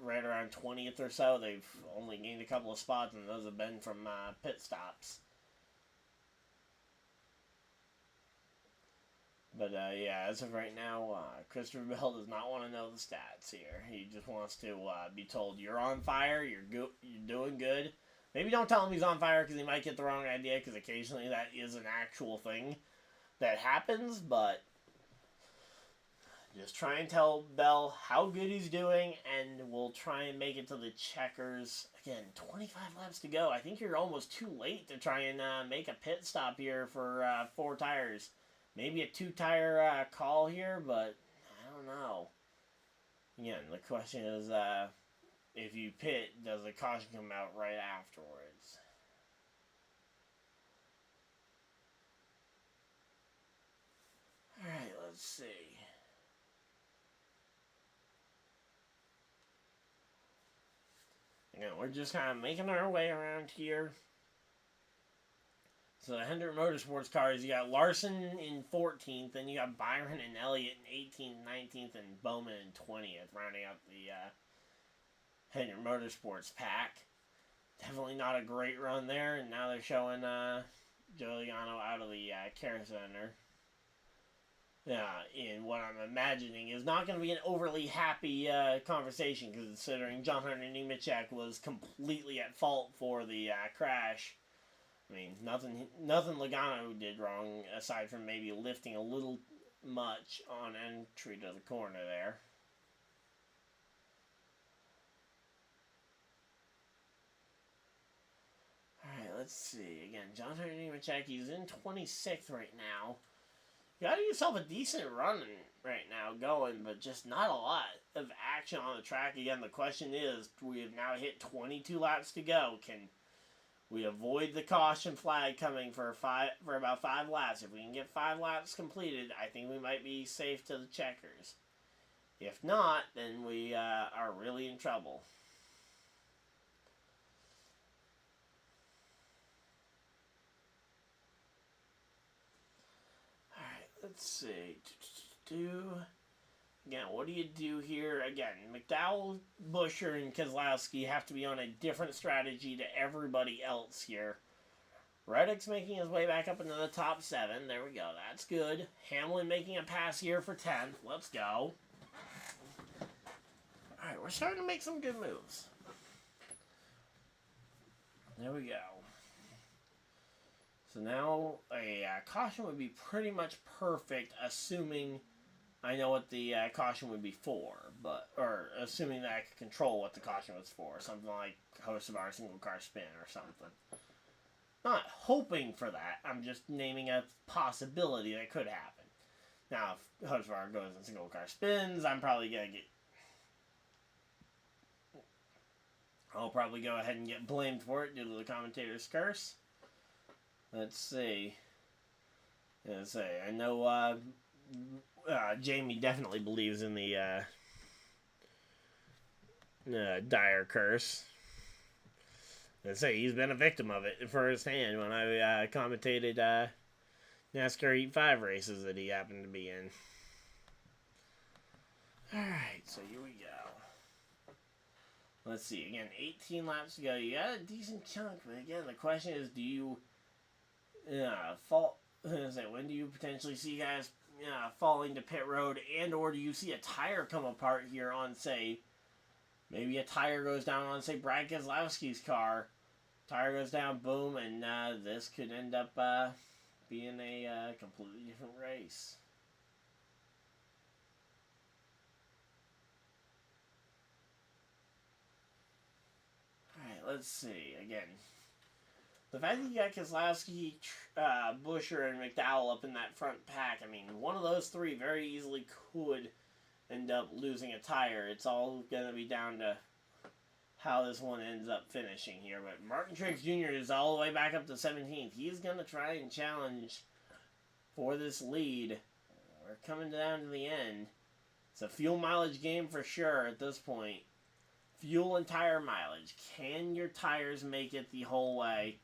right around 20th or so. They've only gained a couple of spots, and those have been from pit stops. But, yeah, as of right now, Christopher Bell does not want to know the stats here. He just wants to be told, you're on fire, you're doing good. Maybe don't tell him he's on fire because he might get the wrong idea, because occasionally that is an actual thing that happens, but just try and tell Bell how good he's doing, and we'll try and make it to the checkers. Again, 25 laps to go. I think you're almost too late to try and make a pit stop here for 4 tires. Maybe a 2-tire call here, but I don't know. Again, the question is, if you pit, does the caution come out right afterwards? Alright, let's see. Again, we're just kind of making our way around here. So the Hendrick Motorsports cars, you got Larson in 14th, then you got Byron and Elliott in 18th, 19th, and Bowman in 20th, rounding out the Hendrick Motorsports pack. Definitely not a great run there, and now they're showing Giuliano out of the care center. In what I'm imagining is not going to be an overly happy conversation, considering John Hunter Nemechek was completely at fault for the crash. I mean, nothing Logano did wrong, aside from maybe lifting a little much on entry to the corner there. Alright, let's see. Again, John Hunter Nemechek, he's in 26th right now. You gotta get yourself a decent run right now going, but just not a lot of action on the track. Again, the question is, we have now hit 22 laps to go. Can we avoid the caution flag coming for about 5 laps? If we can get 5 laps completed, I think we might be safe to the checkers. If not, then we are really in trouble. Alright, let's see. Again, what do you do here? Again, McDowell, Buescher, and Keselowski have to be on a different strategy to everybody else here. Reddick's making his way back up into the top 7. There we go. That's good. Hamlin making a pass here for 10th. Let's go. Alright, we're starting to make some good moves. There we go. So now a caution would be pretty much perfect, assuming I know what the caution would be for, or assuming that I could control what the caution was for, something like host of our single car spin or something. Not hoping for that, I'm just naming a possibility that could happen. Now, if host of our goes in single car spins, I'm probably going to get... I'll probably go ahead and get blamed for it due to the commentator's curse. Let's see. I know, Jamie definitely believes in the dire curse. Let's say he's been a victim of it firsthand when I commentated NASCAR Heat 5 races that he happened to be in. Alright, so here we go. Let's see, again, 18 laps to go. You got a decent chunk, but again, the question is, do you when do you potentially see guys falling to pit road, and or do you see a tire come apart here on, say, maybe a tire goes down on, say, Brad Keselowski's car, tire goes down, boom, and this could end up being a completely different race. Alright, let's see, again, the fact that you got Keselowski, Buescher, and McDowell up in that front pack, I mean, one of those three very easily could end up losing a tire. It's all going to be down to how this one ends up finishing here. But Martin Truex Jr. is all the way back up to 17th. He's going to try and challenge for this lead. We're coming down to the end. It's a fuel mileage game for sure at this point. Fuel and tire mileage. Can your tires make it the whole way?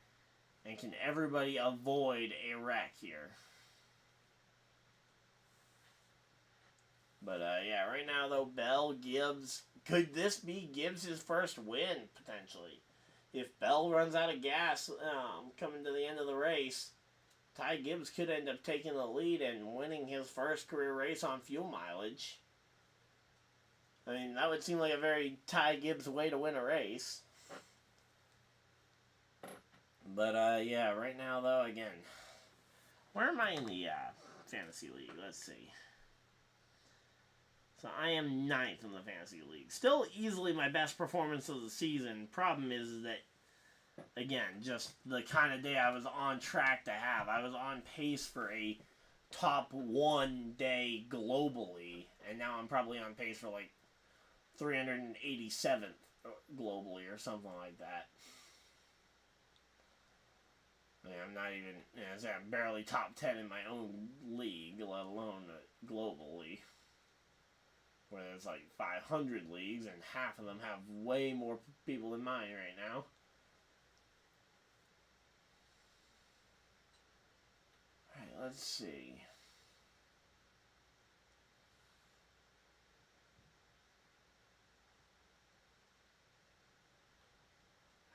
And can everybody avoid a wreck here? But, yeah, right now, though, Bell, Gibbs. Could this be Gibbs' first win, potentially? If Bell runs out of gas coming to the end of the race, Ty Gibbs could end up taking the lead and winning his first career race on fuel mileage. I mean, that would seem like a very Ty Gibbs way to win a race. But, yeah, right now, though, again, where am I in the fantasy league? Let's see. So I am 9th in the fantasy league. Still easily my best performance of the season. Problem is that, again, just the kind of day I was on track to have. I was on pace for a top 1 day globally, and now I'm probably on pace for like 387th globally or something like that. I mean, I'm not even, I'm barely top 10 in my own league, let alone globally. Where there's like 500 leagues, and half of them have way more people than mine right now. Alright, let's see.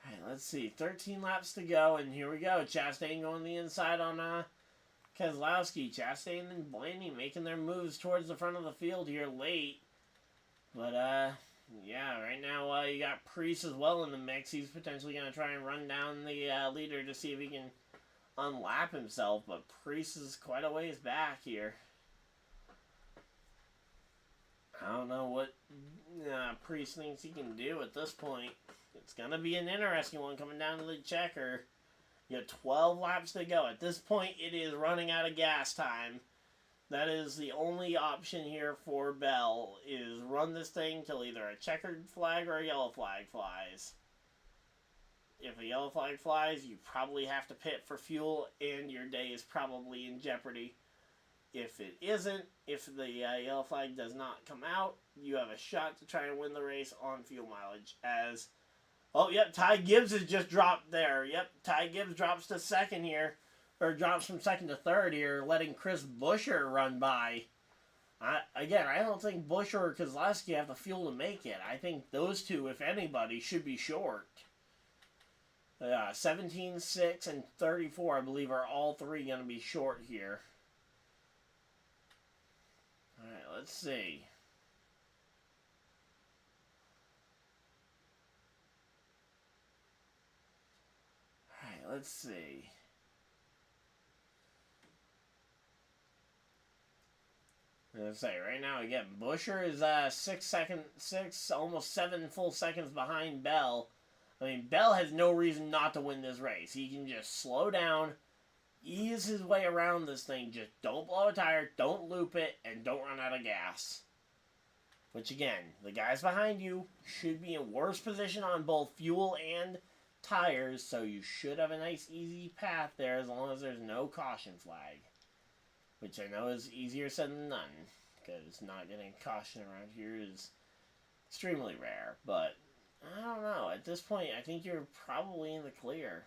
Alright, let's see. 13 laps to go, and here we go. Chastain going the inside on Keselowski. Chastain and Blaney making their moves towards the front of the field here late. But, yeah, right now you got Priest as well in the mix. He's potentially going to try and run down the leader to see if he can unlap himself. But Priest is quite a ways back here. I don't know what Priest thinks he can do at this point. It's going to be an interesting one coming down to the checker. You have 12 laps to go. At this point, it is running out of gas time. That is the only option here for Bell, is run this thing till either a checkered flag or a yellow flag flies. If a yellow flag flies, you probably have to pit for fuel, and your day is probably in jeopardy. If it isn't, if the yellow flag does not come out, you have a shot to try and win the race on fuel mileage. Oh, yep, Ty Gibbs has just dropped there. Yep, Ty Gibbs drops to second here. Or drops from second to third here, letting Chris Buescher run by. I don't think Buescher or Keselowski have the fuel to make it. I think those two, if anybody, should be short. 17, 6, and 34, I believe, are all three going to be short here. Alright, let's see. Alright, let's see. Let's say right now again, Buescher is 6, almost 7 full seconds behind Bell. I mean, Bell has no reason not to win this race. He can just slow down, ease his way around this thing. Just don't blow a tire, don't loop it, and don't run out of gas. Which again, the guys behind you should be in worse position on both fuel and tires, so you should have a nice easy path there as long as there's no caution flag. Which I know is easier said than done, because not getting caution around here is extremely rare. But, I don't know. At this point, I think you're probably in the clear.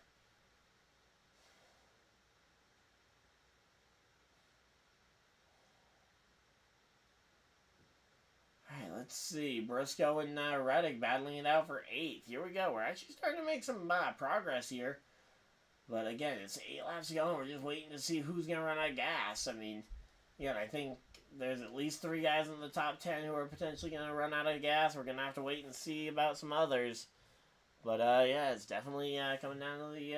Alright, let's see. Briscoe and Reddick battling it out for 8th. Here we go. We're actually starting to make some progress here. But again, it's 8 laps to go, and we're just waiting to see who's going to run out of gas. I mean, I think there's at least 3 guys in the top 10 who are potentially going to run out of gas. We're going to have to wait and see about some others. But, yeah, it's definitely coming down to the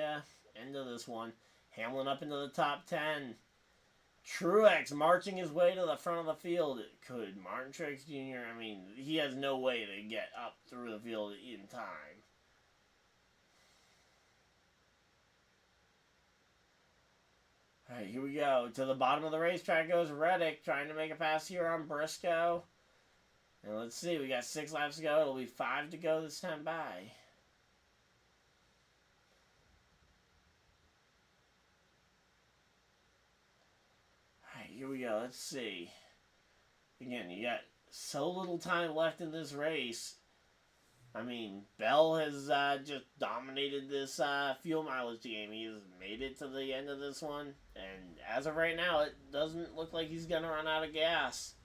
end of this one. Hamlin up into the top 10. Truex marching his way to the front of the field. Could Martin Truex Jr., I mean, he has no way to get up through the field in time. All right, here we go. To the bottom of the racetrack goes Reddick, trying to make a pass here on Briscoe. And let's see, we got 6 laps to go. It'll be 5 to go this time by. All right, here we go. Let's see. Again, you got so little time left in this race. I mean, Bell has just dominated this fuel mileage game. He has made it to the end of this one. And as of right now, it doesn't look like he's going to run out of gas.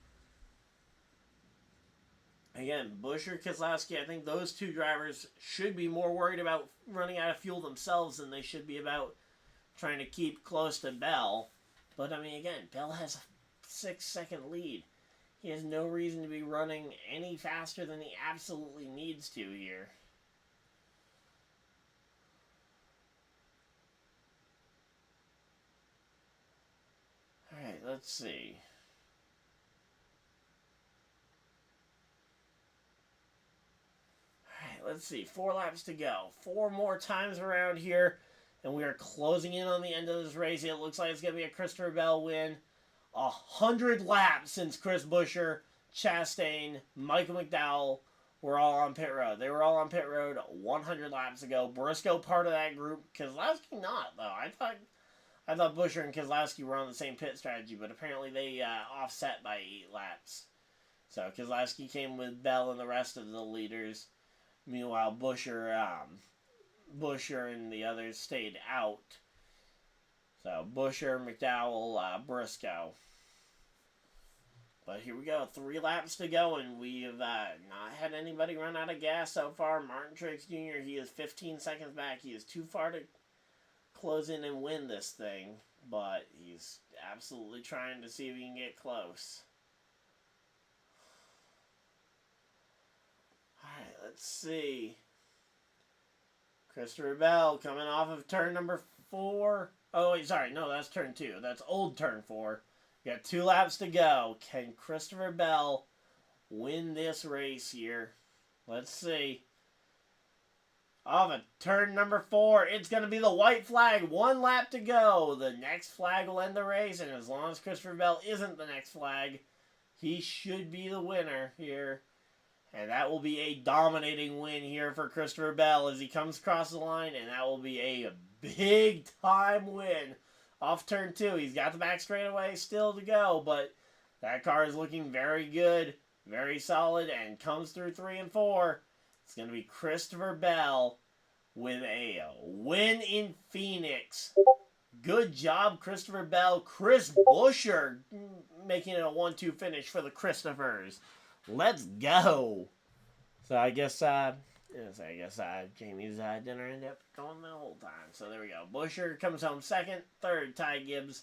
Again, Buescher, Keselowski, I think those two drivers should be more worried about running out of fuel themselves than they should be about trying to keep close to Bell. But, I mean, again, Bell has a 6-second lead. He has no reason to be running any faster than he absolutely needs to here. Alright, let's see. Alright, let's see. 4 laps to go. 4 more times around here, and we are closing in on the end of this race. It looks like it's going to be a Christopher Bell win. 100 laps since Chris Buescher, Chastain, Michael McDowell were all on pit road. They were all on pit road 100 laps ago. Briscoe part of that group. Keselowski not, though. I thought Buescher and Keselowski were on the same pit strategy, but apparently they offset by 8 laps. So Keselowski came with Bell and the rest of the leaders. Meanwhile, Buescher and the others stayed out. So Buescher, McDowell, Briscoe. But here we go, 3 laps to go, and we have not had anybody run out of gas so far. Martin Truex Jr., he is 15 seconds back. He is too far to close in and win this thing, but he's absolutely trying to see if he can get close. Alright, let's see. Christopher Bell coming off of turn number 4. Oh, wait, sorry. No, that's turn 2. That's old turn 4. We got 2 laps to go. Can Christopher Bell win this race here? Let's see. Off of turn number 4, it's going to be the white flag. 1 lap to go. The next flag will end the race, and as long as Christopher Bell isn't the next flag, he should be the winner here. And that will be a dominating win here for Christopher Bell as he comes across the line, and that will be a big-time win. Off turn 2, he's got the back straightaway still to go, but that car is looking very good, very solid, and comes through 3 and 4. It's going to be Christopher Bell with a win in Phoenix. Good job, Christopher Bell. Chris Buescher making it a 1-2 finish for the Christophers. Let's go. So I guess Jamie's dinner ended up going the whole time. So there we go. Buescher comes home 2nd. 3rd, Tygibbs.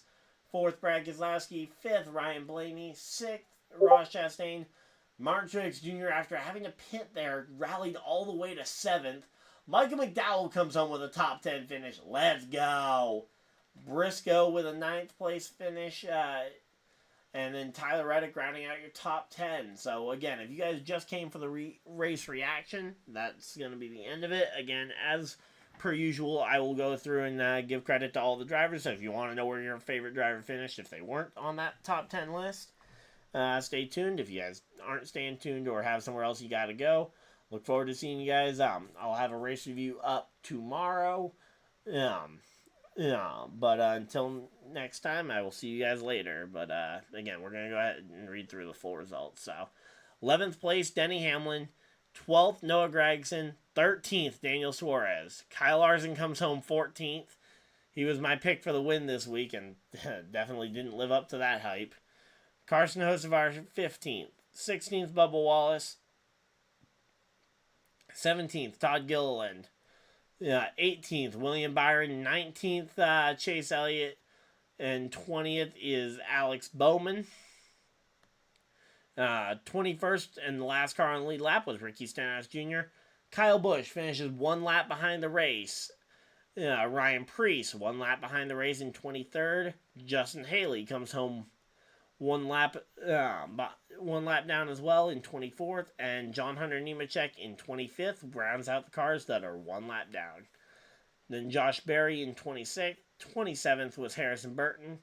4th, Brad Keselowski. 5th, Ryan Blaney. 6th, Ross Chastain. Martin Truex Jr., after having to pit there, rallied all the way to 7th. Michael McDowell comes home with a top 10 finish. Let's go. Briscoe with a 9th place finish. And then TylerReddick rounding out your top 10. So, again, if you guys just came for the race reaction, that's going to be the end of it. Again, as per usual, I will go through and give credit to all the drivers. So, if you want to know where your favorite driver finished, if they weren't on that top 10 list, stay tuned. If you guys aren't staying tuned or have somewhere else you got to go, look forward to seeing you guys. I'll have a race review up tomorrow. But until next time, I will see you guys later. But again, we're going to go ahead and read through the full results. So, 11th place, Denny Hamlin. 12th, Noah Gragson. 13th, Daniel Suarez. Kyle Larson comes home 14th. He was my pick for the win this week and definitely didn't live up to that hype. Carson Hocevar, 15th. 16th, Bubba Wallace. 17th, Todd Gilliland. 18th, William Byron. 19th, Chase Elliott. And 20th is Alex Bowman. 21st and the last car on the lead lap was Ricky Stenhouse Jr. Kyle Busch finishes 1 lap behind the race. Ryan Preece 1 lap behind the race in 23rd. Justin Haley comes home 1 lap down as well in 24th, and John Hunter Nemechek in 25th rounds out the cars that are 1 lap down. Then Josh Berry in 26th. 27th was Harrison Burton.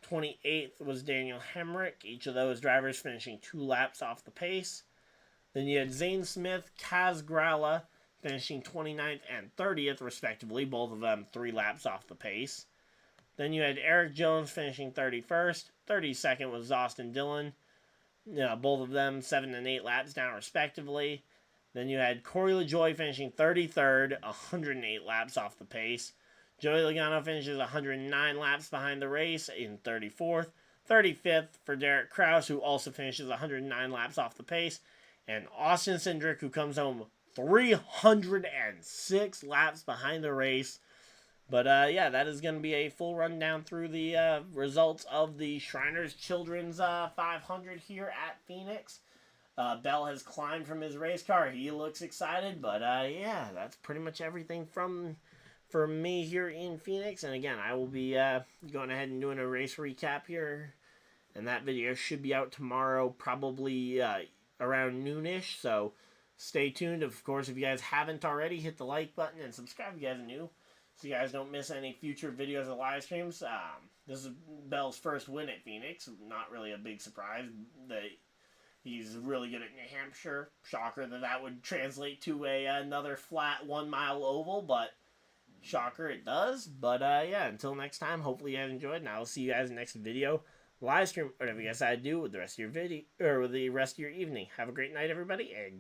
28th was Daniel Hemrick. Each of those drivers finishing 2 laps off the pace. Then you had Zane Smith, Kaz Gralla finishing 29th and 30th respectively, both of them 3 laps off the pace. Then you had erikjones finishing 31st. 32nd was Austin Dillon. Both of them 7 and 8 laps down respectively. Then you had Corey LaJoie finishing 33rd, 108 laps off the pace. Joey Logano finishes 109 laps behind the race in 34th. 35th for Derek Kraus, who also finishes 109 laps off the pace. And Austin Cindric, who comes home 306 laps behind the race. But yeah, that is going to be a full rundown through the results of the Shriners Children's 500 here at Phoenix. Bell has climbed from his race car. He looks excited, but yeah, that's pretty much everything from me here in Phoenix. And again, I will be going ahead and doing a race recap here, and that video should be out tomorrow, probably around noonish. So stay tuned. Of course, if you guys haven't already, hit the like button and subscribe if you guys are new, so you guys don't miss any future videos or live streams. This is Bell's first win at Phoenix. Not really a big surprise. He's really good at New Hampshire. Shocker that would translate to another flat 1 mile oval, but shocker it does. But yeah, until next time, hopefully you guys enjoyed, and I will see you guys in the next video, live stream, whatever you guys decide to do with the rest of your video or with the rest of your evening. Have a great night, everybody, and